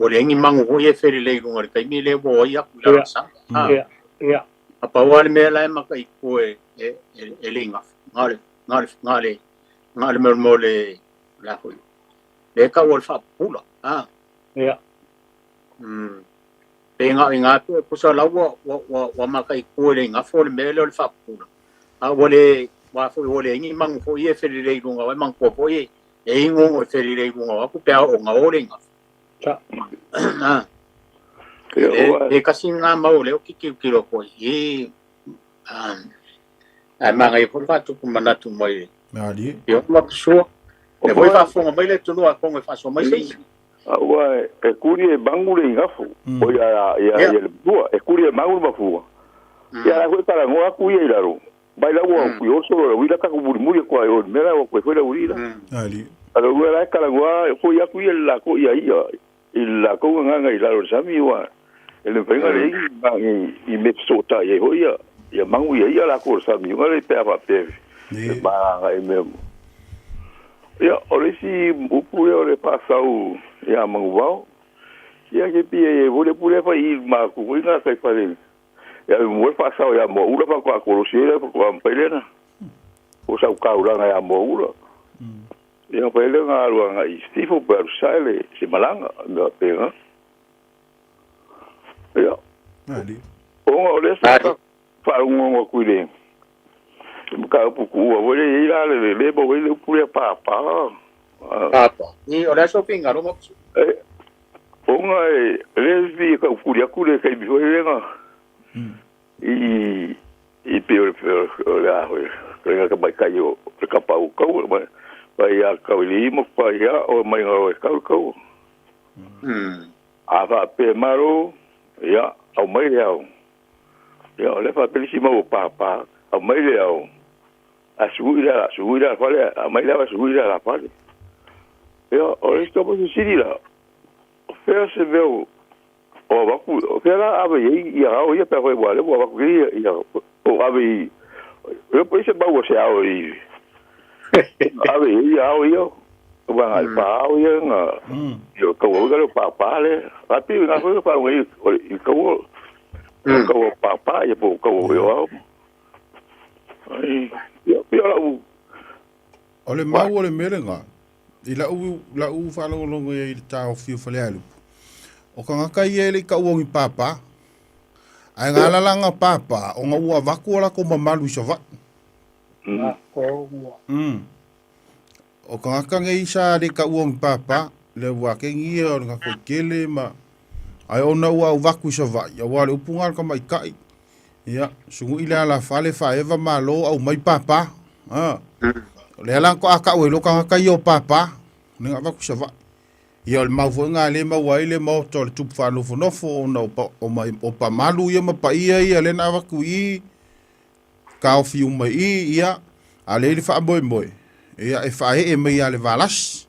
Speaker 10: le ngi mango ho e fere le ngur kai mile wo ya ku sa
Speaker 13: ya
Speaker 10: apa wale me la ma kai ko e linga ngale mo le la ho le ka wol fa pula
Speaker 13: ya
Speaker 10: inga po sa lawa wa makai ko le nga fo le mele le fa pu a wole wa fo wole ngi mang fo ye fe le lunga wa mang po fo ye e ngo fe le lunga wa ku pe o nga o le nga cha e kasi nga ma o le o ki lo ko e ai manga e fo fa tu ku mana tu mai
Speaker 8: ali
Speaker 10: yo ma so e voi fa fo mai le tu no a ko fa so mai sei
Speaker 1: Wa e kuri e bangule ngafu. O ya le bua e kuri e mangule mafu. Ya la ko para ngoa ku ye laro. Bai la wo ku yo so wi la ka ku buri muri ko yo mera wo ko la uri la.
Speaker 8: Ali.
Speaker 1: Alo wa la ka la ngoa ko ya ku ye la ko ya ila ko nga nga ila ro sami wa. Ele venga le i me sota ye ho ya mangu ye la ko sami nga le pe pa pe. Ba nga e me. Ya orisi upu yo le pasau ya manguau ya que pie vole pure fa ir ma ku nga sai fa le ya mo pasau ya mo ura pa ko rosera ko ampelena o sa ka ura ya mo ura ya pele nga ru nga istifo per sale si malanga nga pega ya
Speaker 8: ali
Speaker 1: o le sa fa un ku le ka pu ku vole ira le bo le pure pa
Speaker 10: Papa, ni ora so pinga ro mo.
Speaker 1: Onga lesbi ka kuria kure ka bi hoenga. I pe la ho. Ka ba ka yo ka pa u ka ba ya ka li mo pa ya o mai ho ka ka. Ava pe maro ya au mai ya. Ya le fa pelissimo papa au mai ya. Asuira fale mai la asuira la fale. Ja, esto pues sí la. Pero se veo o va ku, era ave y ahora ya pero igual, o va ku y o ave. Yo pues se va o sea hoy. Ave y ahora yo va al pa yo nga. Yo ko ga papá le. Papi na fue para un y ko papá y po ko yo. Ai, yo la u.
Speaker 8: Ole mau ole merenga. I la u fa longo ye i tau fiu fale alu. O ka ngaka ye le ka uongi papa. Ai ngala langa papa o nga ua vaku ola ko mamalu i sava. O ka ngaka nge isa le ka uongi papa le ua ke ngie o nga ko kele ma ai ona ua u vaku i sava. Ya wale upungar ka mai kai. Ya, sungu ila la fale fa eva malo au mai papa. Le ala ko aka we lo ka ka yo papa ninga va ku sava yo le mau nga le mau ai le mo to tu fa no fo no o pa malu ye ma pa ia le na va ku i ka o fi mai ia ale le fa boy ia e fa e me ia le valas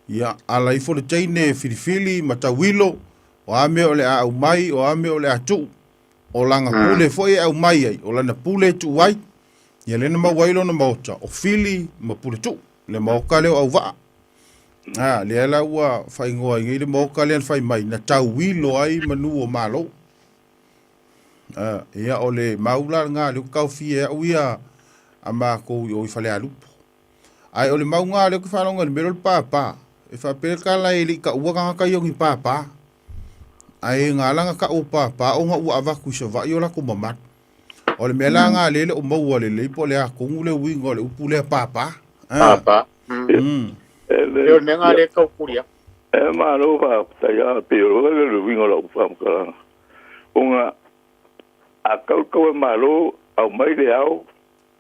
Speaker 8: ia ala i fo le chaine filifili matawilo o ame o le au mai o ame o le atu o langa pule fo e au mai ai o lana pule tu wai ia le na mawailo na mauta o fili ma puletu le mauka leo au vaa le ala ua fai ngoa ingi le mauka le fai mai na tau wilo ai manu o malo ia o le maula ngā leo kau fie au ia a maa kou i oi fale alupo ai o le mau ngā leo ki whanonga le mero le pāpā e whapelka lai li ka ua kanga kai ongi pāpā ai ngā langa ka o pāpā o ngā ua avaku isa vai o lako mamatu o le mela nga lele o maua le po le a kongu le wingo le upu le papa
Speaker 10: papa le nga le ka kuria
Speaker 1: ma lo va ta ya pero le wingo lo fam ka unga a ka ma lo au mai le au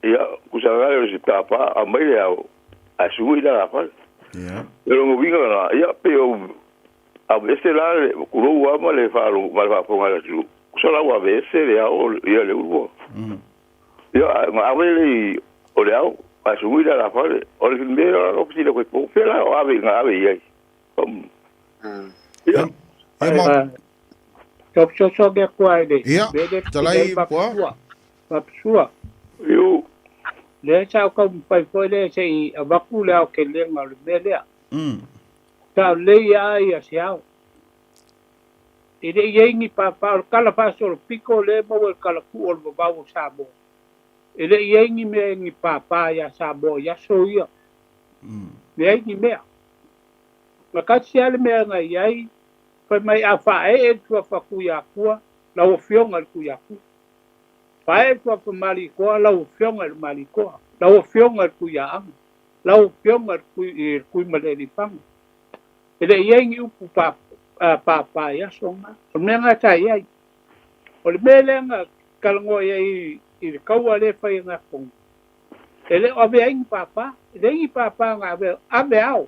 Speaker 1: ya kusanga le si papa a mai le au a suida la fa
Speaker 8: ya
Speaker 1: pero mo wingo na ya pero a veces la kuro wa ma le fa lo ma fa ponga le su solo a veces le au ya le urbo yo a ver o le au a subir a la fare o le mero no si le ko pela o ave ai
Speaker 13: so ge kwa de
Speaker 8: talai po
Speaker 13: papsua
Speaker 1: yo
Speaker 13: le cha ko pai foi le sei avaku le ke le ngal mele ta le ya sia Ide yengi pa kala pa solo pico le mo el kala ku ol ba o sabo. Ide yengi me ngi pa ya sabo ya soia. Yengi me. Ma ka sia le me nga yai fa mai a fa e tua fa kuia kua la o fionga kuia ku fa e tua fa mali ko la o fionga mali ko la o fionga kuia ang la o fionga kui maleli pang ele yengi upu pa ya songa menga tai ai o le melenga kalngo ye i kaua le fa nga pong ele o be ai papa le papa nga be au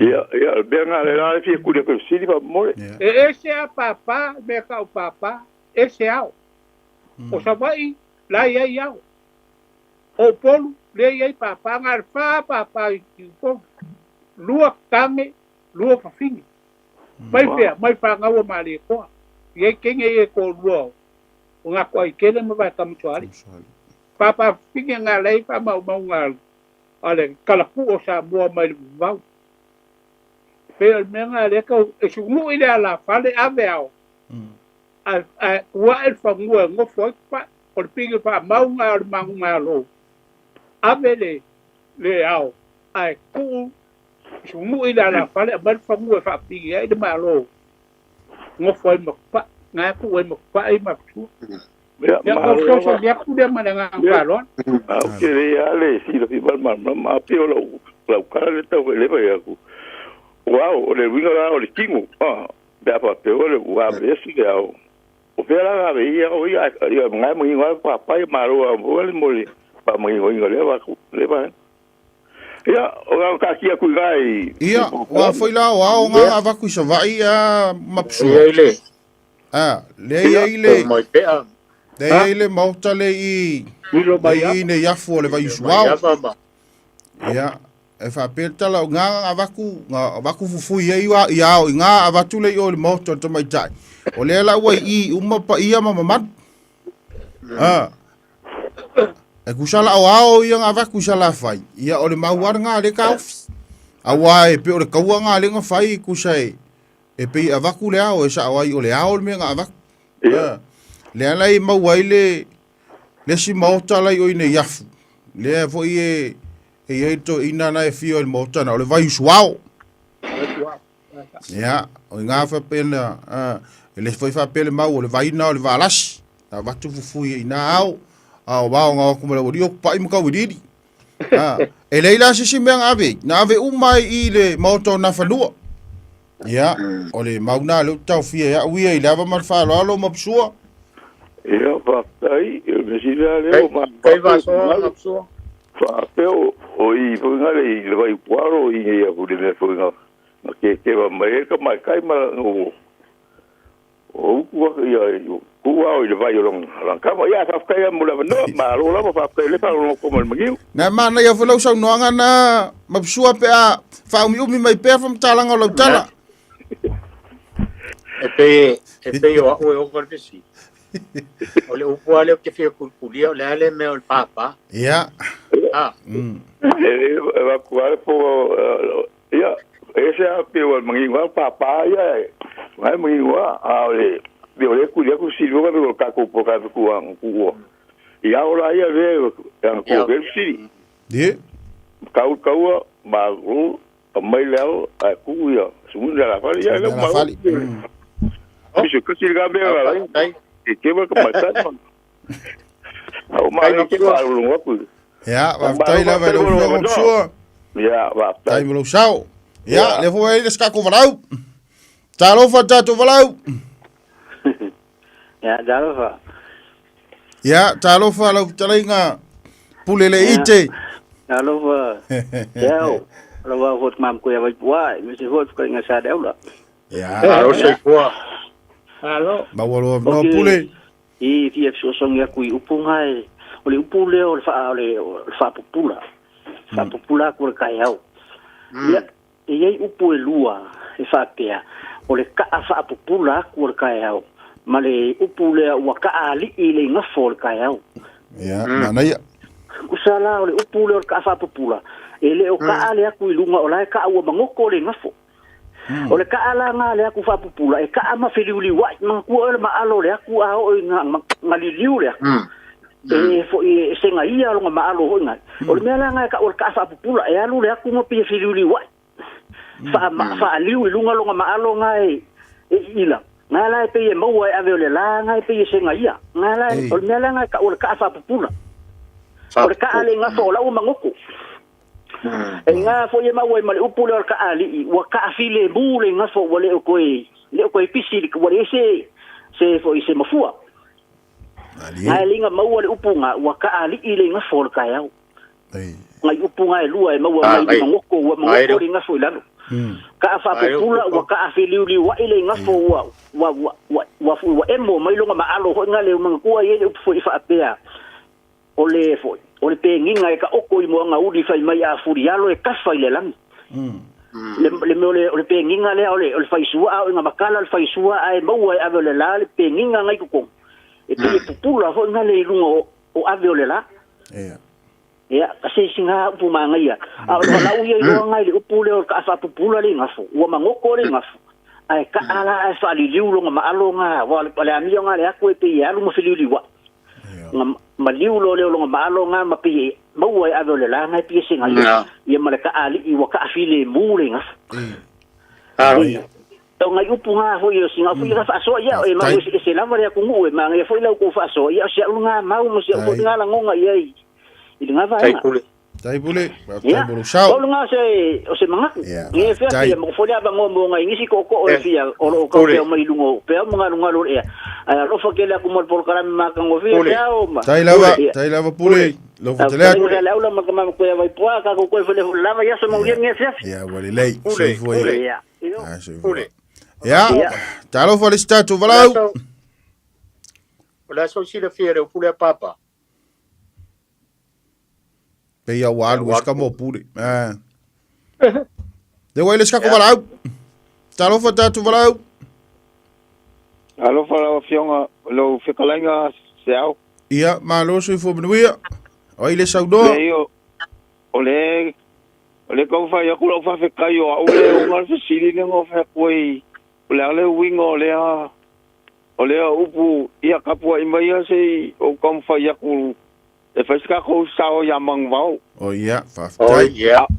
Speaker 1: ia benga le la fi ku de ko sili pa mo
Speaker 13: ese a papa me ka o papa ese au o sabai la ia au o polu le ia papa nga fa papa i ko lua kame lua fa fini mai fa nga o mali ko ye kenge ye ko lua o nga ko i kele mo va tam tuari papa fini nga lei fa mau nga ale kala ku o sa mo mai vau pero menga le ko e sumu ile ala fale aveo a wa el fangu ngo foi pa por pinga pa maunga lo avele le ao ai ku sumu ile ala fale ba fangu fa pinga de malo ngo foi mo pa nga ku we mo pa ai ma tu ya ko so ya ku de mananga ngalon
Speaker 1: ke ale si lo fi ma pio lo kala le to le ba ya ku wow, o le winga la o le kingu. Be apa pe o le wa be si le au. O pe la be ia o ia ngai mo inga pa pa maro o le mole. Pa mo inga le va le va. Ia o ga ka kia ku gai.
Speaker 8: Ia wa foi la o nga va ku sa vai a mapsu.
Speaker 10: Ile.
Speaker 8: Le
Speaker 10: mo pe a.
Speaker 8: Le mo tale i.
Speaker 13: Ilo baya.
Speaker 8: I ne yafu le vai suau. Ia e fa peltala nga avaku fufu ye wa ia nga avatu le o le moto to mai tai o le la wa I uma pa ia mama e kusala o ia nga avaku sala fai ia o le mauar nga le ka awa e pe o le kaua nga le nga fai kusai e pe avaku le o sa wa o le o me nga avaku le ala I mawai le si moto la o ine yafu le vo ie e to ina na e fio el motana o le vai suao ya o nga fa pena ele foi fa pele mau o le vai na o le valas ta vatu fufu ina au au ba nga ko le rio pa im ka wididi e leila se simeng ave na ave umai I le moto na falua ya o le mau na le tau fia ya wi e lava mal fa lo mapsua
Speaker 1: ia pa tai me si le o ma
Speaker 10: kai va so mapsua
Speaker 1: fa pero o I funga le vai puaro I ia ku le funga ke va mai ka mai kai ma o ku ia ku wa le vai long ka ma ia fa kai mo le no ma lo la fa kai le fa lo ko mo magi
Speaker 8: na ma na ia fo so no nga na mapsua pe a fa umi mai pe fa mtala nga lo tala
Speaker 10: e pe o ko si ole upo ale ke fie kulkulia ole ale me ol papa
Speaker 8: ia
Speaker 1: va kuar po ia ese a pe o mangi wa papa ia vai mangi wa ale de ole kulia ku si lo ga ka ko po ka ku an ku ia ola ia ve an ko ve si
Speaker 8: de
Speaker 1: kau ma ru mai leo a ku ia sumunda la fa ia le ma bicho que se ga be la que va como está o mai que va lo ngopu
Speaker 8: ya va tai la va lo mapsua
Speaker 1: ya va
Speaker 8: tai lo sao ya le vo ele ska ko valau talo fa tato valau ya talo fa lo talinga pulele ite
Speaker 14: talo fa yao lo va hot mam ko ya wa mi se hot ko nga sa deula
Speaker 8: ya
Speaker 10: alo se ko
Speaker 13: alo
Speaker 8: ba wo no pule
Speaker 14: I fi so so nga ku upunga o le upule o fa popula ko ka yao ya e upu lua e fa pea o le ka fa popula ko ka yao male upule wa ka ali ile nga for ka yao
Speaker 8: ya mana ya
Speaker 14: usala o le upule o ka fa popula ele o ka ale ku lunga o la ka wa mangoko le nga fo o le ka ala nga le aku fa popula e ka ma feliuli wa ma ku o le ma alo le aku a o nga ngali liu le e fo e senga ia lo ma alo ho nga o le mela nga ka o ka fa popula e alu le aku mo pe feliuli wa fa liu lunga lo ma alo nga ila ngala pe mo ai ave le la ngai pe se ngai ia ngala o me la ngai ka o ka fa pupula o ka ale nga fo la o mangoko e nga fo ye ma wai ma le upula ka ali wa ka file bule nga fo wale o koi le ko pisi ko wale se fo ise mafua ngai linga ma wale upunga wa ka ali ile nga fo ka ya ngai upunga e lua e ma wa mai mangoko wa mangoko nga fo la ka fa pula wa ka filiuli wa ile nga fo wa emo mai longa ma alo ho nga le mangkua ye fo ifa apea ole fo ole pe nginga ka oko i mo nga udi fai mai a furialo e ka fai le lang le me ole pe nginga le ole fai sua o nga makala fai sua ai mo ai ave le la le pe nginga ngai ko e pe pula ho nga le lungo o ave ole la ya kasi singa puma ngai a la u ye lo ngai le upule o ka fa pula le ngafu wa mangoko le ngafu ai ka ala ai fa li liu lo ma alo nga wa le ami nga le aku e pe ya lu mo fili liwa ma liu lo le lo ma alo nga ma pe mo ai ave le la ngai pe singa ye ma le ka ali i wa ka fili mu le ngafu to ngai upunga ho yo singa fu ya fa so ya e ma se la va ya ku mu e ma ngai fo la ku fa so ya se lu nga ma mo se ko nga la ngonga ye ili nga vai
Speaker 8: tai pule shau
Speaker 14: o nga se mangaku nge fia ya mo folia ba mo ngai ngisi ko o fia o ko pe mai lungo pe mo nga lo e lo fa ke la ku mo por kala ma ka ngo fia ya o ma
Speaker 8: tai lava pule lo fa tele
Speaker 14: la ula ma ka ma ko ya vai poa ka ko fele lava ya so mo nge fia
Speaker 8: ya wali lei pule ya pule ya talo fa statu valau
Speaker 10: ola so si le fia o pule papa
Speaker 8: Pei au alu ska mo pure. De wele ska ko valau. Talo fa tatu valau.
Speaker 1: Alo fa la fionga lo fikalenga seu.
Speaker 8: Ia, ma lo so fo benuia. O ile saudo.
Speaker 1: Ole ko fa ya ko fa fikai o ole o ngal sili ngo fa koi. Ole wingo ole upu ia kapua imaya se o kom fa ya ko e faz cá com o sal e a mangval.
Speaker 8: Oh yeah,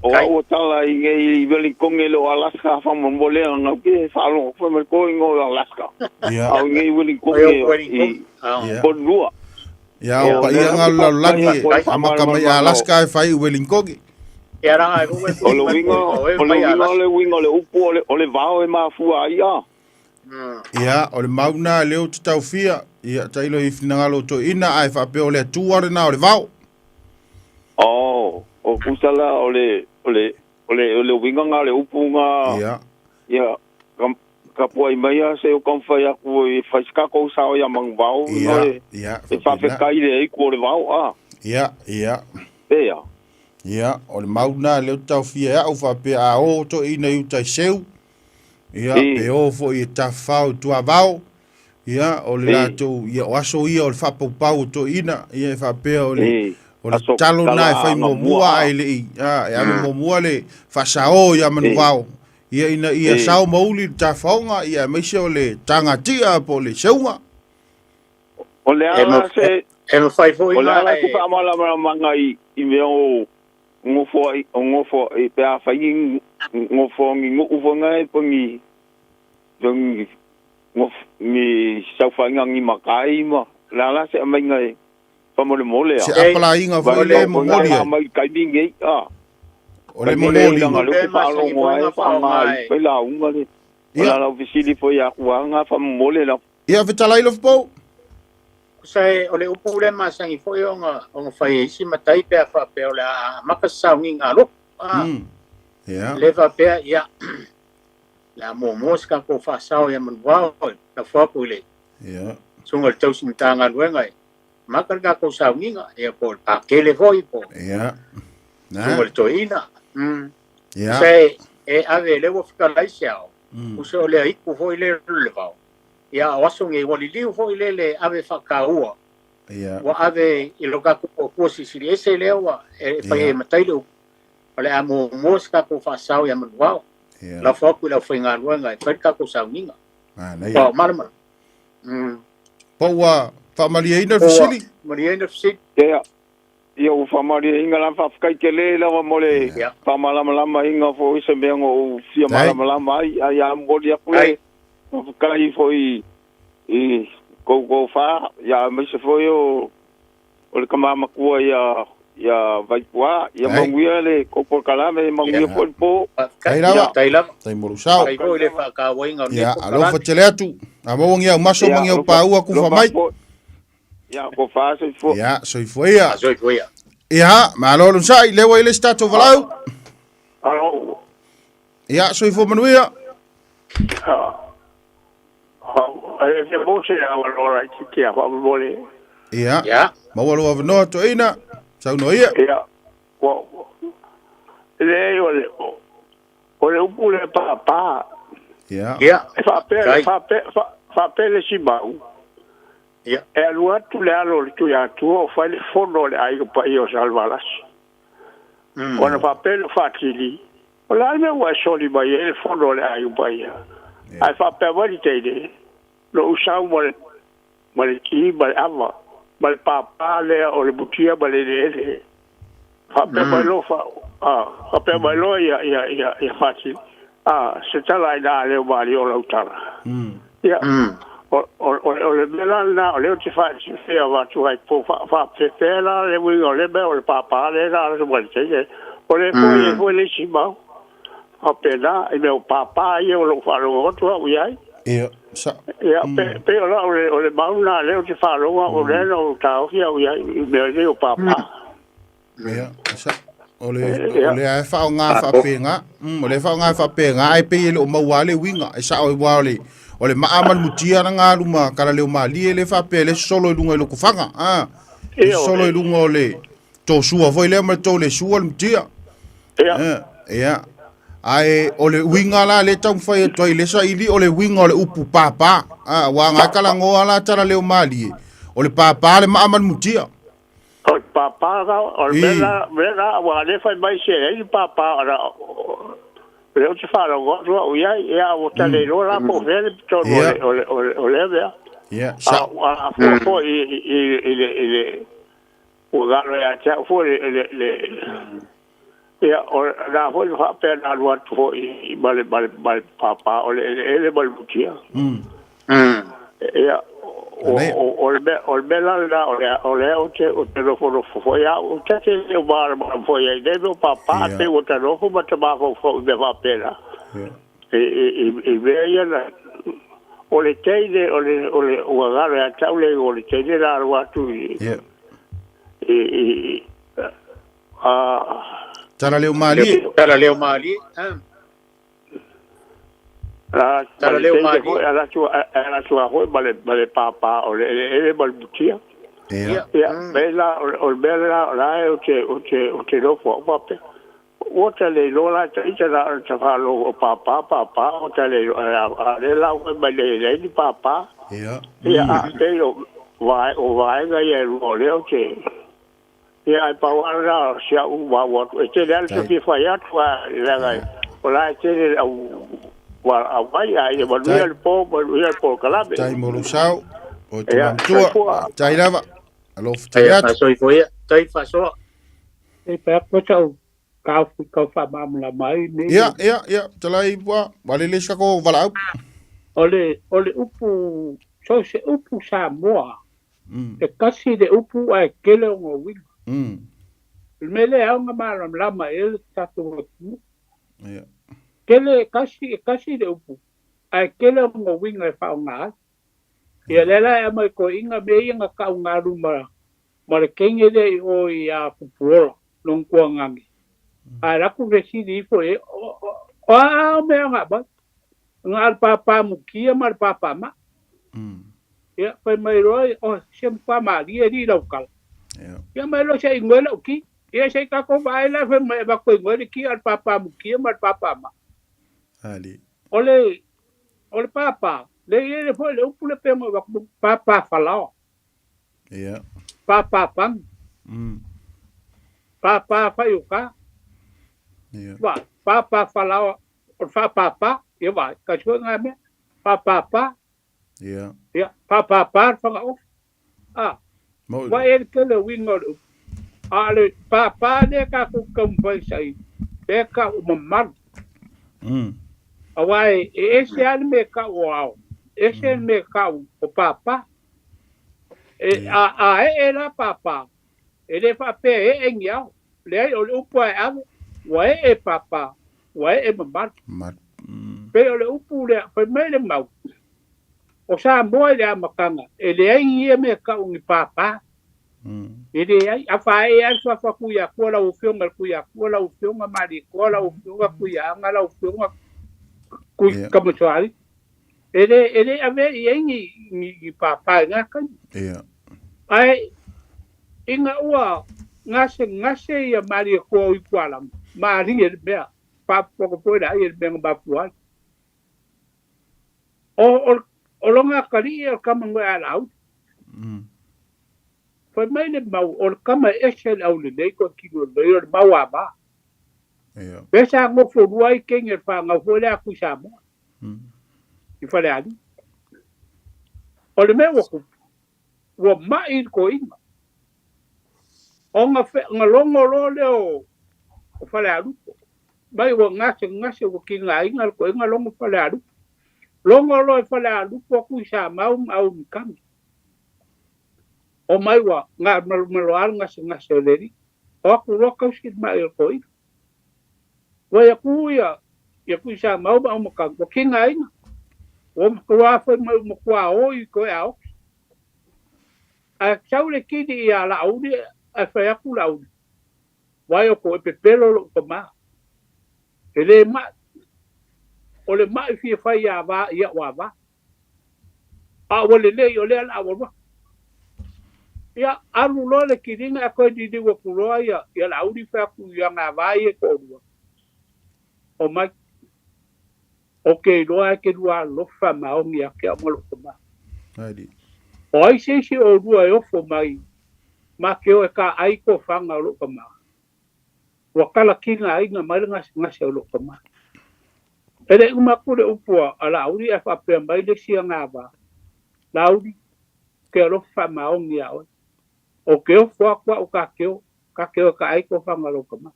Speaker 1: o tala i veli com ele o Alaska fa mambole no que falo foi mal com o Alaska. Au ngai veli com ele con lua.
Speaker 8: Ya o pa ia ngala lagi amaka mai Alaska fai Wellington.
Speaker 10: Era
Speaker 1: o lo wingo le upu ole vao e mafua ia.
Speaker 8: Ia, o le mauna leo te taufia. Ia, tailo i finangalo to ina ai fa pe ole tuare na ole vau.
Speaker 1: O kusala ole winga nga le upunga. Ia, kapua i mai se o konfa ya ku i faska ko sa o ya mang vau.
Speaker 8: Ia.
Speaker 1: E fa fe kai le ku ole vau a.
Speaker 8: Ia.
Speaker 1: Ia.
Speaker 8: Ia, o le mauna leo taufia au fa pe a o to ina i tai seu. Ia, pe o fo i tafau tua vau. Ia, o le lato, ia, o aso ia o le whapau to ina, ia e whapea o le talo na e whai mua ai le i, e ame mua le whasao ia manu vau. Ia ina, ia sao mauli ta whaunga, ia meise o le tangatia po le seunga.
Speaker 1: O le ala se,
Speaker 10: e whai fo
Speaker 1: o le ala se whaamala manga i mea o ngofo i pea whai ngofo ngi ngufonga e pongi, mi saufainga ngi makai ma la se mai ngai pa mole
Speaker 8: se apala inga foi le mole
Speaker 1: mai kai bingi
Speaker 8: ole mole
Speaker 1: le pa lo mo fa mai pe la unga le la ofisili foi a kuanga fa mole la
Speaker 8: ia vitala ilo po
Speaker 10: sai ole upule ma sangi foi onga fai si matai pe fa pe ole makasau ngi ngalo
Speaker 8: ia
Speaker 10: leva pe ia la moska ko fa sao ya man wa na fa pule
Speaker 8: ya
Speaker 10: sungal tau sin tanga luenga makar ka ko sao nginga ya por pa kele foi po
Speaker 8: ya na
Speaker 10: sungal toina
Speaker 8: ya
Speaker 10: sai e ave le wo fika lai xiao uso le ai ku foi le levao ya waso nge wali liu foi le ave fa ka ua
Speaker 8: ya
Speaker 10: wa ave i loka ko si si ese le wa e fa e matai lo ole amo moska ko fa sao ya man wa la foku la fenga luenga e ka ko sao ninga pa marma
Speaker 8: pa wa fa mariana fisili
Speaker 10: mariana fisili
Speaker 1: ya o fa mariana la fa kai kele la mole fa malama inga fo se bengo o fia malama ai ya mbodi ya kule kai foi I ko fa ya me se foi o le kamama kua ya vai pua ya manguia le ko por kalame manguia po
Speaker 8: tai mo sao
Speaker 10: ai ko le fa ka wainga
Speaker 8: ya alo fa teleatu a mo ngia maso mangia pa ua ku fa mai
Speaker 1: ya ko fa se fo
Speaker 8: ya so foi ya
Speaker 10: so foi ya
Speaker 8: ya ma lo sai le wa le stato valau
Speaker 1: alo
Speaker 8: ya so foi manuia
Speaker 1: ai se bo se ora ki a fa bole
Speaker 8: ya ma wa lo no to ina sau no ia
Speaker 1: ko le ole upule pa
Speaker 8: ya
Speaker 1: fa pe le shibau e alua tu le alo tu ya tu o fa le fondo le ai pa io salvalas ona fa pe le fatili ola me wa soli ba e fondo le ai pa ia ai fa pe va di te lo usau mo le ki ba ava ba papa le o le butia ba le fa pe ba lo fa fa pe ba lo ya fácil se tala ida le ba li o la utara ya o le bela na o le ti fa si fe va tu ai po fa pe la le wi o le be o le papa le la so ba se o le foi le si ba a pe la e meu papa e o lo fa lo tu o ai
Speaker 8: sa
Speaker 1: pe ola o le mauna le o te fa lo o le no ta o ia me le o papa
Speaker 8: sa o le ai fa nga fa penga o le fa nga fa penga ai pe le o mawale winga e sa o wale o le maamal mutia nga luma kala le o mali le fa pe le solo lunga lo kufanga solo lunga le to sua foi le ma to le sua mutia ya ai ole winga la le tau fai to ile sa ili ole winga ole upu papa wa nga kala ngoa la tara le mali ole papa le maamal mutia
Speaker 1: o papa ga o bela wa le fai mai se le papa ora le o te fa lo go o ia o tale lo la po vele to ole vea
Speaker 8: sa
Speaker 1: fo ile o ga lo ya cha fo le ya o la fo fa pe na lo to I bale papa o le bal butia ya o bela la o le o te lo fo ya o te le bar fo ya de do papa te o te lo fo ba te ba fo de va pela e veia la o le teide o agarra ya taule o le teide la ro tu
Speaker 8: tara leo mali
Speaker 10: tara leo mali
Speaker 1: era sua ho vale papa o le balbutia bella o bella la o te lo fo pape o te le lo la te la te fa lo papa o te le la o le di papa te lo vai ga ye lo le o te ai pa wa sia u wa te le se fi fa ya twa la ga o la te le wa vai ai ba lu po kalabe
Speaker 8: tai mo lu sao o te tua tai lava alo ftia
Speaker 10: so foi tai fa so
Speaker 13: e pa ko chau ka fa mam la mai ni
Speaker 8: ya talai wa wale le sako vala
Speaker 13: ole upu so se upu sa moa e kasi de upu ai kele ngo wi mele a nga malam lama el tatu
Speaker 8: ya
Speaker 13: kele kasi de upu ai kele ngo wi ngai fa nga ya lela e mai ko inga be inga ka nga ruma mare kenge de o ya pupuola non ko ngangi ara ku residi fo e o me nga ba ngal papa mukia mar papa ma ya pa mai roi o sem pa ma di local ya mai lo sai ngoi lo ki ya sai ka ko vai la fa mai ba ko ngoi ki al papa mukia mar papa ma
Speaker 8: ali
Speaker 13: ole papa le fo le upule pe mo ba papa falao
Speaker 8: ya
Speaker 13: papa pang papa fa yuka ba papa falao fa papa ya ba ka chu ngame papa
Speaker 8: ya
Speaker 13: papa fa nga wa el ke le wingo ale papa de ka ku kompai sai de ka mamar awai ese al me ka wow ese me kau o papa. E la papa. E le fa pe e ngiao. Le o le upu ai ave. Wa e papa. Wa e mamat. Pe o le upu le fa me le mau. O sa mo le amakanga. E le ai e me kau ni papa. E le ai a fa e ai fa kuia ko la o fionga kuia ko la o fionga mali ko la o fionga kuia nga la o fionga kui kamotuari. Ele ave i papa nga kan. Ai inga ua ngase ia mari ko i kwala. Mari e bea pa poko poida ai e bea ba puai. O longa kali e kama ngoi ala. Foi mai le mau o kama esel au le nei ko kilo le o mau aba. Pesa ngo fo ruai kenge fa nga fo le aku sa mo. I fa le ali. O le me wo mai ko inga. O nga longo lo le o fa le alu. Mai wo ngase wo kinga inga ko inga longo fa le alu. Longo lo fa le alu ko ku sa mau au kam. O mai wa nga malo ngase leri. O ku ro ka skit mai ko inga. Wa ya ku sa mau au kam ko kinga inga. O kwa foi mo kwa o I ko ao a chaule kidi ia la audi a fa ya ku la audi wa yo ko pe pelo lo ko ma ele ma o le ma fi fa ya va ya wa va a o le yo le ala wa ya alu lo le kidi nga ko di wo ku lo ya la audi fa ku ya nga va ye ko o ma okay, lo ai ke lua lo fa ma o ngia ke mo lo ma.
Speaker 8: Ai.
Speaker 13: O ai se o lua e ofo mai. Ma ke o ka ai ko fanga lo ma. Wa kala kinga ai nga mai nga se lo ma. Ele uma ku le upua ala uri e fa pe mai le sia nga ba. Laudi ke lo fa ma o ngia o. O ke o fo kwa o ka ke o ka ai ko fanga lo ma.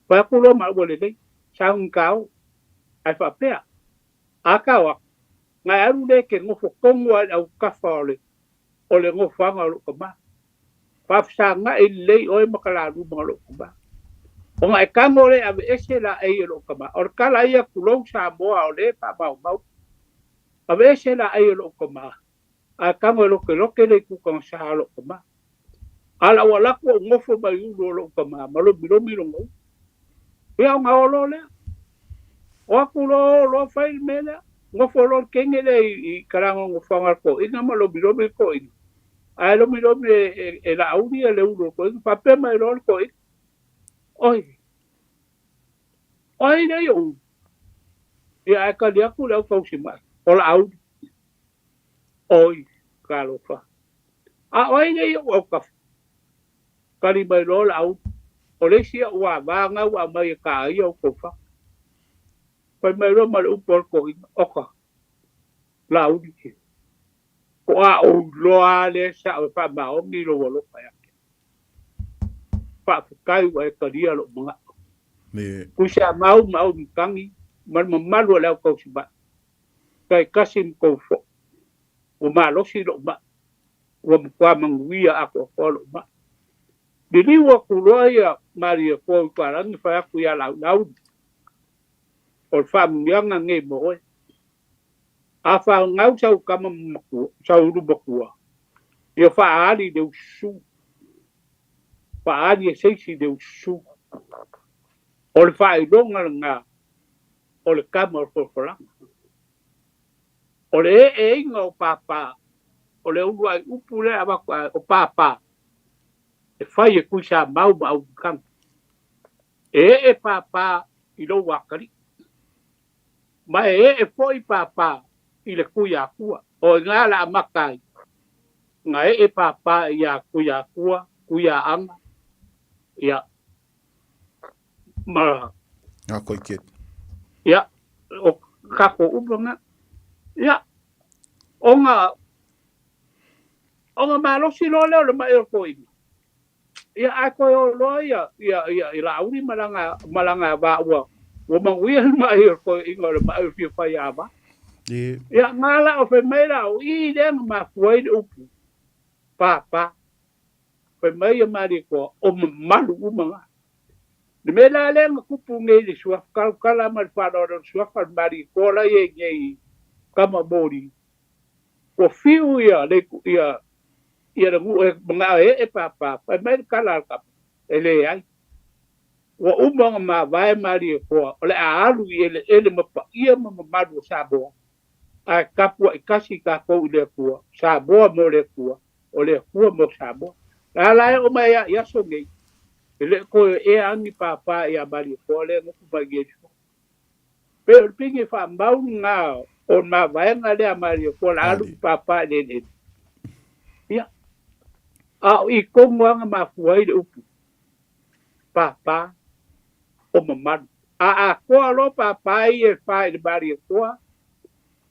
Speaker 13: Pa ku lo ma wo le dei. Sa un kao ai fa pea akawa ngai aru le ke ngofo kongo au kafale o le ngofo anga lo kama fa sa nga ile o makala ru mo lo kama o ngai kango le ave esela e lo kama or kala ia kulo sa mo o le pa ba ave esela e lo kama a kango lo ke le ku kon sa lo kama ala wala ko ngofo ba yu lo kama malo milo ngo ia nga o le o kulo lo fai mela ngo folo kengele I karango ngo fangar ko ina malo biro ko ina ai lo biro e la audi le uno ko pa pe mai lo ko oi ne yo ya ka dia ku lo ko sima o la audi oi kalo fa oi ne yo o ka kali mai lo la audi o le sia wa va nga wa mai ka yo ko fa pa mai ro mal upor ko oka la udi ko a o lo ale sa pa ma o ni lo lo pa ya pa kai wa ka dia lo mga
Speaker 8: me
Speaker 13: ku sa mau kangi man malo la ko si ba kai kasim ko fo o ma lo si lo ba o kwa manguia ako ko lo ba dili wa ku lo ya maria ko para ni fa ku ya la o fam yang nge mo a fa ngau sau kama maku sau ru bakua yo fa ali de su fa ali se de su o fa I donga nga o le kama for o le ngo papa o le uai upule aba o papa e fa ye ku sa mau kan e papa I lo wakari ma e foi papa I le kuia kua o nga la makai nga e papa ia kuia anga ia ma
Speaker 8: a ko kit
Speaker 13: ia o kako ubanga ia onga malo si lo le ma e ko ia a ko lo ia la uri malanga ba wa o manguia ma e ko inga le ma e fi fa ia ba Ia ngala o fe mera o I le ma foi le upu. Papa. Fe mai mari ko o malu umanga. Le mela le kupu ngai le sua kala mal faro sua far mari ko la ye ngai kama mori. Ko fiu ia le ia le mga e papa. Fe mai kala ka. Ele ai. Wa umanga ma vai mari ko le alu ele ma ia ma malu sabo. A kapua I kasi kapo I le kua. Saboa mo le kua. O le kua mo saboa. La o mai ia so ngai. Ele ko angi papa ia bali ko le no kubagi. Pero pingi fa mbau nga o ma vai nga le amari ko la alu papa le. Ia. A I kongwanga ma fuai le upu. Papa o mamadu. A ko lo papa I fa le bali ko.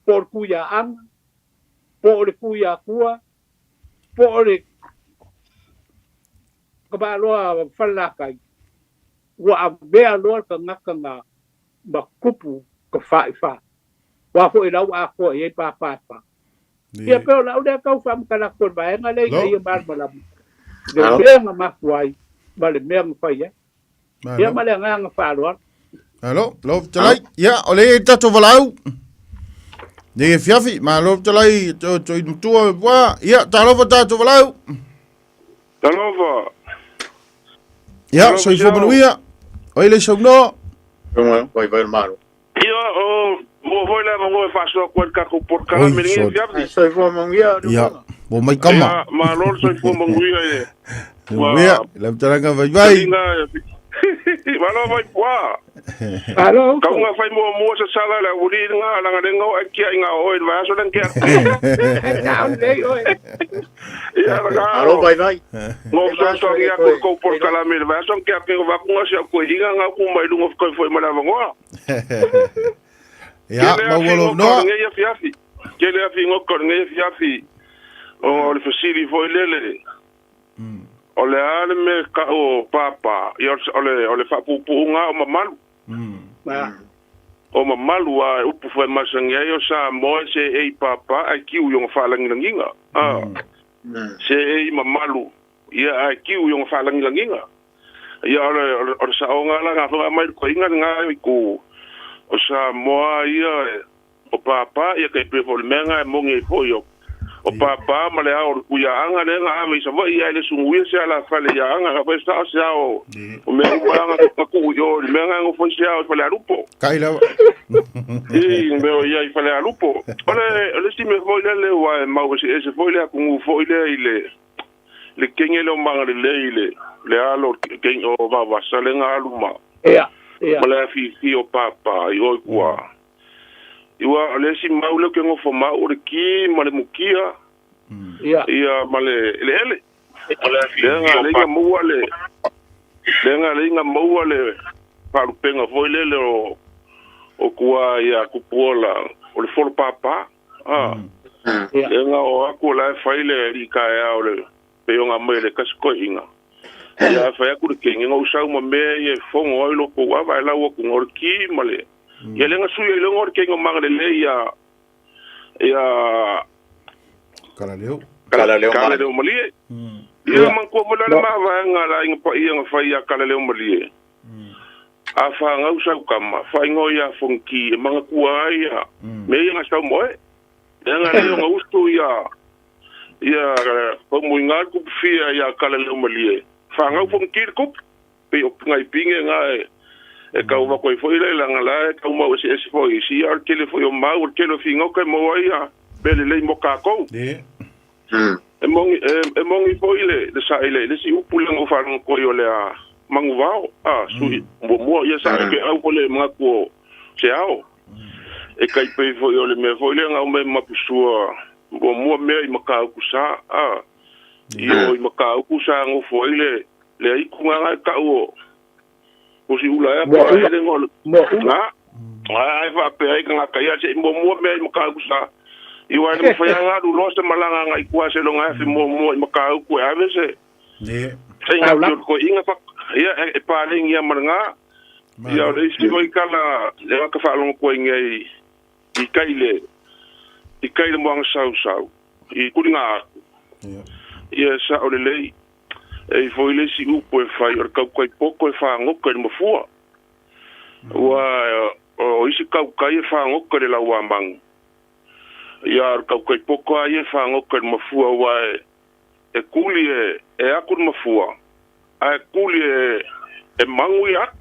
Speaker 13: Por kuya ang, por kuya kua, por kabaloa falakai. Wa bea loa ka ngaka nga makupu ka fa. Wa ko ila wa ko e papa. Ia pero la udah kau fam kana kon ba nga le ia mar malam. De bea nga makuai, bale meng fa ya. Ia male nga fa loa.
Speaker 8: Hello, love chalai. Ya, ole tato valau. Ni fiafi, ma lo talai to tua wa, ia talova tato valau.
Speaker 1: Talova.
Speaker 8: Ja, so I formanuia. Oi le sogno.
Speaker 10: Vai maro.
Speaker 1: Ia mo voi la mo fa so kwal ka ko por kala me ni fiafi.
Speaker 10: So formanuia.
Speaker 8: Ja, bo mai kama.
Speaker 1: Ma lo so formanuia e.
Speaker 8: Ia, la talanga vai.
Speaker 1: Malo vai kwa.
Speaker 13: Alo.
Speaker 1: Kau nga fai mo sa sala la uri nga la nga ngo akia nga oi va so dan kia.
Speaker 13: Down lei oi.
Speaker 1: Ya la.
Speaker 10: Alo vai.
Speaker 1: Mo so ya ko por kala me va so kia ke va ku nga ko hinga nga ku mai lungo ko foi mala ngo.
Speaker 8: Ya, ma wolo no.
Speaker 1: Nge fiafi. Ke le afi ngo ko nge fiafi. O le fasili foi lele. Ole ale me ka o papa, ole fa pupunga o mamalu. O mamalu a upu foi masanga yo sa mo se e papa a kiu yo fa langinga. Se e mamalu ia a kiu yo fa langinga. Ia ole sa onga la nga fa mai ko inga nga ku. O sa mo ia o papa ia ke pe fol menga mo ngi foyo. O papa ma le au kuya anga le nga me sa vai ia le sunguia se ala fale ia anga ka pesta se ao o me ba nga ku yo le nga ngo fo se ao fale alupo
Speaker 8: Kaila
Speaker 1: e me o ia fale alupo ole si me foi le wa ma o se foi le ku foi le kenge le manga le alo ken o va sa le nga aluma
Speaker 13: ia
Speaker 1: le fi o papa yo kwa Iwa ole si maule ke ngo fo ma o ki male mukia. Ia male ele. Lenga lenga muale. Lenga lenga muale. Paru penga foi lele o kua ia kupola o le fol papa. Lenga o aku la faile ri ka ya ole. Pe nga mele kasko inga. Ia fa ya ku ke ngo sa mo me e fo ngo lo ko wa va la wo ku ngorki male. Ya lenga suya le ngor ke ngomang le ya Kalaleo malie. Ya man ko bola ma va nga la ing pa ia fa ya kalaleo malie. Afa nga usa kama fa ngo ya fonki manga kuwa ya. Me nga sa mo e. Nga le nga ustu ya ko mo nga ku fia ya kalaleo malie. Fa nga fonki ko pe o ngai pinge nga e ka uma ko foi le langa la ka uma se foi si ar que le foi o mau que no fingo que mo ia bele le mo ka ko e mong foi le sa ile le si upula ngo fa ko yo le a mangu vao su mo ia sa que au ko le ma ko se ao e kai pe foi o le me foi le nga me ma pusua mo me i ma ka ku sa io i ma ka ku sa ngo foi le ai ku nga ka o o si ula pa ele ngol na ai fa pe ai nga ka ya se mo me mo ka ku sa i wa ni fa ya nga du lo se malanga nga i ku se lo nga fi mo ka ku a vese sai nga ko inga fa ya e pa le ngia manga ya le si mo kala le ka fa lo ko ngai i kaile I kai le moanga sau. I kuringa aku. Ia sa o le lei. E foi le si upo e fai o kau kai poko e wha ngoka le mafua. Ua o isi kau kai e wha ngoka le lau amang. Ia o kau kai poko ai e wha ngoka le mafua ua e kuli e aku le mafua. A kuli e mangu i ak.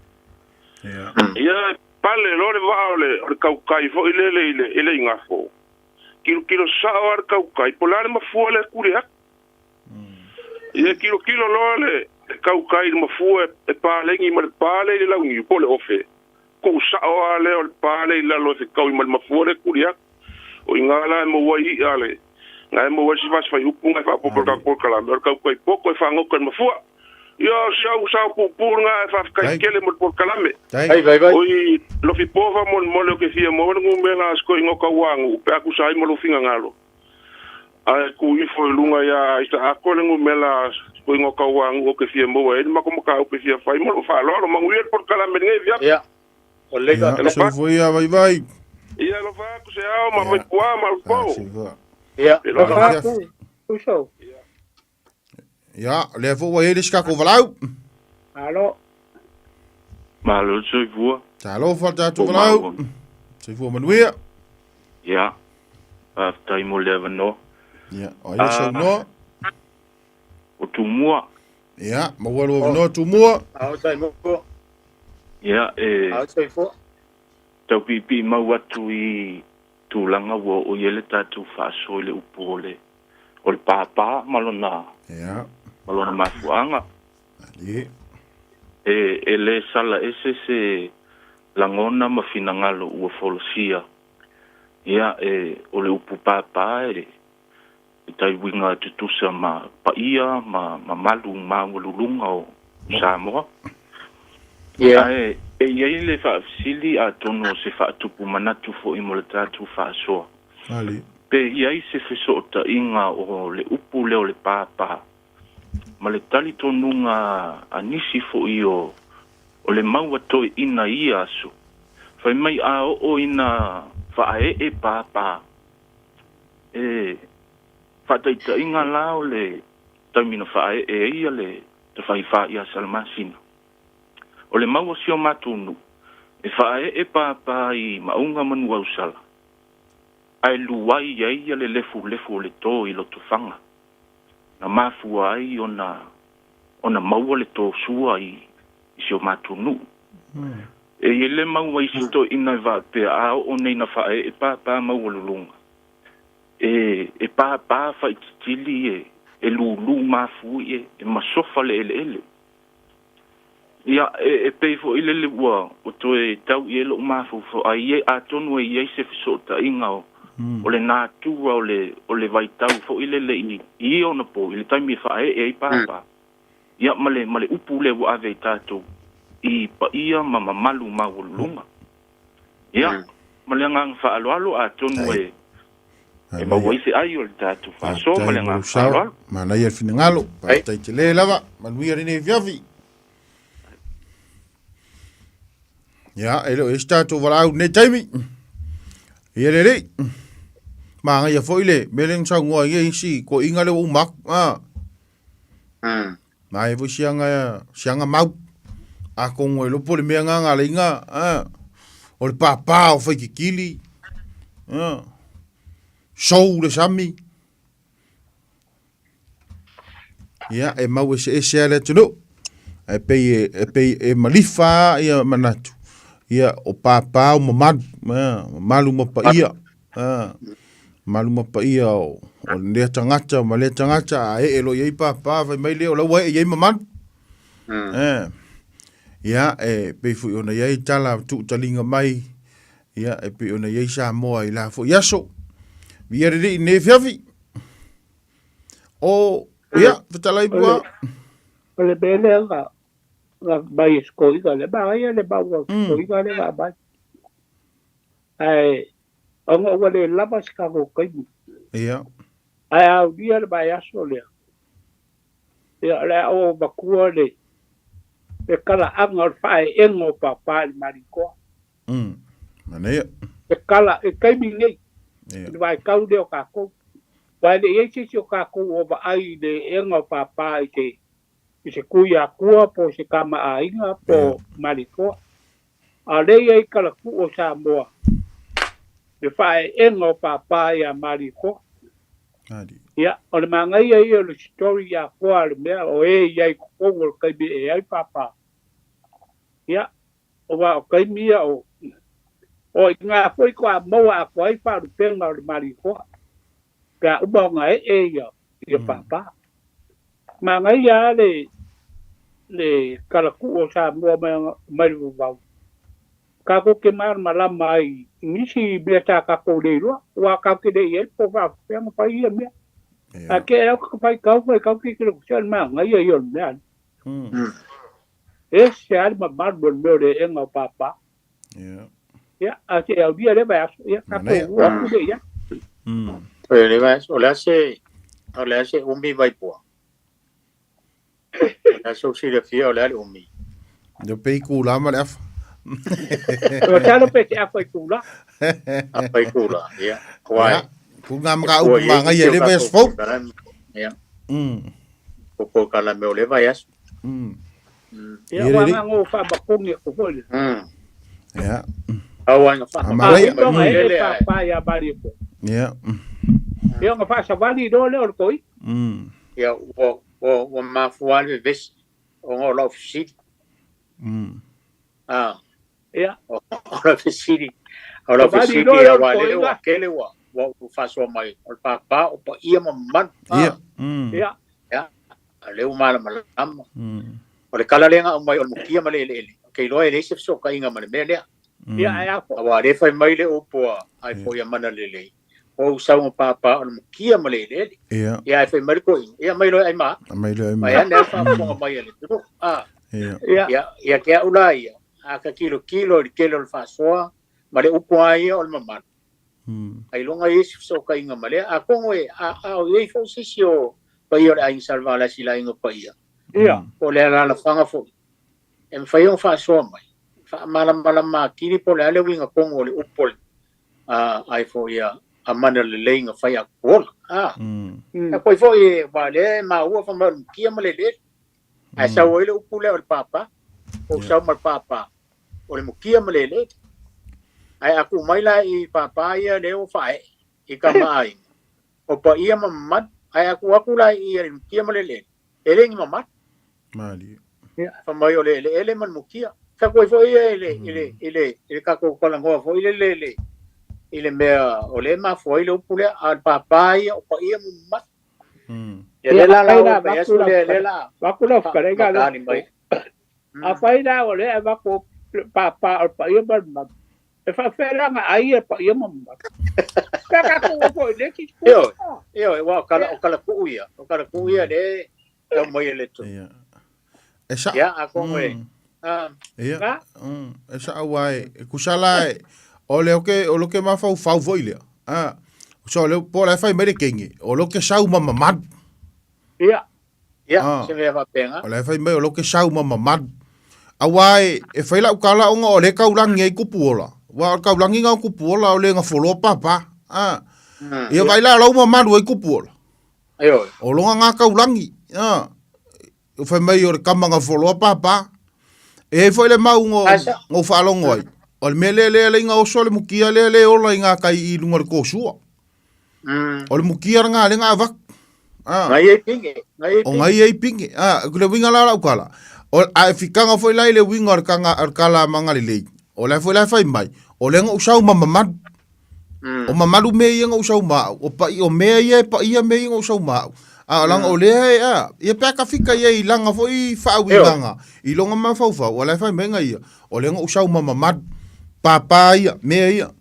Speaker 1: Ia pale lore vaole o kau kai fo ile ingafo. Kilo sao ar kau kai polare mafua le kuli ak. Ia kilo lole kau kai mafua e palengi ma pale le laungi pole ofe. Ko sao ale o pale la lo se kau ma mafua le kuli ak. O ingala mo wai ale. Ngai mo wasi vas fai upunga fa po kala kau kai poko e fa ngoko mafua. Yo sao pupurga e fa kele mo por kalame.
Speaker 10: Vai.
Speaker 1: Oi lo fi pova mo lo ke fia mo ngo mela sko ngoka wangu pe aku sai mo lo finga ngalo. Ai ku i foi lunga ya ista ako le ngo mela sko ngoka wangu ke fia mo e ma como ka pe fia fai mo fa lo mo ngui por kalame ngai via.
Speaker 10: Ya. Colega,
Speaker 8: se foi a vai.
Speaker 1: Ia lo fa ku se ao ma mai kwa ma po.
Speaker 10: Ya.
Speaker 1: Lo fa.
Speaker 13: Puxou.
Speaker 8: Ja, le fo wa ele ska ko valau.
Speaker 13: Alo.
Speaker 7: Malo se vua.
Speaker 8: Talo fa ta tu valau. Se vua manuia.
Speaker 7: Ja. Tai mo leva no.
Speaker 8: Ja, o ele so no.
Speaker 7: O tu mua.
Speaker 8: Ja, ma wa lo no tu mua.
Speaker 10: Au tai mo.
Speaker 7: Ja,
Speaker 10: Au tai fo.
Speaker 7: Tau pipi ma watu i tu langa wo o ele tatu fa so le upole. O le papa malona.
Speaker 8: Ja.
Speaker 7: Malona mafuanga.
Speaker 8: Ali.
Speaker 7: Ele sala se langona mafinangalo ua folosia. Ia o le upu papa tai winga tutusa ma paia ma malu ma ululunga o Samoa.
Speaker 10: Ia
Speaker 7: ia le fa sili a tono se fa tupu manatu fo imolata tu fa so.
Speaker 8: Ali.
Speaker 7: Pe ia se fesota inga o le upu le o le papa. Ma le tali tonunga anisi fo io o le maua toi ina ia aso. Fai mai a o ina fa e papa. Fa taita inga lao le taimina fa ia le te fai fa ia salmasina. O le maua sio matunu e fa e papa i maunga manu au sala. Ai luai ia le lefu le to i lo tufanga. Na mafu ai ona maua le to sua i sio matunu. E ele maua i sito ina va pe a o nei na fa e papa maua lulunga. E papa fa itili e lulu mafu e masofa le ele. Ia pe fo ile le wa o to e tau i lo mafu fo ai a tonu e se fisota inga o le na tu o le vai tau fo ile le i ona po ile taimi fa e papa ia male upu le wa ave tato i pa ia mama malu maulunga ia male ngang fa alo a tonu e ma wai se ai o le tato fa so male ngang fa alo
Speaker 8: ma na ia finangalo pa tai te le lava ma lui rene viavi ia elo esta to valau ne taimi ia le ma nga ia foile meleng sa ngoi ye si ko inga le umak mai vo sianga mau a ko ngoi lo pole me nga le inga o le papa o foi kili show le sami ia e mau se le tuno e pe malifa ia manatu ia o papa o malu mo pa ia maluma pa ia o le tangata ma le tangata e lo ye papa vai mai le o la wai ye maman ia pe fu ona ye tala tu talinga mai ia pe ona ye sa mo ai la fo yaso viere ne fiavi o ia fatalai bua
Speaker 13: le bene la bai skoiga le bai le bawa skoiga le ba ai Anga wale lava Chicago kai.
Speaker 8: Ia.
Speaker 13: Ai au dia le bai aso le. Ia le o bakua le. E kala anga fai engo papa le mariko.
Speaker 8: Mane.
Speaker 13: E kala e kai mingi. vai kau le o kako vai le ese o kako o va ai de enga papa i se kuia kua po se kama ainga po mariko a le ai kala ku o Samoa le fai enga papa ia mariko ia o le mangai ai o le story ia kua le mea o ia i kongo kai be ai papa ia o va o kai mia o ngā foi kua moa a kua i wharu penga o le mariko ka ubonga ia ia papa ma ngai ia le kalaku o Samoa mai vau ka ko ke mar malama ai nisi beta ka ko le ro wa ka ke de ia po va penga pa ia me a ke e ko pai ka ki ko se ma ngai ia yo me esse alma marbo meu de enga papa ya ake el dia le vai ya ka ko wa de ya
Speaker 10: le vai o le se umi vai po la so si le fia o le umi
Speaker 8: yo pe ku la ma le af
Speaker 13: o ta lo pe a ko ku la
Speaker 10: ya wai
Speaker 8: ku ngam ka u ma nga ye le vai fo
Speaker 10: ya ko kala me o le vai as
Speaker 13: ya wa ngo fa ba ko ni ko fo
Speaker 8: ya
Speaker 10: awan fa
Speaker 13: pa ya bari ko
Speaker 8: ya
Speaker 13: yo nga fa sa vali do le ko
Speaker 10: ya o ma fual ves o lo fit
Speaker 13: ya
Speaker 10: o lo fit o lo fit ya wa le wa kele wa fa so mai o papa o pa ia man
Speaker 13: ya
Speaker 10: le uma ma o le kala lenga o mai o mukia ma le ke lo ele se so ka inga ma le le
Speaker 13: ya ya
Speaker 10: wa le fai mai le o po ai po ya mana le o sa un papa o mukia ma le ya fai mai ko ya mai lo ai ma ya ne fa po mai le tu ya ke ulai a ka kilo le fa so ma le upo ai o mama ai lo ngai so ka inga ma le a ko o e fo sisio pa io ai salva la sila inga pa ia o le ala fanga fo em fai o fa so mai fa mala kini po le winga kongo le upol ai fo ia a mana le lenga fai a kol e poi fo e vale ma u fa ma kia ma le ai sa o le upule o papa o sa ma papa o le kia ma le ai aku mai la i papa ia le o fai i kamai o pa ia ma ai aku la i le kia ma le ele ngi ma
Speaker 8: mali
Speaker 10: fa mai o le man mukia ka ko fo ile ka ko la ngo fo ile mea o le ma fo ile upule al papai o pa ia ma ele la ba su le la
Speaker 13: ba ku la ka ga la a fai la o le ba ko papa o pa ia ma e fa fera nga ai pa ia ma ka ko fo le ki
Speaker 10: yo wa kala ku ia de e mo ile tu
Speaker 8: esa
Speaker 10: ya ako e
Speaker 8: esa awai kusala o lo que ma fa voile so le por la fa mere kengi o lo que sa uma mamad
Speaker 10: ya se me va penga
Speaker 8: o la fa me o lo que sa uma mamad awai e fa la kala o le ka ulang ngai ku puola wa ka ulang ngai ku puola o le nga folo papa ia vai la lo mamad o ku puola
Speaker 10: ayo
Speaker 8: o lo nga ka ulangi o fa me o ka manga folo papa e foi le mau ngo fa lo ngoi o le mele le nga o so le mukia le o la nga kai I lunga ko sua o le mukia nga le nga va
Speaker 10: ngai
Speaker 8: e pinge ku le winga la kala o a fikanga foi la le winga kanga kala manga le o la foi la fai mai o le nga usau mama o mamalu me nga usau ma o pa o me ye pa ia me nga usau ma lang o le ia pe ka fika ye langa foi fa winga I longa ma fa o la fai menga ia o le nga usau mama papa ia me ia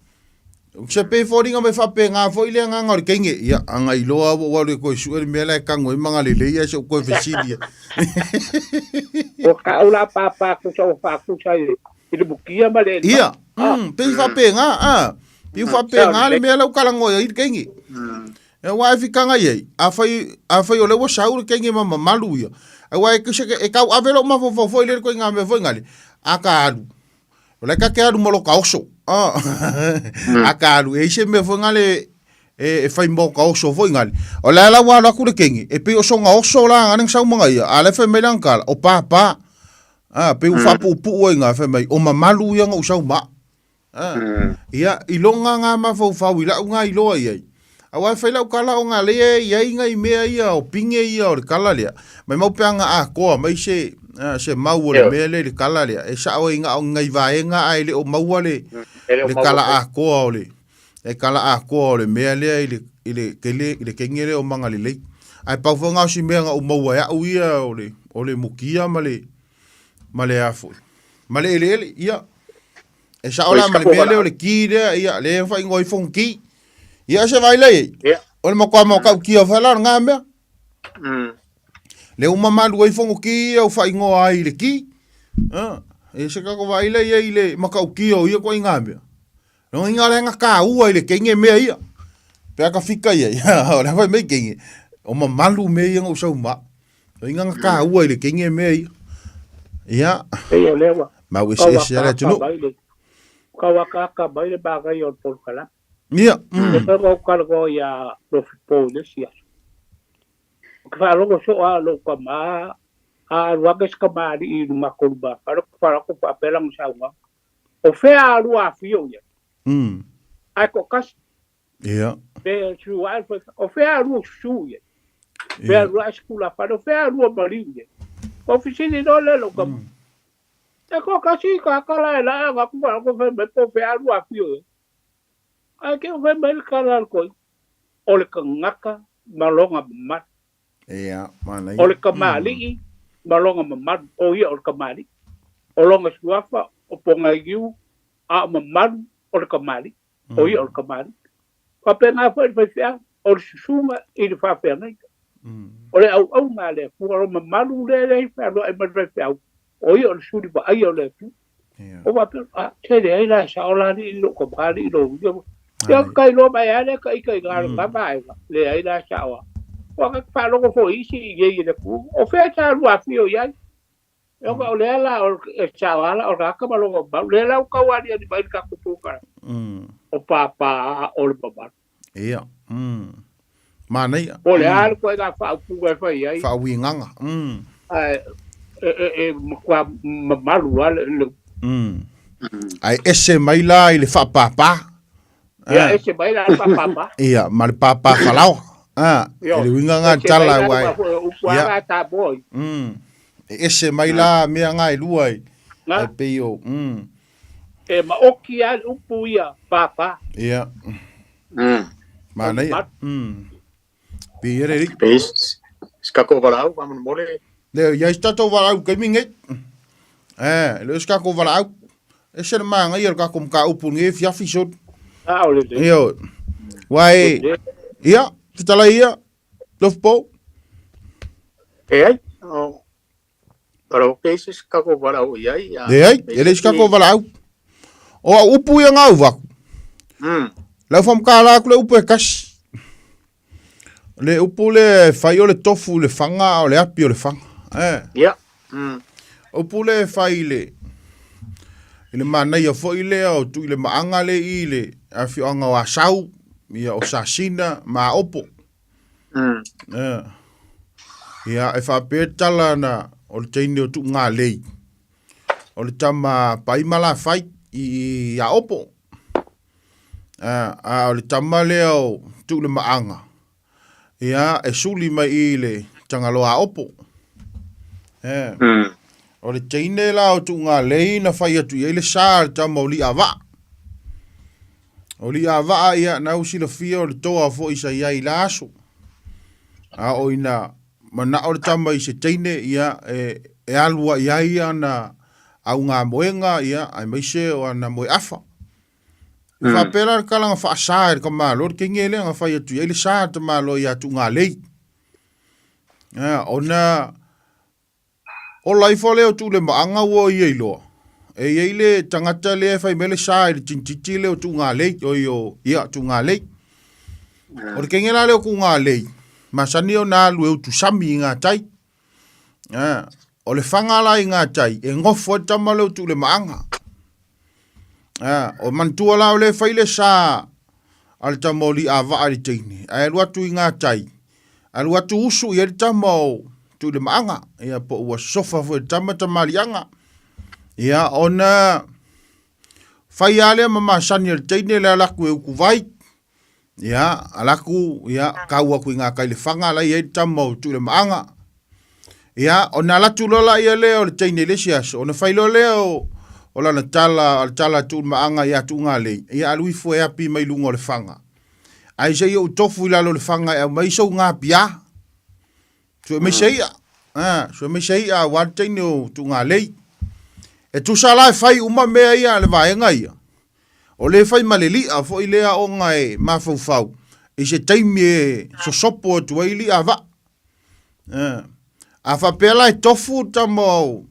Speaker 8: se pe foringa me fa pe nga foi le nga ngor kenge ia anga I loa wa le ko su me la ka ngoi manga le ia se ko fesidi
Speaker 13: o ka ula papa ku so fa ku sai I le bukia ma le
Speaker 8: ia pe fa pe nga pi fa pe nga le me la ka ngoi I kenge e wa fika nga ye a fai o le wa saur kenge mama malu ia e wa ke se e ka avelo ma fo le ko nga me fo ngale aka o le ka ke alu molo ka oso aka alu e se me fo ngale e fai mo ka oso foi ngali o la la wa la ku le kengi e pe o so nga oso la nga sa mo ngai a le fe me lang kala o papa pe u fa pu pu nga fe mai o mamalu yang o sa ma ia ilonga nga ma fo fa wi la nga ilo ai awa fai la kala o nga le ia nga i mea ia o pinge ia o kala le mai mau peanga a ko mai se mau o le mea le kala le e sa o nga ngai vaenga ai le o mau le kala a ko o le e kala a ko le mea le ile kengere o manga le ai pau fo nga si mea nga o mau ya o ia o le mukia male afu male ele ia e sa ola male mea le ki ia le fa ngoi fonki ia se vai le o le mo ka ki o fala nga mea le uma malu ai fongo ki o fa ngo ai le ki e se ka ko vai le ile maka ki o ia ko nga mea no inga le nga ka ua ile kenge mea ia pe ka fika ia ora vai me kenge o ma malu me ia o sa ma inga nga ka ua ile kenge mea ia
Speaker 13: e lewa
Speaker 8: ma we se era tu no
Speaker 13: ka baile ba ga yo por kala
Speaker 8: ia
Speaker 13: e ko ko ya profito de sia ka lo so a lo ka ma a ruages ka ma di ma ko ba para ko papel ang sa uma o fe a rua fio ia ai ko kas
Speaker 8: ia
Speaker 13: pe su al o fe a rua su ia pe a rua skula para o fe a rua marinha oficina no le lo kam e ko kasi ka kala la ga ku ba ko fe me ko fe a rua fio ai ke fe me kala ko o le ngaka malonga mat
Speaker 8: ia mana
Speaker 13: o le kamali malonga mat o ia o le kamali o longa suafa o ponga iu a mat o le kamali o ia o le kamali pa pena foi fea o le susuma i le fa pena o le au nga le fu o malu le fa lo e ma fea o ia o le suri pa ai o le fu o va pe a te le la sa o la ni lo ko pa ni lo ya kai lo ba ya le kai ga ba ba le ai la sa o ka fa lo ko fo i si ye le fu o fe ta lu a fi o ya yo ka le la o chavala o ka ma lo ba le la ka wa ni ba ka ku tu ka o papa o le papa
Speaker 8: ia mana ia
Speaker 13: o le al ko ga fa ku ga fa ia
Speaker 8: fa winganga
Speaker 13: kwa malu ale
Speaker 8: ai ese mai la i le fa papa
Speaker 13: ia ese mai la papa
Speaker 8: ia mal papa falau le winganga tala wai
Speaker 13: ia ta boy
Speaker 8: ese mai la me nga i luai ai pe yo
Speaker 13: e ma oki al upu ia papa
Speaker 8: ia mana ia pire ri
Speaker 10: ska ko varau vamos mole
Speaker 8: le ya está to varau que minge le ska ko varau ese man ai ka kom ka upu nge fia fisot
Speaker 13: ole
Speaker 8: yo wai ia tala ia lof po
Speaker 10: pero que es ska ko varau ia
Speaker 8: ele ska ko varau o upu ia ngau va la fam kala ku le upu kas le upu le fai o le tofu le fanga o le api o le fanga upu le fai le mana ia fo ile o tu ile maanga le ile afi anga wa sau ia o sasina ma opo ia e fa petala na o le tini o tu ngā lei o le tama paimala fai i a opo o le tama leo tu le maanga ia e suli mai i le tangaloa opo o le teine la o tu ngā lei na fai atu i le sā le tama o li a vaa ia na usi la fia o le toa fo isa ia i la aso o ina mana o le tama i se teine ia e alua ia na au ngā moenga ia ai maise o ana moe afa fa pera kala nga fa sa ka malo ke ngele nga fa tu ile sa te malo ya tu nga lei ona o lai fo le tu le manga wo ye lo e ye le tangata le fa mele sa le tinti le tu nga lei o yo ya tu nga lei o ke ngela le ku nga lei masani o na lu tu sami nga tai o le fanga la nga tai e ngofo tamalo tu le manga o mantua la le faile sa al tamo li a va ali teini. Ai alua tu inga tai. Alua tu usu i tamo tu le maanga. Ia po ua sofa fo tama tamalianga. Ia ona fai ale mama sani al teini le alaku e uku vai. Ia alaku ia kaua ku inga kai le fanga la i tamo tu le maanga. Ia ona latu lola ia leo le teini le sias. Ona fai lo leo o lana tala tu maanga ia tu ngā lei. Ia alui fo e api mai lungo le fanga. Ai se ia utofu ila lo le fanga e mai so ngā pia. So me sei ia. So me sei ia wanteini o tu ngā lei. E tu sala e fai uma mea ia le vaenga ia. O le fai malelia fo i lea o ngai mafaufau. I se taimi e sosopo tu aili a va. A fa pela e tofu tamo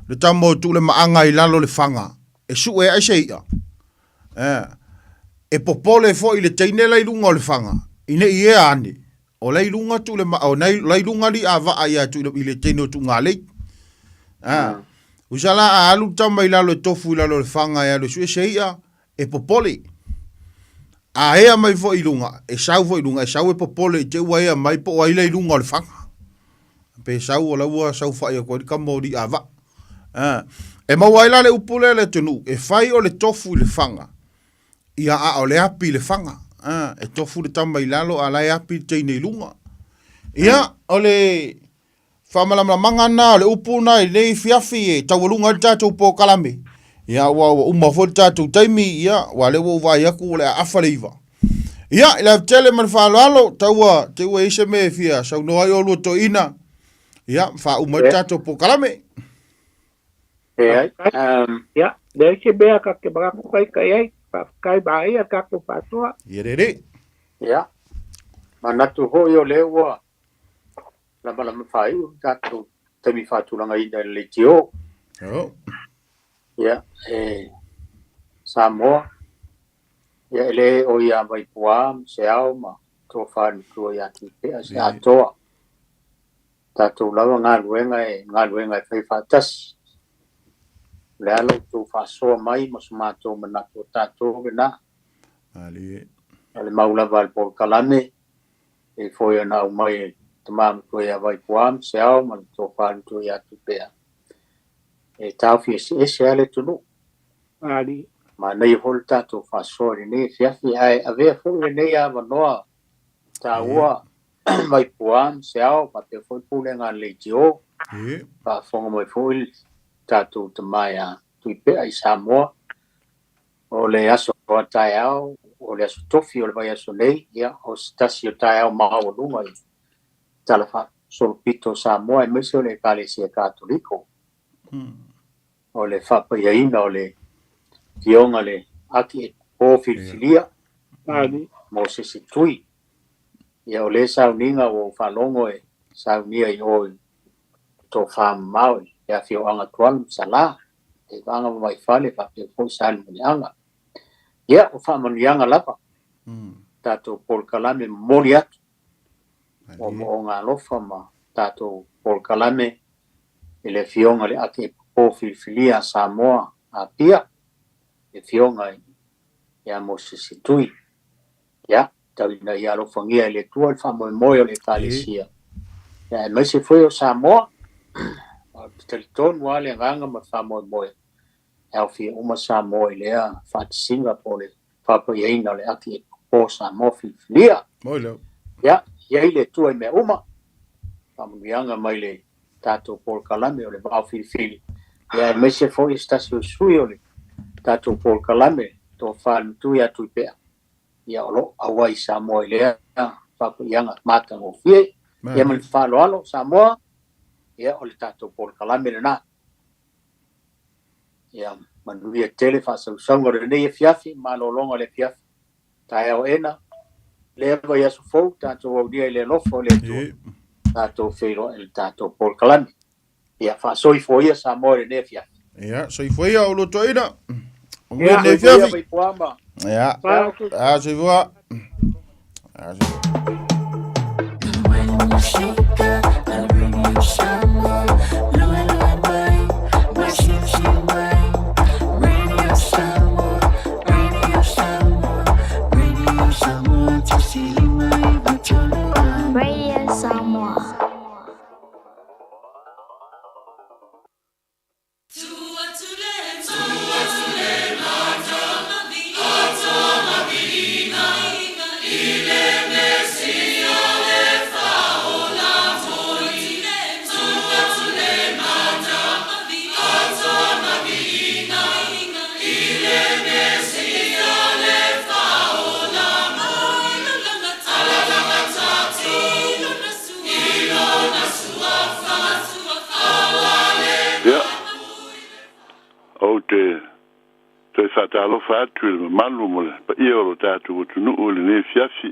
Speaker 8: le tamo tu le maanga i lalo le fanga. E su e aise ia. E popole fo i le teine lai lunga o le fanga. Ine i e ane. O lai lunga tu le o lai lunga li a va ia tu i le teine o tu ngā lei. Usala a alu tamo i lalo e tofu i lalo le fanga ia le su e se ia. E popole. A ea mai fo i lunga. E sau fo i lunga. E sau e popole i te ua ea mai po a i lai lunga o le fanga. Pe sau o la ua sau fai a kua di kamo di a va. E mawaila le upule le tenu. E fai o le tofu i le fanga. Ia a o le api le fanga. E tofu le tamba i lalo a lai api teine i lunga. Ia o le whamalamla mangana o le upuna i nei fiafi e tawalunga le tātou po kalame. Ia wa umafo le tātou taimi ia wa le wawai aku o le afa le iwa. Ia ila tele man whaaloalo taua te ua ise me fia sau noai o luo to ina. Ia wha umai le tātou po kalame.
Speaker 13: Ia, le ke bea ka ke barako kai kai ai, kai bai a ka ko patua.
Speaker 8: Ia re.
Speaker 10: Ia. Manatu ho yo le ua. La mala mfai tātou tami whātulanga i le tio. Ia, Samoa. Ia ele o ia mai puam, se au ma tō whāni kua ia ki pea se atoa. Tātou lawa ngā luenga e whai whātasi. Le alo tō whāsoa mai ma su mātou manako tātou vena. Ale maulawa al por kalame. E foi ana o mai te mamu kua ia vai puam, se au ma tō whāni kua ia ki pea. E taufi e se ale tunu. Ma nei hol tātou whāsori nei fiafi ai a vea fōre nei a wanoa tā ua mai puam se au pa te fōi pule ngā leiti o pa whonga mai fōi tātou te mai a tui pea i Samoa o le aso o tai au o le aso tofi o le vai aso nei ia o stasi o tai au maha o lunga i tala wha solpito Samoa e mese o le Kalesia Katoliko. O le whapaiaina o le kionga le aki e o filifilia mo se tui. Ia o le sauninga o whalongo e saunia i oi tō whamau e a whio anga tualu sala e wanga mai whale whape po sali mani anga. Ia o whamani anga lapa tātou Paul Kalame mori atu o ngā lofa ma tātou Paul Kalame e le whionga le aki e o filifilia Samoa a pia e whionga i a mo se tui. Ia, tawina i alo whangia le tua le whamoe moe o le Kalesia. Ia, e mai se foi o Samoa, o talitonu wale nganga ma whamoe moe. E au fia uma Samoa i lea whatisinga po le whapaiaina o le aki e o Samoa filifilia. Ia, ia i le tua i mea uma. Whamuianga mai le tātou Paul Kalame o le wau filifili. Ia me se foi stasi o sui o le tātou Paul Kalame tō whānu tui atu i pea. Ia olo awai Samoa i lea whapaianga mātang o fie. Ia mani whālo alo Samoa. Ia o le tātou Paul Kalame le nā. Ia manuia tele whāsausanga re nei e fiafi, mālolonga le fiafi. Tai au ena. Le eva i asu fau, tātou au dia i le lofo le tua. Tātou whiro e le tātou Paul Kalame. Ia whaasoi fōia Samoa re nei e fiafi.
Speaker 8: Ia, soi fōia o loto ina.
Speaker 10: Ia, soi fōia mai puamba.
Speaker 8: Ia, soi fōia.
Speaker 20: When you shake up, I'll bring you some more. Loa loa mai, washing she mai. Radio Samoa, Radio Samoa, Radio Samoa.
Speaker 1: Toi whatalo whātu le malu mo le pa ia o lo tātou o tunu o le ne fiafi.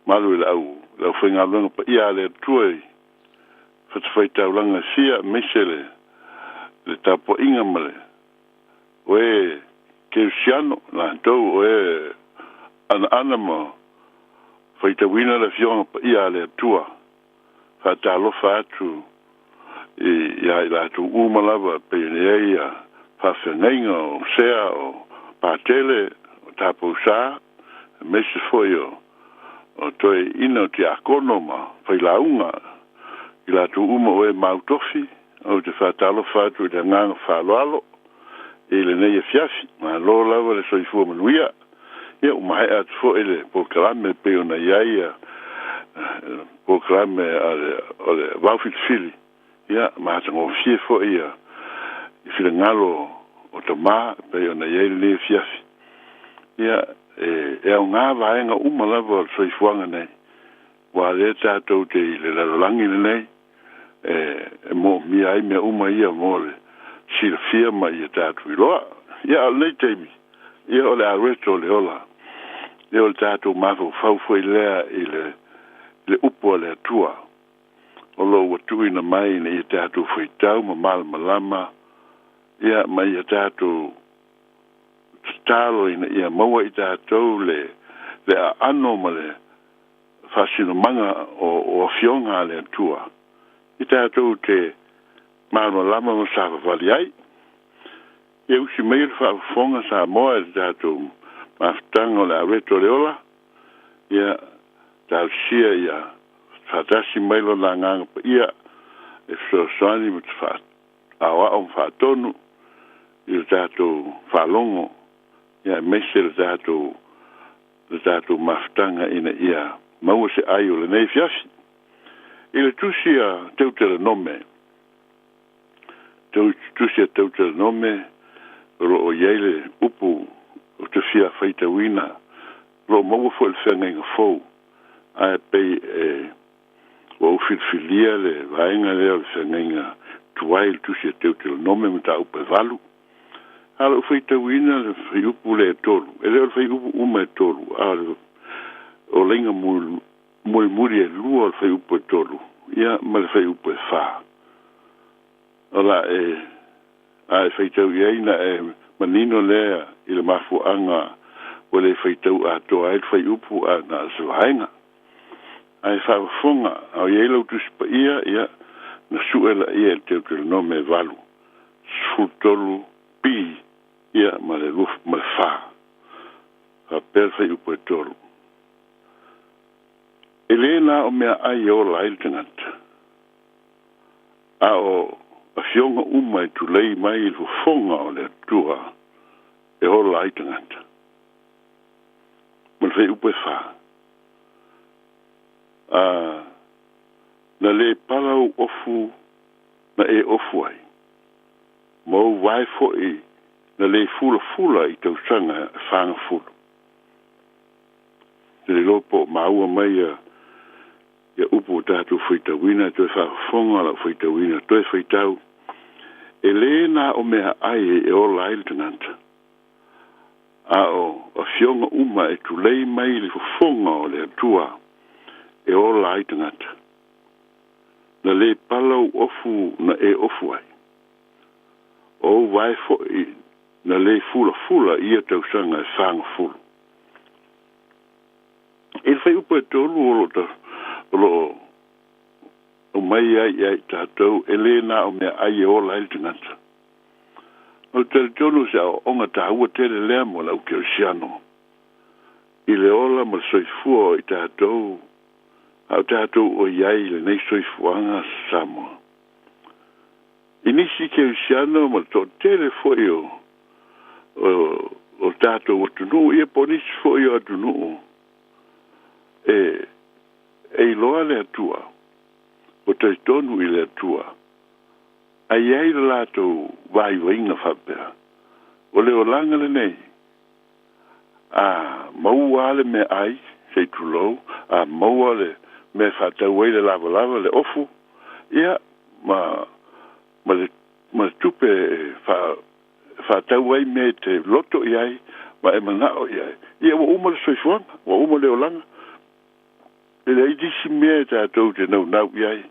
Speaker 1: Malu le au whainga lunga pa ia le tuai. Whatawhaitaulanga sia mesele le tapo inga male. Oe Keusiano na tau oe ana mo whaitawina le fionga pa ia le tua. Whatalo whātu ia la tu umalawa pe ia whawhengainga o sea o pātele o tapo sa mese foio o toi ino te akono ma whailaunga i la tu uma oe mautofi o te whatalo whātu te nganga whaloalo e le nei e fiafi ma lo lawa le soifua manuia ia umahai atu fo ele po kalame pe o na iaia po kalame o le wawhitfili ia ma tango fie fo ia i file ngalo o ta ma pe o na ia le fiafi ia e au ngā vaenga umalawa o soifuanga nei wa le tātou te i le lalolangi le nei e mo mi ai me uma ia mo le sila fia ma ia tātou i loa ia al nei teimi ia o le arresto le ola ia o le tātou mafo faufu i lea i le upo le atua o lo watu ina mai na ia tātou whaitau ma malama ia ma ia tātou talo ina ia maua i tātou le ano ma le whasino manga o fionga le atua i tātou te malama ma sa whawali ai ia usi mai le whafonga sa moa i tātou maftanga o le areto le ola ia tāu sia ia whatasi mailo la nganga pa ia e whasoani ma te awa o whatonu i le tātou whalongo ia mese le tātou maftanga ina ia maua se ai o le nei fiafi i le tusia teutele nome tusia teutele nome ro o iele upu o te fia whaitawina ro maua fo le whengenga fau ai pei o filfilia le vaenga leo le whengenga tuai le tusia teutele nome mta upe valu ala o whaitawina le whaiupu le tolu e leo le whaiupu uma e tolu o lenga muri e lua le whaiupu e tolu ia ma le whaiupu e wha ala a e whaitau iaina manino lea i le mafuanga o le whaitau a toa e le whaiupu a na sawahenga ai whawafunga au ieilau tuspa ia na suela ia te utele nome valu sfutolu pi ia ma le luf ma le wha a perfei upo e tolu elena o mea ai o la il tangata a o a fionga uma e tulei mai il fonga o le tua e o la il tangata ma le fei upo e wha na le palau ofu na e ofu ai mo vai fo e na le fula i tau sanga whanga fulu le lopo maua mai ia upu tātou whaitawina toi whafonga la whaitawina toi whaitau e le na o mea ai e o laile tananta a o fionga uma e tu lei mai le whafonga o le atua e o laile tananta na le palau ofu na e ofu ai o vai fo na le fula ia tau sanga e whanga fulu e whai upo e tolu o mai ai tātou e le na o mea ai e o laile tananta o te tonu se o onga ta ua tere lea mo lau ke o siano i le ola ma soifua i tātou au tātou o iai le nei soifuanga Samoa inisi ke o siano ma to tere foi o tātou o tunu ia ponisi foi o tunu e loa le atua o te tonu i le atua ai ai le lātou vai wainga whapea o le o langa le nei a maua le me ai sei tulou a maua le me whatau wei le lava le ofu ia ma le ma tupe fa tau ai me te loto iai ma e manao iai ia wa uma le soifuanga wa uma le olanga e le idisi mea tātou te nau iai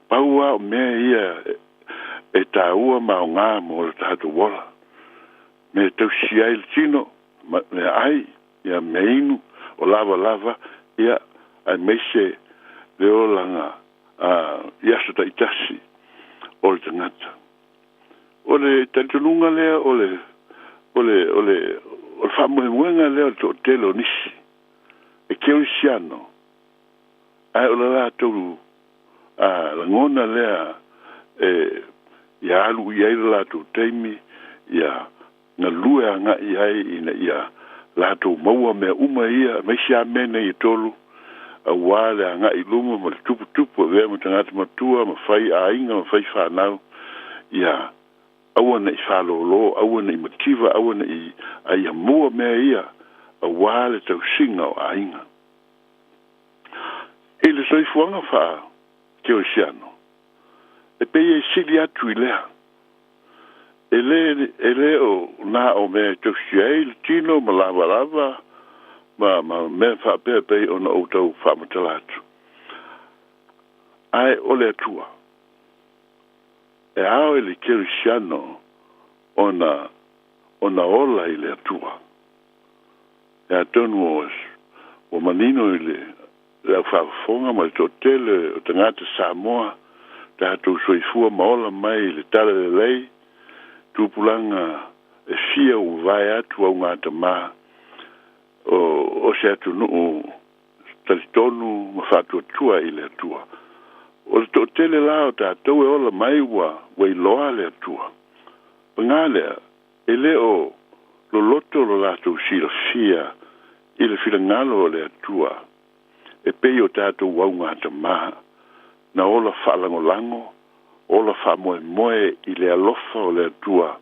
Speaker 1: paua o mea ia e tāua ma o ngā mo le tātou wala me tau si ai le tino me ai ia me inu o lava ia ai meise le olanga ia so ta itasi o le tangata o le tantununga lea o le whamuenga lea o telo nisi e keo siano ai o la tolu la ngona lea ia alu iai la tu teimi ia na lue anga iai ina ia la tu maua mea uma ia meisia mene i tolu a wale anga i luma ma tupu vea ma tangata matua ma fai a inga ma fai whanau ia awana i whalolo awana i mativa awana i ai mua mea ia a wale tau singa o a inga e le soifuanga wha keo siano e pei e sili atu i lea e le o na o mea tau siai le tino ma lava ma me fa pe ona o tau fa matalatu ai ole atua e ao ele Cristiano ona ola ile atua e atonu o manino ile la fa fonga ma totele o tangata Samoa ta tu soifua maola mai le tala le lei tupulanga e fia u vai atu au ngata ma o se atu no talitonu ma fatu tua ile tua o to tele la o ta to e ola mai wa loa le tua pangale ele o lo loto lo la tu fia ile fila ngalo le tua e pe o ta to wa ngata ma na ola falango lango ola fa moe ile alofa o le tua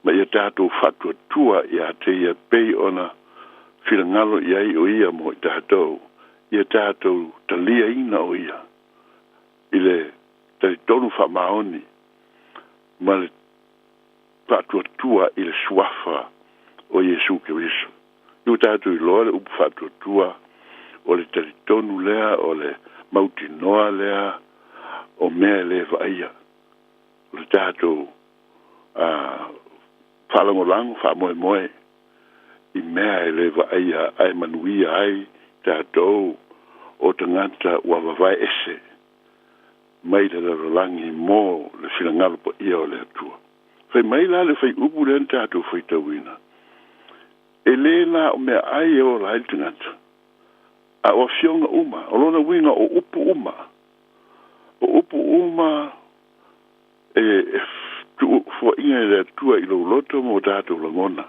Speaker 1: ma ia ta to fatu tua ia te ia pe ona fila ngalo iai o ia mo tātou, ia tātou talia ina o ia. Ile tali tonu whamaoni, ma le patua tua ile suafa o Yesu Kirisu. Iu tātou i loa le upu fatua tua, o le tali tonu lea, o le mauti noa lea, o mea le vaia. O le tātou whalangolango, whamoe I mea e lewa ai manuia ai tātou o tangata ua wawai ese mai le ralangi mō le whilangalo po ia o le atua. Whai mai la le whai upu len tātou whai tauina. E le la o mea ai e o la ai tangata. A o fionga uma, o lona winga o upu uma. O upu uma fo inga le atua I lo loto mo tātou langona.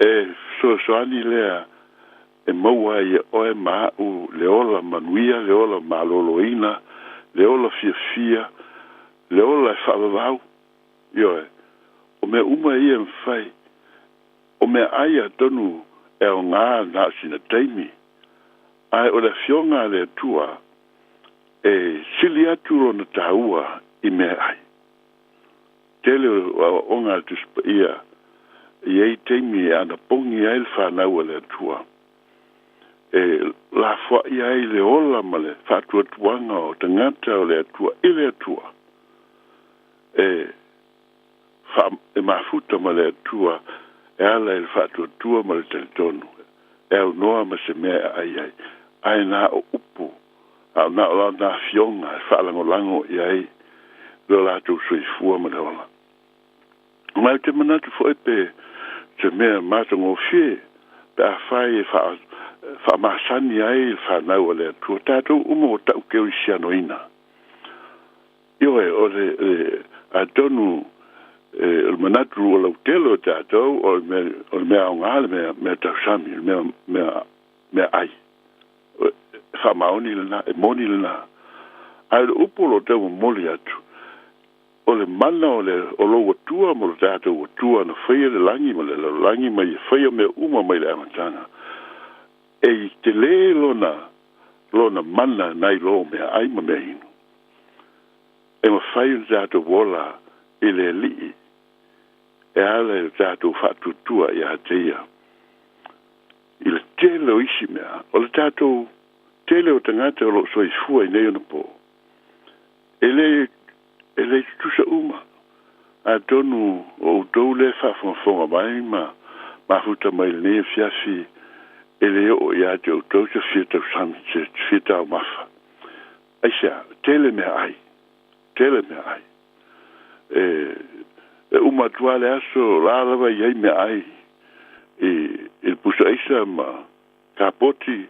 Speaker 1: E soani lea e maua I oe mau le ola manuia, le ola maloloina, le ola fia, le ola e whaavavau. Ioe, o mea uma ia mwhai, o mea aia tonu e o ngā nā sina teimi. Ai o le fionga le tua e sili atu rona tāua I mea ai. Tele o ngā tuspa ia Iei teimi ana pongi ai le whanau le atua. E la fwa ai le ola ma le whatua tuanga o tangata o le atua I le atua. E mafuta ma le atua e ala le whatua tua ma le teletonu. E au noa ma se mea ai. Ai nā o upu. Au nā o nā fionga e whaalango lango iai. Lo lātou soifua ma le ola. Mai te manatu fo e pe te mea mātango fie, pe a whai wha māsani ai whanau a lea tua. Tātou umo o tau keo I siano ina. Ioe, o le a tonu o manatu o lau telo tātou, o le mea o ngā, le mea tau sami, le mea ai. Wha maoni le na, e moni le na. Ai le upolo tau moli atu. O le mana o lo watua mo le tātou watua na whaia le langi ma le langi mai whaia mea uma mai le amatanga. E te le lona mana nai lo mea ai ma mea inu. e mawhai o tātou wola i le li e ala o tātou whatutua i a teia i le tele o isi mea o le tātou tele o tangata o lo soi fua i nei ona po e le tusa uma a tonu o utou le whafonga mai ma futa mai le ne fiafi e le o ia te utou te fieta sami te fieta o mafa aisha tele me ai e uma tuale aso lalawa iai me ai il pusa isa ma kapoti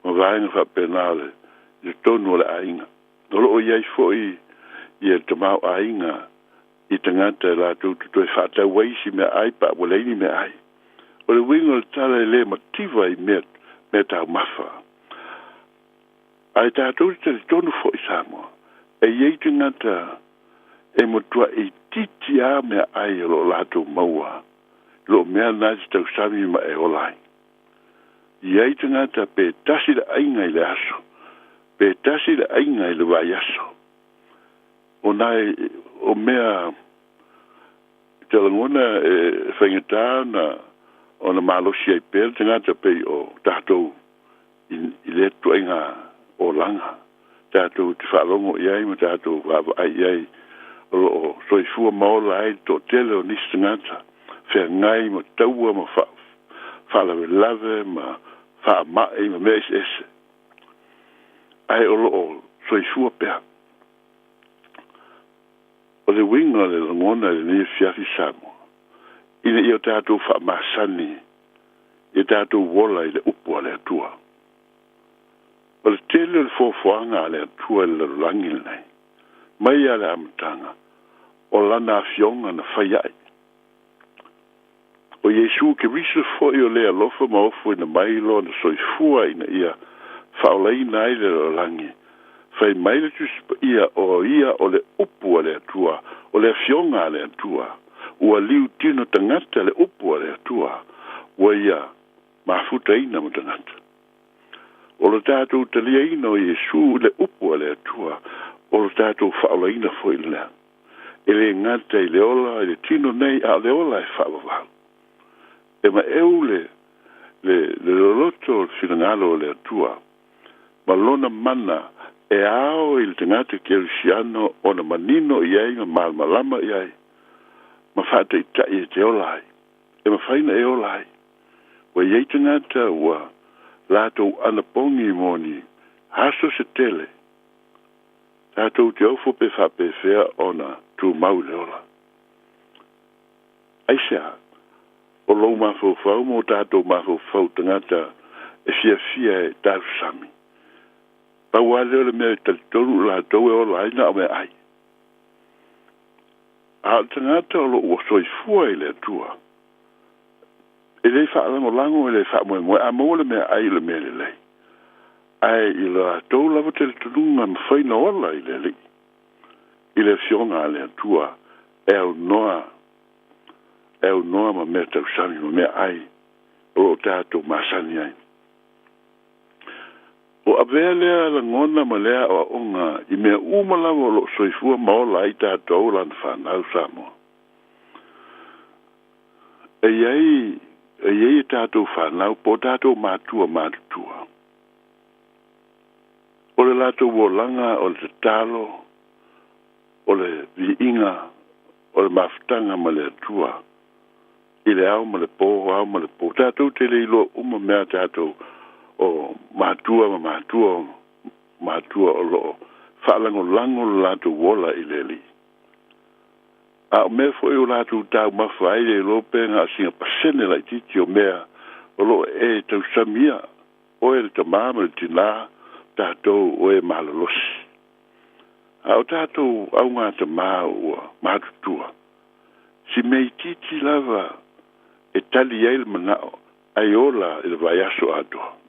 Speaker 1: ma vaenga fa penale i tonu le ainga nolo o iai foi i e tamau ainga i tangata la tu e whata waisi me ai pa waleini me ai o le wingo le tala le mativa i me tau mafa ai tātou te tonu foi Samoa e iei tangata e motua i titi a me ai lo lato maua lo mea nasi tau sami ma e olai iei tangata pe tasi le ainga i le aso pe tasi le ainga i le vai aso o nai o mea te langona e whaingata na o na malosi ai pēr tangata pe o tātou i le tuainga o langa tātou te whalongo iai ma tātou wawa ai iai o soifua maola ai to tele o nisi tangata whea ngai ma taua ma whalawe lave ma wha mai ma meis ese ai o soifua pēr o le winga le langona le ni fiafi Samoa ina i o tātou wha masani i tātou wola i le upua le atua o le tele le fofoanga le atua le langi nei mai a le amatanga o lana fionga na whaiai o Yesu ke risa foi o le alofa maofu ina mailo na soifua ina ia whaolei nai le langi fai maile tuspa ia o le upu le atua o le fionga le atua ua liu tino tangata le upu le atua ua ia mafuta ina mo tangata o le tātou talia ina o Yesu le upu le atua o le tātou whaola ina foi le e le ngata i le ola i le tino nei a le ola e whaola e ma eu le loloto o finangalo le atua ma lona mana e ao il tangata Kerusiano o na manino iai ma malmalama iai ma whata i tai e te olai e ma whaina e olai wa iai tangata ua lato anapongi moni haso se tele tātou te aufo pe whape whea o na tu mau le ola aisha o lou mafau fau mo tātou mafau fau tangata e fia e tāu sami pau ale ole mea talitoru la tau e ola aina o me ai. A tangata o lo ua soifua i le atua. E lei whaalango lango e lei whaamoe a mo le mea ai le mea le lei. Ai i la tau lava talitorunga ma whaina ola i le lei. I le fionga le atua e au noa ma mea tau sani ma mea ai o lo tātou masani ai. O avea lea la ngona ma lea o onga i mea umalawa lo soifua maola i tātou lan whanau Samoa. E iei tātou whanau po tātou mātua mātutua. O le lātou wolanga o le talo, o le viinga, o le mafutanga ma le atua. I le au ma le po, au ma le po. Tātou te le ilo uma mea tātou o mātua o lo whaalango lango lātou wola i le li. A o mea fo o lātou tāu mawhai le lope ngā singa pasene lai titi o mea o lo e tau samia o e le tamama le tina tātou o e malalosi. A o tātou au ngā tamā o mātutua. Si mei titi lava e tali eil manao ai ola i le vai aso atoa.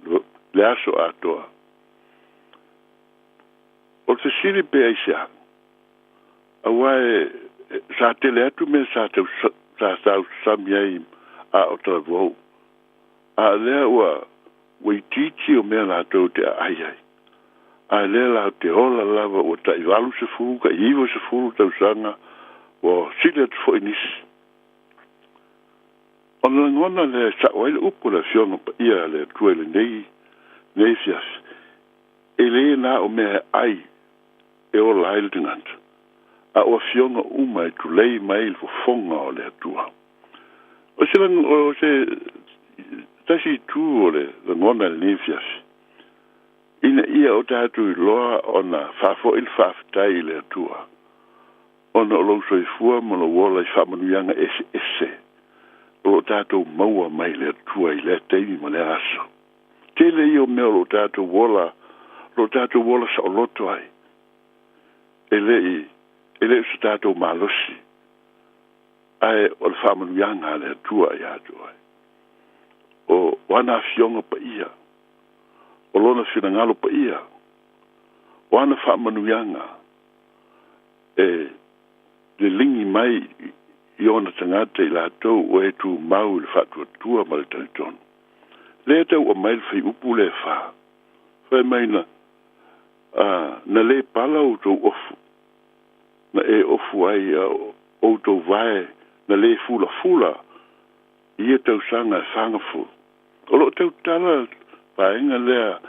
Speaker 1: Le aso atoa. O te siri pe aisa. Awae sa tele atu me sa tau samiai a o ta vau. A lea ua wei titi o mea la tau te ai ai. a le la te ola lava o ta iwalu se fulu ka iwo se fulu tau sanga o sile tu fo inis ona ngona le sa oile upu la fionga pa ia le tuele nei fias ele na o me ai e o lail dinant a o fionga uma tu lei mai fo fonga o le tua o se tasi tu o le ngona le nei fias ina ia o tātou I loa ona whafo il whaftai le atua. Ona o lo soifua mo lo wola I whamanuianga ese. O tātou maua mai le atua I le teimi mo le aso. Tele I o mea lo tātou wola sa o loto ai. Ele sa tātou malosi. Ai o le whamanuianga le atua I atua. O wana fionga pa ia. O lona fina ngalo pa ia. O ana whaamanuianga. Le lingi mai I ona tangata I lātou o tu mau le whatua tua ma le tautonu. Le tau o mai le whai upu le wha. Whai mai na le pala o tau ofu. Na ofu ai o tau vae na le fula. Ia tau sanga whangafu. O lo tau tala paenga lea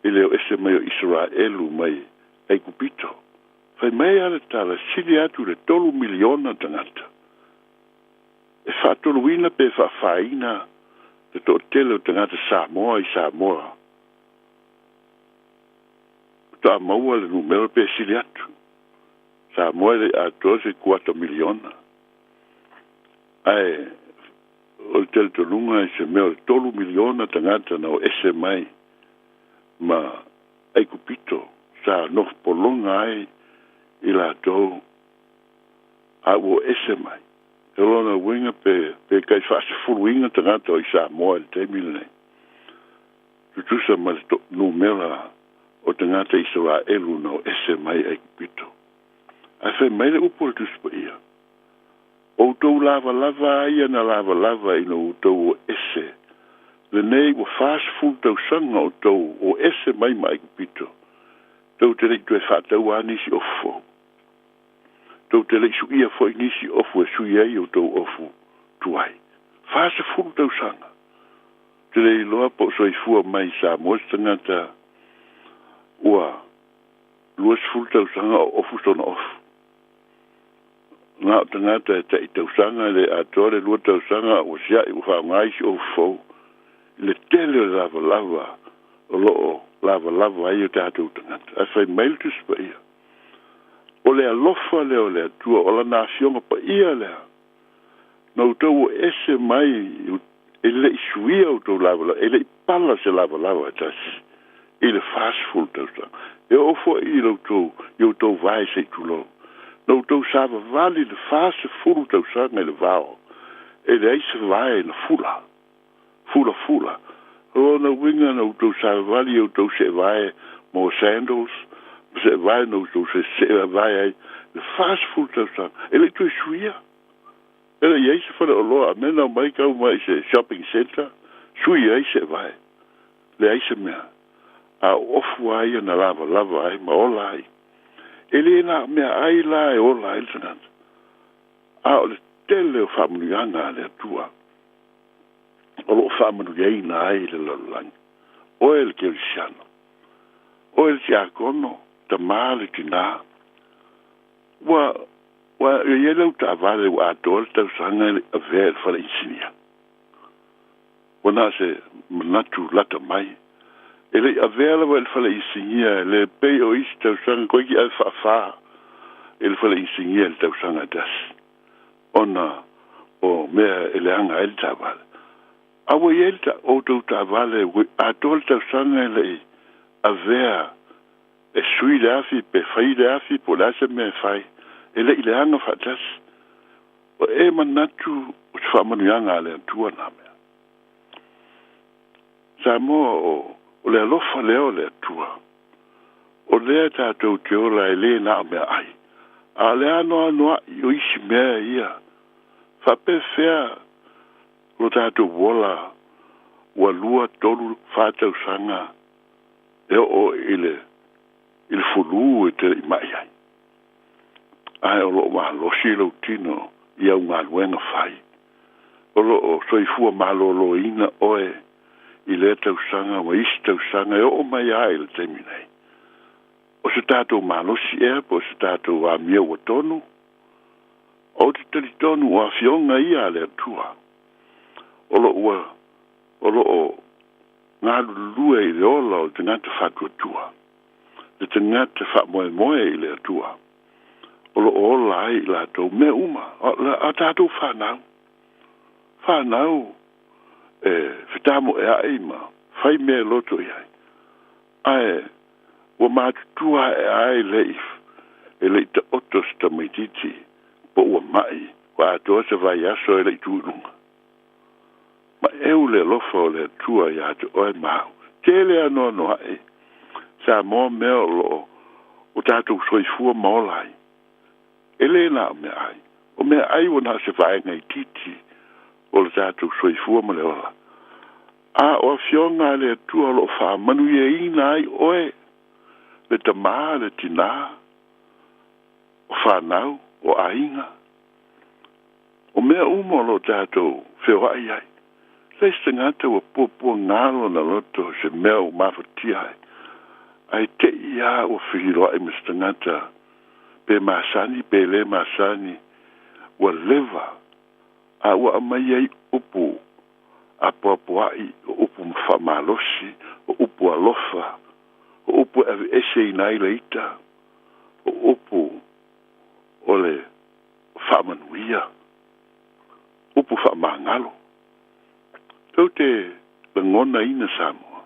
Speaker 1: I leo ese mai o Israelu mai ai kupito. Fai mai ala tala sili atu le 3 miliona tangata. E whaatoluina pe whaaina le to tele o tangata Samoa I Samoa. Ta maua le numero pe sili atu. Samoa le a 4 miliona. Ai o le tele tolunga I se meo le 3 miliona tangata na o ese mai. Ma ai kupito sa no polonga ai I la tau a o ese mai. E lona winga pe kai whaase furuinga tangata o I Samoa le teimile. Tutusa ma le numera o tangata Israelu na o ese mai ai kupito. A fe mai le upo le tuspa ia. O tau lava ia na lava I no tau o ese. Le nei wa fast food tau sanga o tau o ese mai kupito. Tau te rei tue whatau anisi ofo. Tau te rei su ia fo inisi ofo e sui ei o tau ofu tuai. Fast food tau sanga. Te rei loa po so I fua mai sa moestangata ua luas food tau sanga o ofu tona ofu. Ngā tangata e tai tau sanga le atore lua tau sanga o sia I uwha ngaisi ofo. Le tele lava o loo lava ai o tātou tangata. A whai mail tu spa ia. O lea lofa leo lea tua, o la nā fionga pa ia lea. Nau tau o ese mai, e le isuia o tau lava, e le pala se lava tasi. E le fast food tau tau. E ofo I lau tau vai se tulo. Nau tau sava vali le fast food tau sanga e le vao. E le eise vai na fula. Fula. O na winga na uto sa vali o to se vai mo sandals, se vai no to se vai the fast food stuff. Ele tu suia. Ele ia se fora lo a mena mai ka mai se shopping center. Suia se vai. Le ai se me. A ofu ai na lava ai ma olai. Ele na me ai la e olai tsan. A o tele o familianga le tua. O lo whamanu iei na ai le lalang. O el ke siano. O el tia kono, ta maale ki nā. Wa e lau ta avale wa atol tau sanga a ver fala insinia. Wa na se manatu lata mai. Ele a ver wa el fala insinia, le pei o isi tau sanga koi ki alfa fa. El fala insinia el tau sanga das. Ona o mea ele anga el ta avale. Awa yelta o tau ta vale a tol tau sanga le a vea e sui le afi pe fai le afi po la se me fai ele ile anga fatas o e manatu o te whamanuianga le antua na mea sa mo o le alofa leo le atua o lea tātou te ola e le na mea ai a le anoa i o isi mea ia whape fea lo tātou wola ua lua tolu whātau sanga e o ile il fulu e te mai ai ai o lo ma lo si lo tino ia un alwenga fai o lo soifua malolo ina oe i le tausanga wa isi tausanga e o mai ai le teminei o se tātou malosi ea po se tātou a mia ua tonu o te tali tonu o a fionga ia le atua o lo o ngā lulua i le ola o te ngata whatua tua le te ngata wha moe moe i le atua o lo ola ai i la tau me uma a tātou whanau whitamo e ai ma whai me loto i ai ai wa mātutua e ai leif e lei ta otos ta maititi po ua mai wa atoa se vai aso e lei tūrunga ma eu le lofa o le tua i ato oe mau tele ano no ai sa mo meo lo o tātou soifua maolai e le na o me ai o me ai wana se vai ngai titi o le tātou soifua ma le ola a o fionga le tua lo wha manu e ina ai oe le tamā le tina o whanau o ainga o mea umo lo tātou whiwai ai le stangata wa pōpua ngālo na loto se mea o mawhatia ai te ia o whihiroa i mistangata pe masani pe le masani wa leva a wa amai ai upu a pōpuai o upu mwhamalosi o upu alofa o upu ave ese inai leita o upu o le whamanuia upu whamangalo tau te ngona ina Samoa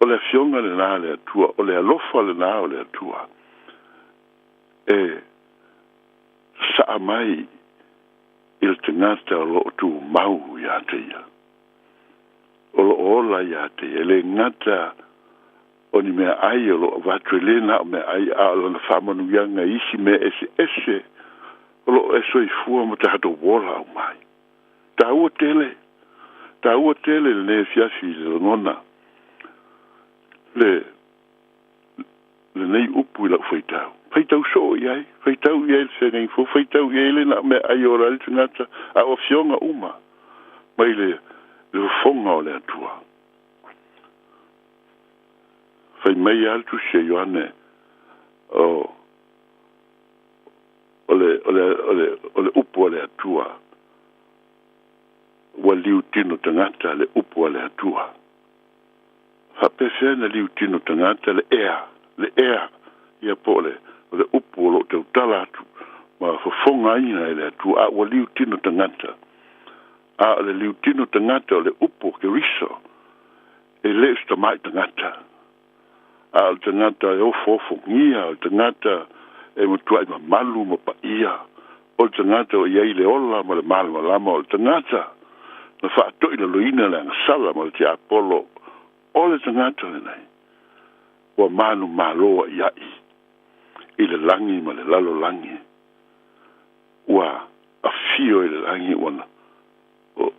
Speaker 1: o le fionga le nā le atua o le alofa le nā o le atua e sa mai il tangata o lo tu mau ya te ia o lo ola ya te ele ngata o ni mea ai o lo vatulena o mea ai a lo na whamanu yanga isi me ese o lo e fua mo te hato wola o mai ta ua tele le ne fiafi le ngona le nei upu la faitau so iai faitau iai se nei fo faitau iai le na me ai ora le tangata a o fionga uma mai le fonga o le atua fai mai altu se Ioane o le upu o le atua wa liu tino tangata le upu o le atua hapefena liu tino tangata le ea ia po le upu o lo te utala atu ma fofonga ina le atua a wa liu tino tangata a le liu tino tangata o le upu ke riso e le stamai tangata a le tangata e ofofo ngia o le tangata e mutua i malu ma pa ia o le tangata o iei le ola ma le malu ma lama o le tangata na whaatoi na loina le angasala ma le te apolo o le tangata le nei wa manu maloa iai i le langi ma le lalo langi wa a fio i le langi wana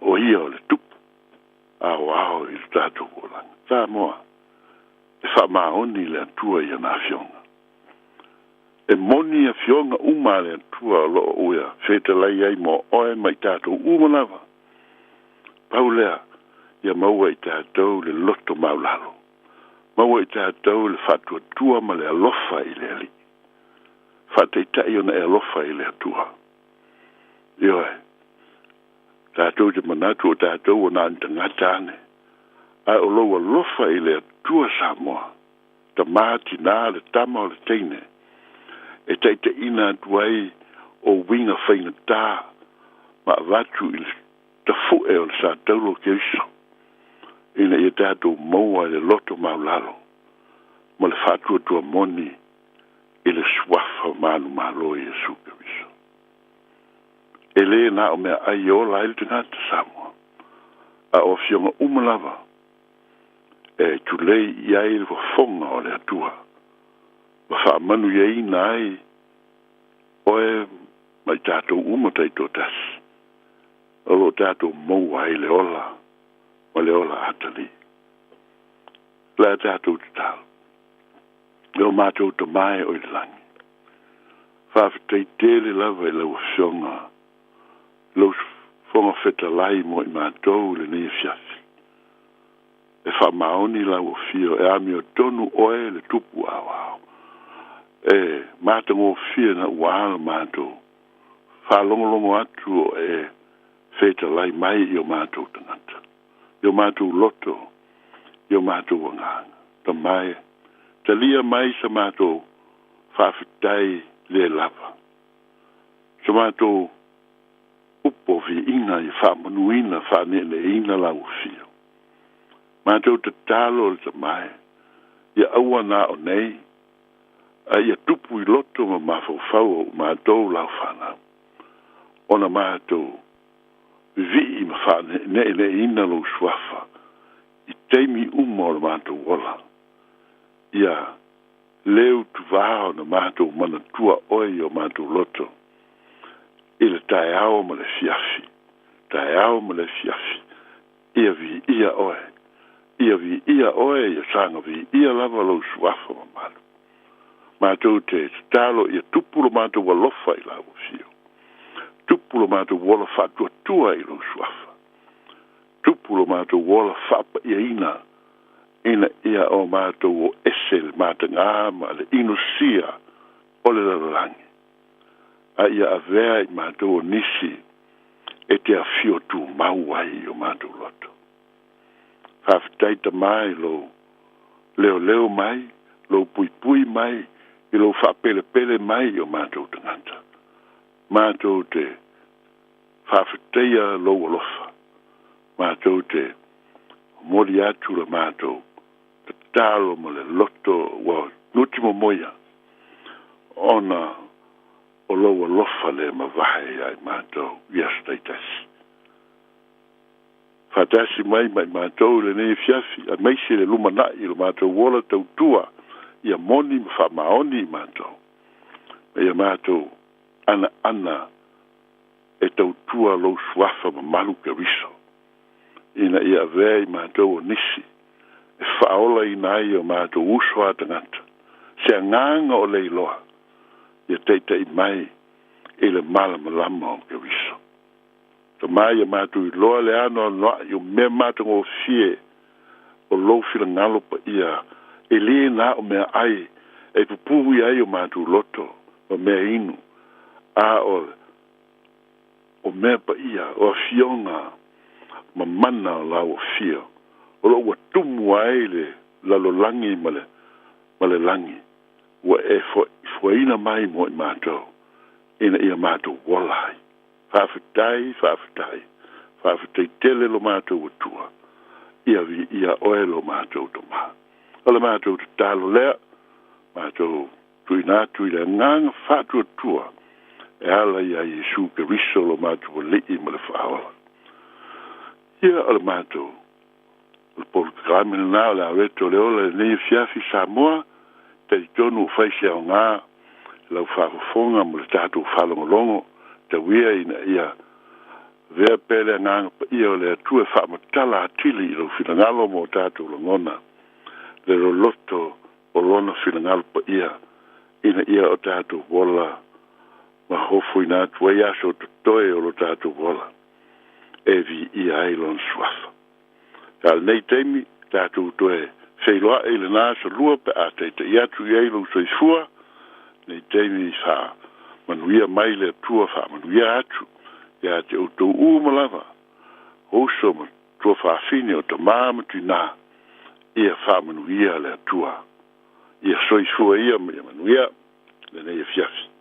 Speaker 1: o ia o le tupu ao i le tātou o langi tā moa e whamaoni le atua i ana fionga e moni a fionga uma le atua lo uia feta lai ai mo oe mai tātou umanawa paulea ia maua i tātou le loto maulalo maua i tātou le whatua tua ma le alofa i le ali whateitai ona e alofa i le atua ioe tātou te manatu o tātou o nā ntangata ane ai o lo alofa i le atua Samoa ta māti nā le tama o le teine e teite ina atuai o winga whaina tā ma watu i le tafu e o le sa taulo ke iso ina i tātou maua le loto maulalo ma le whatua tua moni i le swafa manu malo i Jesu ke iso e le na o mea ai o la il tangata Samoa a o fionga umalawa e tulei iai le wafonga o le atua ma wha manu iai nai oe mai tātou umatai tō tasi o lo tātou mau ai le ola ma le ola atali la tātou te tālu o mātou te mai o i langi. Whawhetei tele lava i lau fionga. Lau whonga wheta lai mo i mātou le nei fiafi. E wha maoni lau o fio e ami o tonu oe le tupu au au. E mātango fia na uahala mātou. Wha longolongo atu o e wheta lai mai i o mātou tangata. I o mātou loto, i o mātou wanganga. Ta mai, ta lia mai sa mātou whawhetai le lava. Sa mātou upo vi ina i whamanuina whanene ina lau fio. Mātou te talo le ta mai, ia aua nā o nei, a ia tupu i loto ma mawhawhau o mātou lau whanau. Ona mātou vi i ma whanene ina lau swafa, i teimi umo le mātou wala. Ia leu tu vāo na mātou mana tua oi o mātou loto. Ila tae ao ma le fiafi. Tae ao ma le fiafi. Ia vi ia oe. Ia vi ia oe ia sanga vi ia lava lau suafa ma malu. Mātou te talo ia tupulo mātou walofa i lau fio. Tupulo mātou wala whatua tua i lau suafa. Tupulo mātou wala whapa ia ina. Ina ia o mātou o esel mātanga ma le inosia o le lalangi. A ia avea i mātou o nisi e te a fio tu mauai o mātou loto. Whawhitaita mai lo leo mai, lo pui mai, i lo whapele mai o mātou tangata. Mātou te whawhitaia lo alofa. Mātou te mori atu la mātou. Talo mo le loto wa l'ultimo moia ona o loa lofa le mavahe ai mātou iastaitas. Fatasi mai mātou le nei fiafi a meisi le lumanai le mātou wola tautua ia moni ma wha maoni mātou. Ia mātou ana e tautua lo suafa ma malu ke riso. Ina ia vei mātou o nisi e whaola i nai o mātou usua tangata. Se nganga o leiloa. Ia teita i mai e le malama o ke riso. Ta mai a mātou i loa le ano anoa i o me mātou o fie o lou fila ngalo pa ia e le na o mea ai e pupuhi ai o mātou loto o mea inu a o mea pa ia o fionga ma mana o lau o fio. O lo ua tumu ai le lalolangi ma le langi. Ua e fuaina mai mo i mātou. Ina ia mātou walai. Whawhetai. Whawhetai tele lo mātou atua. Ia oe lo mātou to maha. Ala mātou te talo lea. Mātou tui nātu i le nganga whātua tua. E ala ia Yesu ke riso lo mātou o lii ma le whaola. Ia ala mātou. Le programa na la reto le ola nei fiafi Samoa te tonu faisi o ngā lau whafonga mo le tātou whalongolongo te wea ina ia vea pele nganga pa ia o le atua whamatala atili i lau whilangalo mo tātou langona le roloto o lona whilangalo pa ia ina ia o tātou wola ma hofu ina atua ia so totoe o lo tātou wola e vi ia ailon swafa. Tal nei teimi tātou toe whailoa e le nāsa lua pe a teita i atu i eilu soifua nei teimi wha manuia mai le tua wha manuia atu ia te utou umalava oso ma tua wha fine o ta māmatu nā ia wha manuia le tua ia soifua ia manuia le nei fiafi.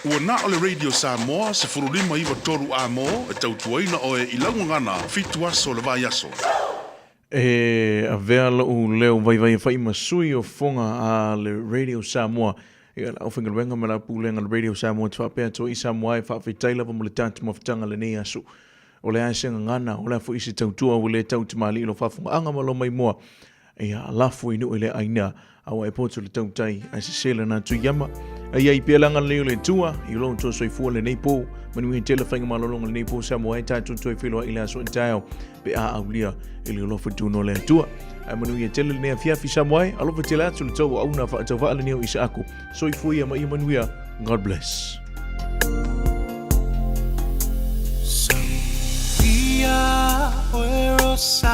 Speaker 18: Ua na o le Radio Samoa se furulima iwa toru a mo e tautuaina o e ilangungana fitu aso le vai aso.
Speaker 16: E a vea lau leo vai whai masui o fonga a le Radio Samoa. E la whinga wenga me la pūlenga le Radio Samoa te whapea to i Samoa e whawhi tailava mo le tātu mawhitanga le nei aso. O le asenga ngana o le fo isi tautua o le tautu mali ilo whafunga anga malo mai moa. ia alafu inu ele aina awa e poto le tautai ai se sela na tu yama ia i pelanga leo le tua i lo to soifua le nei po manu i tele whainga malolonga le nei po sa moai tātou toi whiloa i la so entao pe a aulia i le lofa tuno le tua manu i tele le nea fiafi sa moai alofa tele atu le tau au na wha tau wha le neo i sa ako soifua ia ma i manuia God bless.